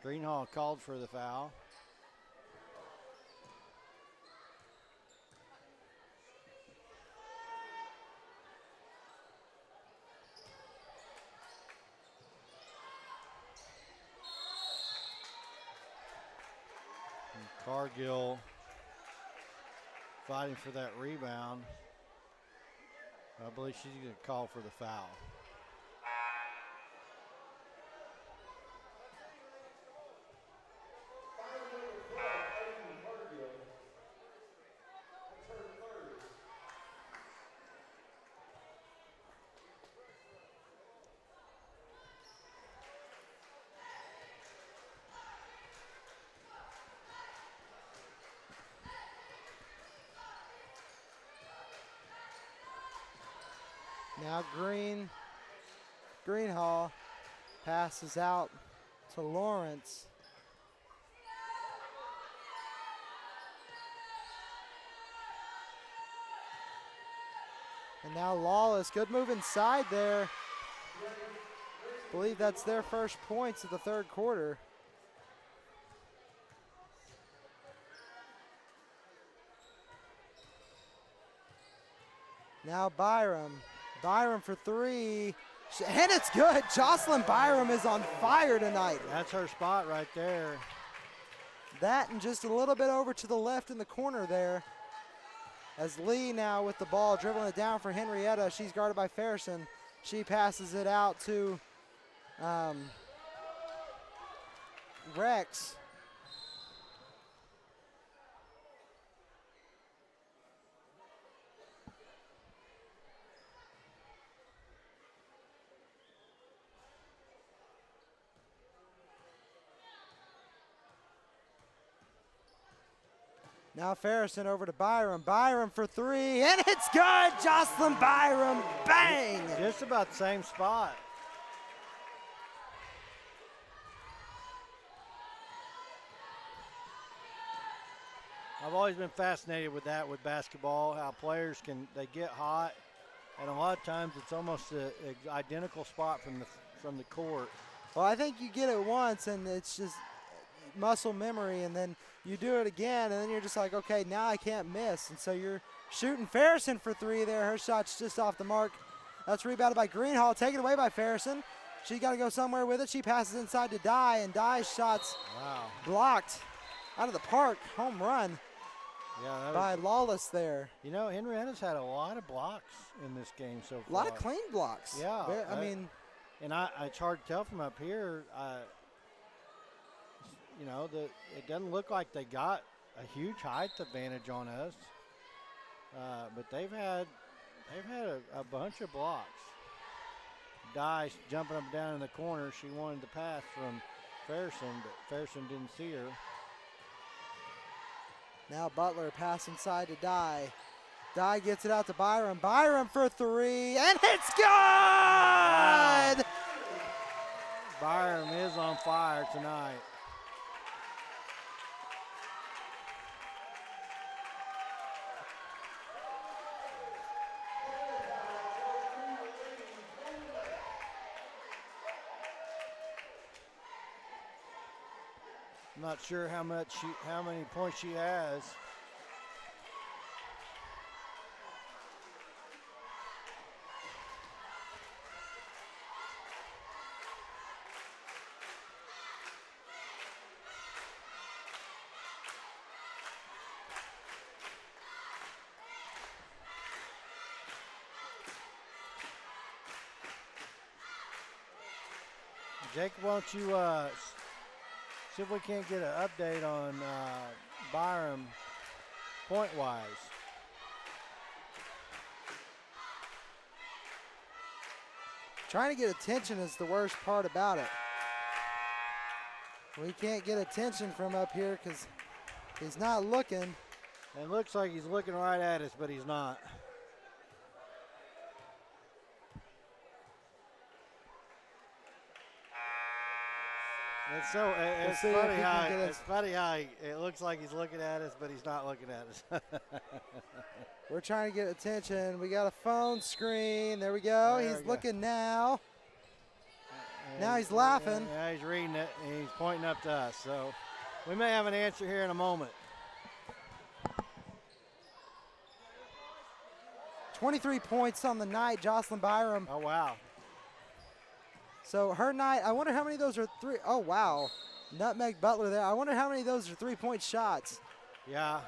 Greenhall called for the foul. And Cargill fighting for that rebound. I believe she's going to call for the foul. Now Greenhall passes out to Lawrence. And now Lawless, good move inside there. I believe that's their first points of the third quarter. Now Byram for three, and it's good. Jocelyn Byram is on fire tonight. That's her spot right there. That and just a little bit over to the left in the corner there. As Lee now with the ball, dribbling it down for Henryetta. She's guarded by Ferguson. She passes it out to Rex. Now Ferguson over to Byram. Byram for three, and it's good! Jocelyn Byram, bang! Just about the same spot. I've always been fascinated with that with basketball, how players they get hot, and a lot of times it's almost an identical spot from the court. Well, I think you get it once, and it's just muscle memory, and then you do it again, and then you're just like, okay, now I can't miss. And so you're shooting Ferguson for three there. Her shot's just off the mark. That's rebounded by Greenhall, taken away by Ferguson. She got to go somewhere with it. She passes inside to Dye, and Dye's shot's blocked out of the park. Home run by Lawless there. You know, Henrietta's had a lot of blocks in this game so far. A lot of clean blocks. Yeah. I mean. And it's hard to tell from up here. You know, it doesn't look like they got a huge height advantage on us, but they've had a bunch of blocks. Dye jumping up and down in the corner. She wanted the pass from Ferguson, but Ferguson didn't see her. Now Butler pass inside to Dye. Dye gets it out to Byram. Byram for three, and it's good! Wow. Byram is on fire tonight. I'm not sure how many points she has. Jacob, why don't you see if we can't get an update on Byram point-wise. Trying to get attention is the worst part about it. We can't get attention from up here because he's not looking. It looks like he's looking right at us, but he's not. It's funny how it looks like he's looking at us, but he's not looking at us. We're trying to get attention. We got a phone screen. There we go. He's looking now. Now he's laughing. Yeah, he's reading it, and he's pointing up to us. So we may have an answer here in a moment. 23 points on the night, Jocelyn Byram. Oh, wow. So her night, I wonder how many of those are three. Oh, wow. Nutmeg Butler there. I wonder how many of those are three-point shots. Yeah,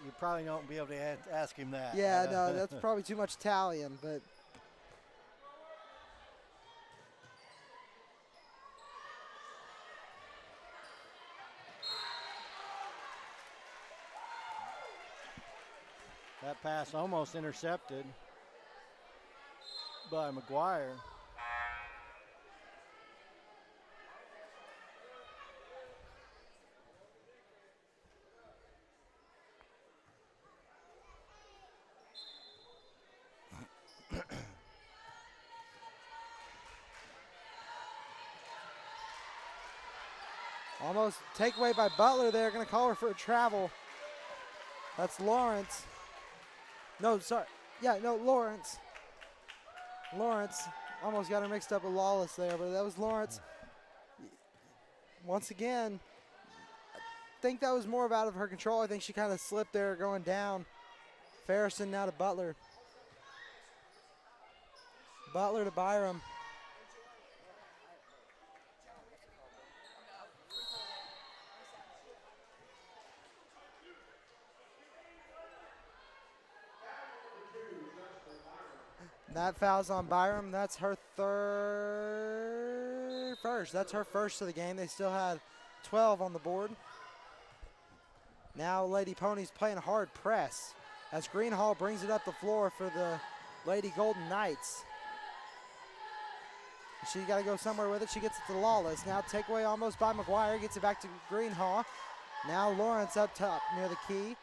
you probably don't be able to ask him that. Yeah, no, that's probably too much Italian, but. That pass almost intercepted by McGuire. Almost takeaway by Butler there. Going to call her for a travel. That's Lawrence. No, sorry. Yeah, no, Lawrence. Lawrence almost got her mixed up with Lawless there, but that was Lawrence. Once again, I think that was more of out of her control. I think she kind of slipped there going down. Farrison now to Butler. Butler to Byram. That foul's on Byram. That's her first. That's her first of the game. They still had 12 on the board. Now Lady Ponies playing hard press as Greenhall brings it up the floor for the Lady Golden Knights. She got to go somewhere with it. She gets it to Lawless. Now takeaway almost by McGuire. Gets it back to Greenhall. Now Lawrence up top near the key.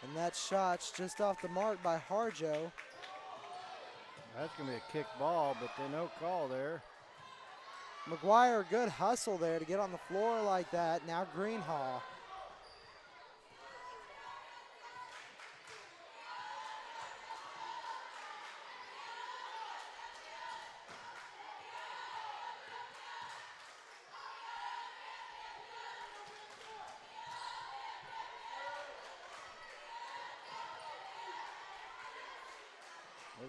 And that shot's just off the mark by Harjo. That's going to be a kick ball, but no call there. McGuire, good hustle there to get on the floor like that. Now Greenhall.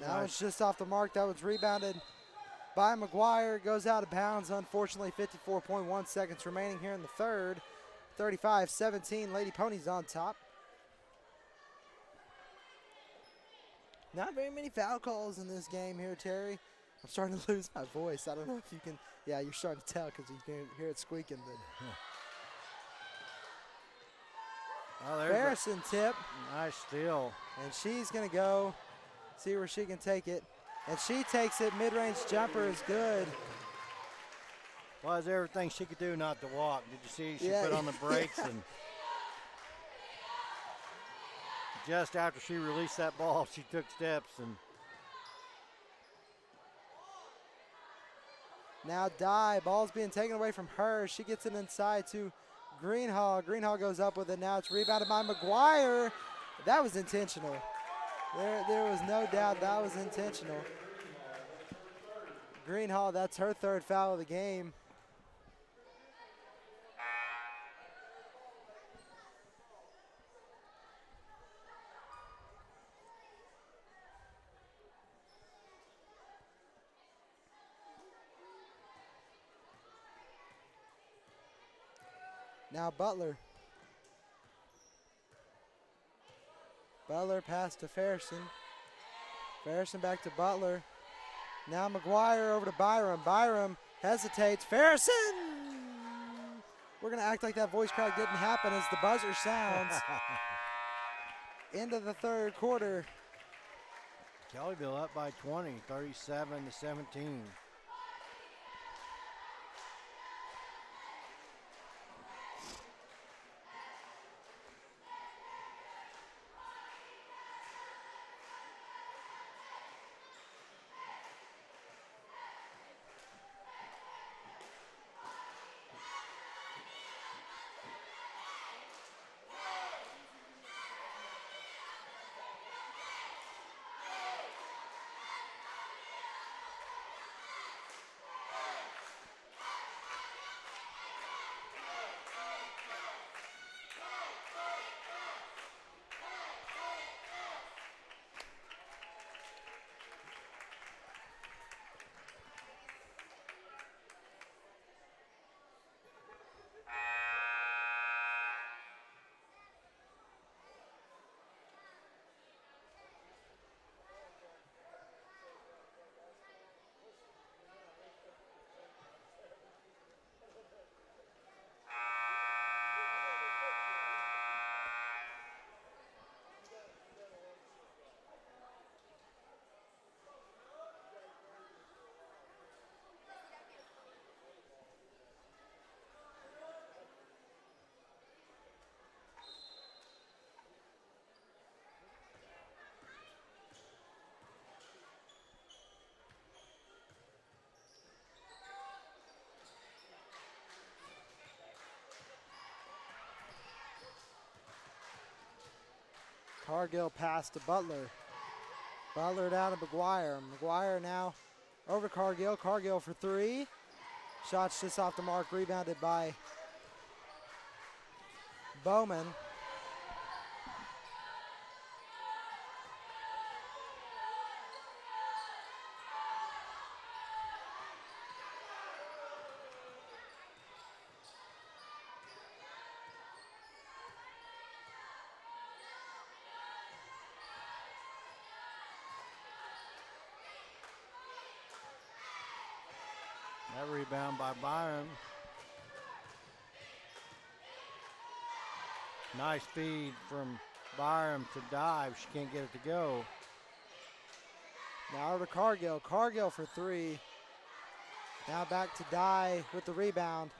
That was just off the mark. That was rebounded by McGuire. Goes out of bounds, unfortunately. 54.1 seconds remaining here in the third. 35-17, Lady Ponies on top. Not very many foul calls in this game here, Terry. I'm starting to lose my voice. I don't know if you can. Yeah, you're starting to tell because you can hear it squeaking. But Farrison tip. Nice steal. And she's going to go. See where she can take it. And she takes it. Mid-range jumper is good. Well, there's everything she could do not to walk. Did you see she put on the brakes? And just after she released that ball, she took steps. And now Dye. Ball's being taken away from her. She gets it inside to Greenhall. Greenhall goes up with it. Now it's rebounded by McGuire. That was intentional. There was no doubt that was intentional. Greenhall, that's her third foul of the game. Now Butler. Butler pass to Farrison. Farrison back to Butler. Now McGuire over to Byram. Byram hesitates. Farrison! We're going to act like that voice crack didn't happen as the buzzer sounds. Into the third quarter. Kellyville up by 20, 37-17. Cargill pass to Butler. Butler down to McGuire. McGuire now over to Cargill. Cargill for three. Shots just off the mark, rebounded by Bowman. That rebound by Byram. Nice feed from Byram to dive. She can't get it to go. Now over to Cargill. Cargill for three. Now back to Dye with the rebound.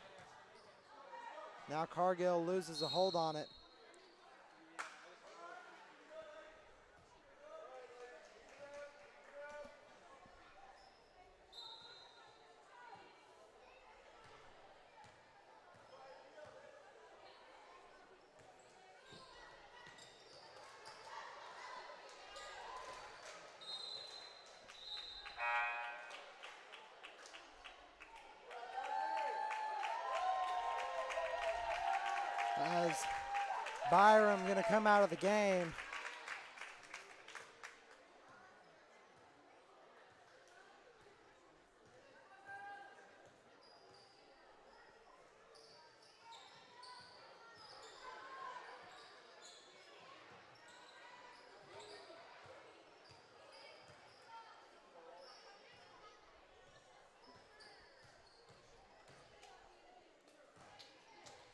Now Cargill loses a hold on it. As Byram going to come out of the game.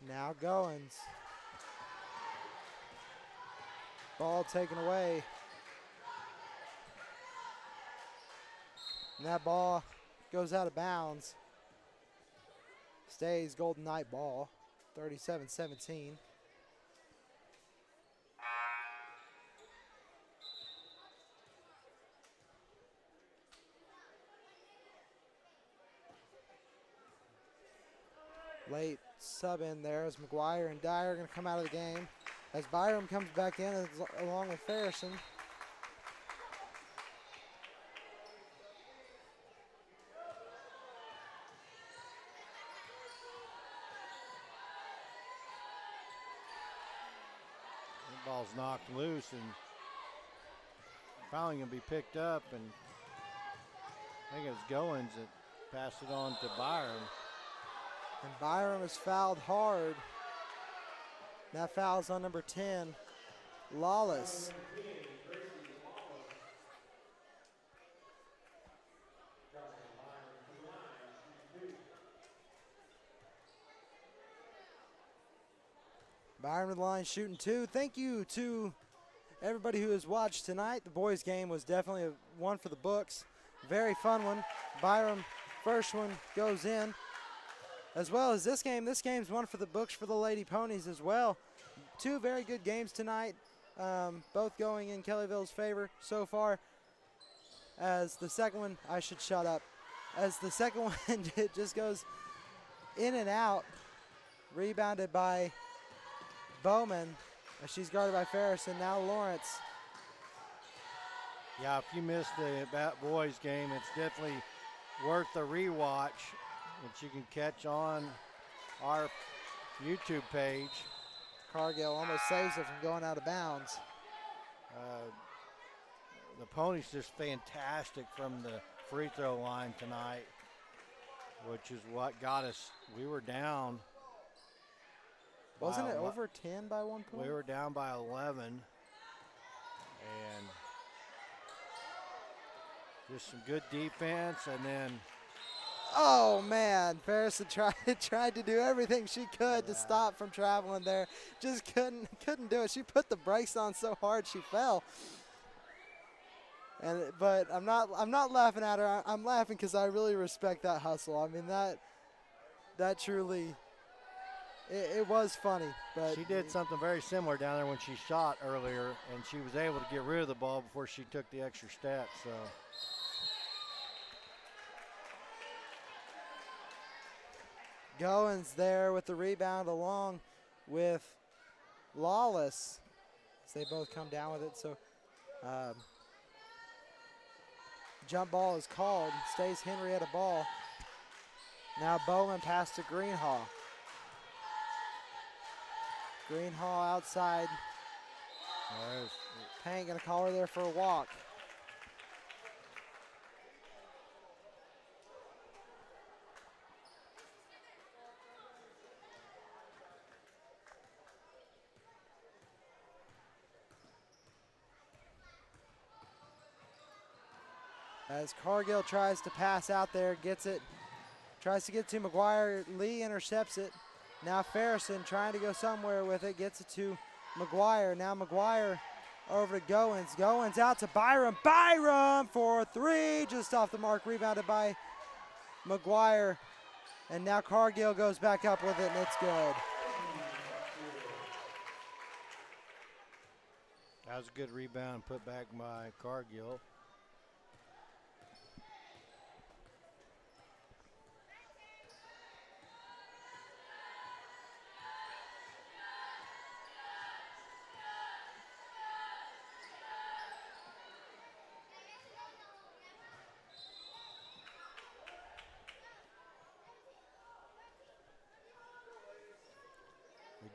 Now Goins. Ball taken away. And that ball goes out of bounds. Stays Golden Knight ball, 37-17. Late sub in there as McGuire and Dyer are going to come out of the game. As Byram comes back in along with Farrison. The ball's knocked loose and finally going to be picked up, and I think it's Goins that passed it on to Byram. And Byram is fouled hard. That foul's on number 10, Lawless. Byron with the line shooting 2. Thank you to everybody who has watched tonight. The boys' game was definitely one for the books. Very fun one. Byron, first one goes in. As well as this game. This game's one for the books for the Lady Ponies as well. 2 very good games tonight, both going in Kellyville's favor so far. As the second one, I should shut up. As the second one, it just goes in and out. Rebounded by Bowman. She's guarded by Ferris, and now Lawrence. Yeah, if you missed the boys game, it's definitely worth a rewatch, which you can catch on our YouTube page. Cargill almost saves it from going out of bounds. The Ponies just fantastic from the free throw line tonight, which is what got us. We were down. Wasn't it over 10 by 1 point? We were down by 11. And just some good defense, and then. Oh man, Ferris tried to do everything she could to stop from traveling there. Just couldn't do it. She put the brakes on so hard she fell. But I'm not laughing at her. I'm laughing because I really respect that hustle. I mean that truly. It was funny, but she did something very similar down there when she shot earlier, and she was able to get rid of the ball before she took the extra step. So. Goins there with the rebound along with Lawless as they both come down with it. So jump ball is called. Stays Henryetta ball. Now Bowman pass to Greenhaw. Greenhaw outside. Payne gonna call her there for a walk. As Cargill tries to pass out there, gets it, tries to get to McGuire. Lee intercepts it. Now Ferrison trying to go somewhere with it, gets it to McGuire. Now McGuire over to Goins. Goins out to Byram. Byram for 3, just off the mark, rebounded by McGuire. And now Cargill goes back up with it, and it's good. That was a good rebound put back by Cargill.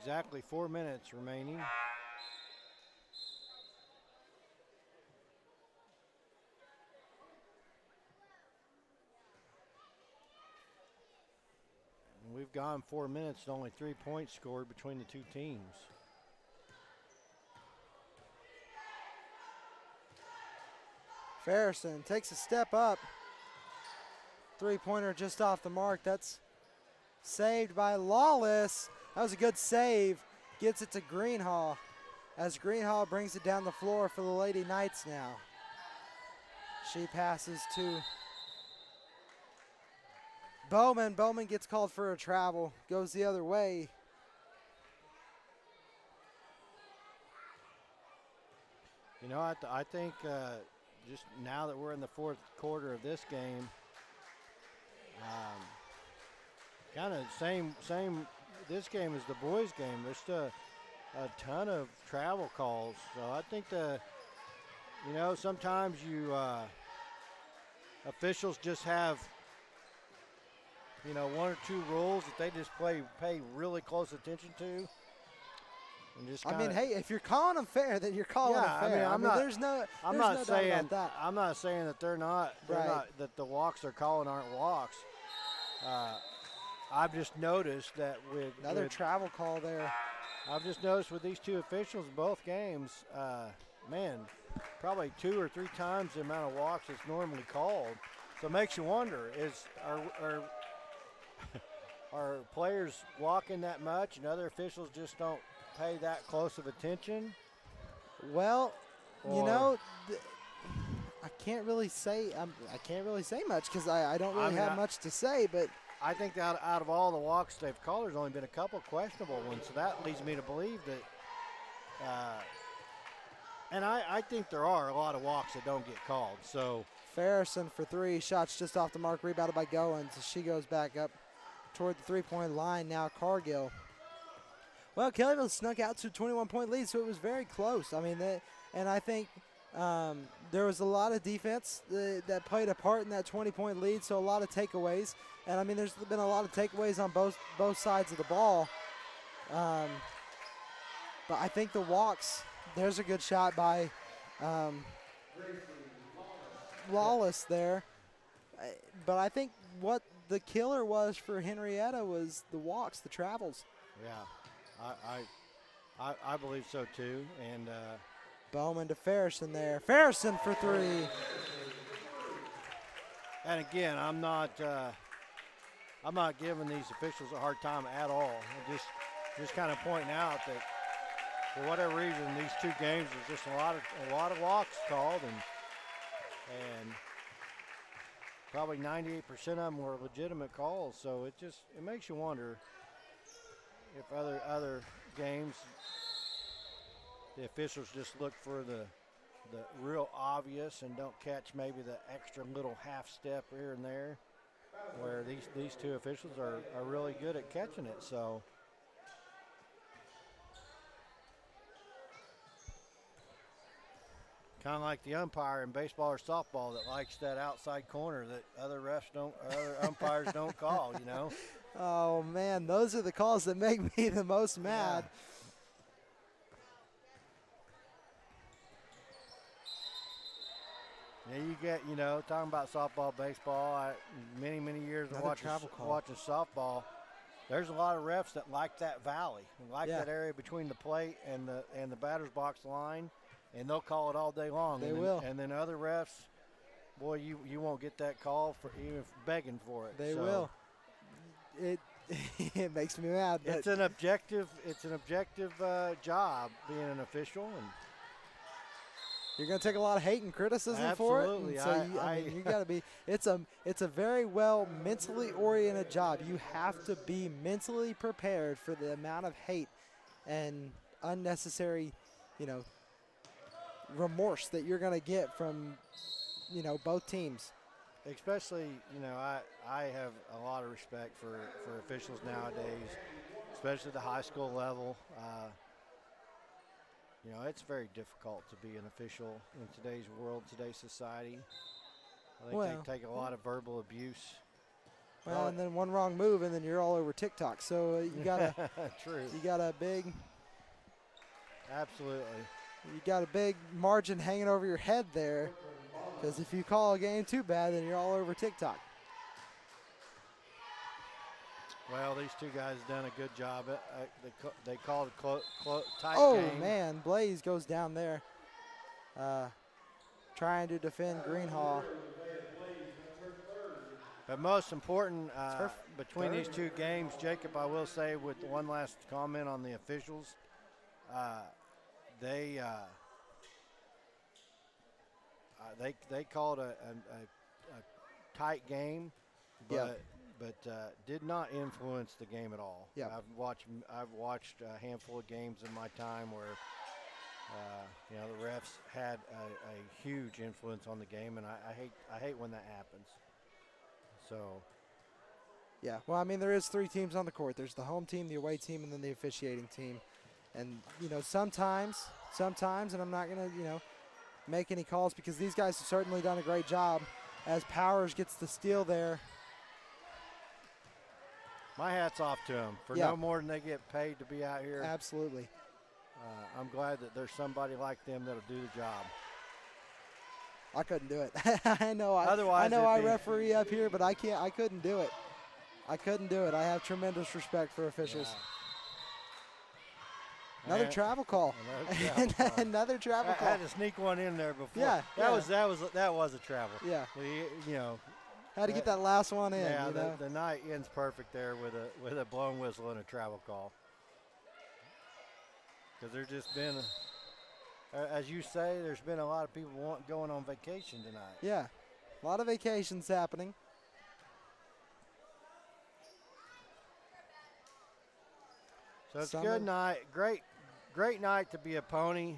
Exactly 4 minutes remaining. And we've gone 4 minutes and only 3 points scored between the two teams. Ferrison takes a step up. 3-pointer just off the mark. That's saved by Lawless. That was a good save. Gets it to Greenhaw as Greenhaw brings it down the floor for the Lady Knights now. She passes to Bowman. Bowman gets called for a travel. Goes the other way. You know, I think just now that we're in the fourth quarter of this game, kind of same this game as the boys' game. There's still a ton of travel calls. So I think sometimes officials just have, 1 or 2 rules that they just pay really close attention to. And just hey, if you're calling them fair, then you're calling them fair. I'm not saying about that. I'm not saying that they're not that the walks they're calling aren't walks. I've just noticed that with another travel call there. I've just noticed with these two officials, both games, man, probably 2 or 3 times the amount of walks that's normally called. So it makes you wonder: are players walking that much, and other officials just don't pay that close of attention? Well, you know, I can't really say. I can't really say much because I don't really have much to say. But I think that out of all the walks they've called, there's only been a couple questionable ones. So that leads me to believe that. And I think there are a lot of walks that don't get called. So Farrison for 3, shots just off the mark, rebounded by Goins. She goes back up toward the 3-point line now. Cargill. Well, Kellyville snuck out to a 21-point lead, so it was very close. I mean, and I think there was a lot of defense that played a part in that 20-point lead, so a lot of takeaways. And, I mean, there's been a lot of takeaways on both sides of the ball. But I think the walks, there's a good shot by Lawless there. But I think what the killer was for Henryetta was the walks, the travels. Yeah, I believe so too. And Bowman to Farrison there. Farrison for 3. And again, I'm not giving these officials a hard time at all. I'm just kind of pointing out that for whatever reason, these 2 games there's just a lot of walks called, and probably 98% of them were legitimate calls. So it makes you wonder if other games the officials just look for the real obvious and don't catch maybe the extra little half step here and there, where these 2 officials are really good at catching it. So kind of like the umpire in baseball or softball that likes that outside corner that other umpires don't call, you know. Oh man, those are the calls that make me the most mad. Yeah, you get, talking about softball, baseball, many years of watching softball, there's a lot of refs that like that valley, that area between the plate and the batter's box line, and they'll call it all day long. They will. And then other refs, boy, you won't get that call for even begging for it. They will. It makes me mad. But it's an objective job being an official, and you're going to take a lot of hate and criticism for it. Absolutely. So you got to be. It's a very well mentally oriented job. You have to be mentally prepared for the amount of hate and unnecessary, remorse that you're going to get from, both teams. Especially, I have a lot of respect for officials nowadays, especially the high school level. It's very difficult to be an official in today's world, today's society. I think they take a lot of verbal abuse. Well, and then one wrong move, and then you're all over TikTok. So you got True. You got a big. Absolutely. You got a big margin hanging over your head there, because if you call a game too bad, then you're all over TikTok. Well, these 2 guys have done a good job. They called a tight game. Oh, man, Blaze goes down there trying to defend Greenhaw. But most important, between these 2 games, Jacob, I will say with one last comment on the officials, they called a tight game, but did not influence the game at all. Yep. I've watched a handful of games in my time where the refs had a huge influence on the game, and I hate when that happens. So yeah, well, I mean, there is 3 teams on the court. There's the home team, the away team, and then the officiating team. And sometimes, and I'm not gonna make any calls because these guys have certainly done a great job. As Powers gets the steal there. My hat's off to them for no more than they get paid to be out here. Absolutely. I'm glad that there's somebody like them that'll do the job. I couldn't do it. I know I referee up here, but I couldn't do it. I have tremendous respect for officials. Another travel call. Another travel call. I had to sneak one in there before. Yeah, that was a travel. Yeah. You know. Had to get that last one in. Yeah, you know? the night ends perfect there with a blown whistle and a travel call. Because there's just been, as you say, there's been a lot of people going on vacation tonight. Yeah, a lot of vacations happening. So it's a good night. Great night to be a Pony.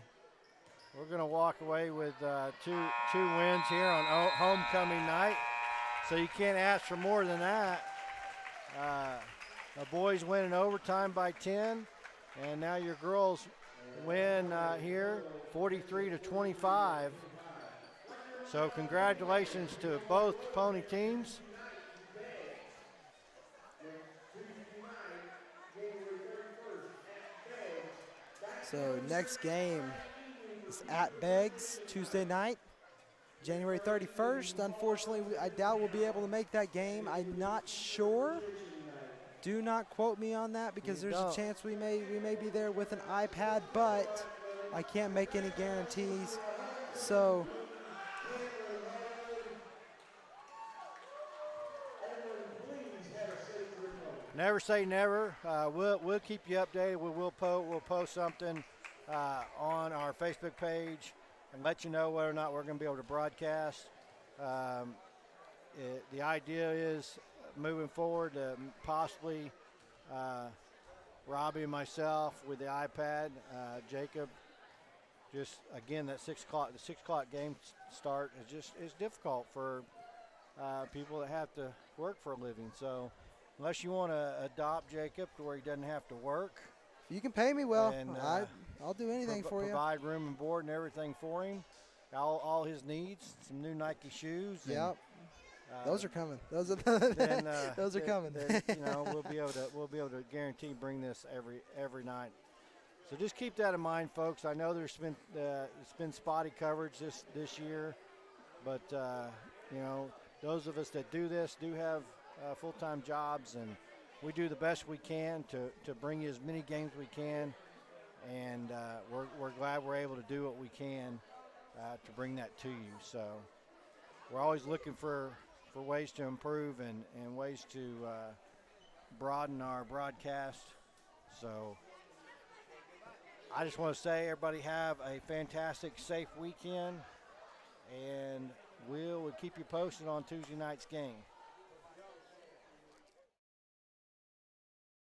We're going to walk away with two wins here on homecoming night. So you can't ask for more than that. The boys win in overtime by 10, and now your girls win here 43-25. So congratulations to both Pony teams. So next game is at Beggs Tuesday night, January 31st. Unfortunately, I doubt we'll be able to make that game. I'm not sure. Do not quote me on that because there's a chance we may be there with an iPad, but I can't make any guarantees. So never say never. We'll keep you updated. We'll post something on our Facebook page and let you know whether or not we're going to be able to broadcast. The idea is moving forward to possibly Robbie and myself with the iPad. Jacob, just again the 6 o'clock game start is difficult for people that have to work for a living. So unless you want to adopt Jacob to where he doesn't have to work, you can pay me well. And, I'll do anything for you. Provide room and board and everything for him. All his needs, some new Nike shoes. Yep. Those are coming. Those are coming. Then, you know, we'll be able to guarantee bring this every night. So just keep that in mind, folks. I know it's been spotty coverage this year, but you know, those of us that do this do have full-time jobs, and we do the best we can to bring you as many games we can, and we're glad we're able to do what we can to bring that to you. So we're always looking for ways to improve and ways to broaden our broadcast. So I just want to say everybody have a fantastic, safe weekend, and we'll keep you posted on Tuesday night's game.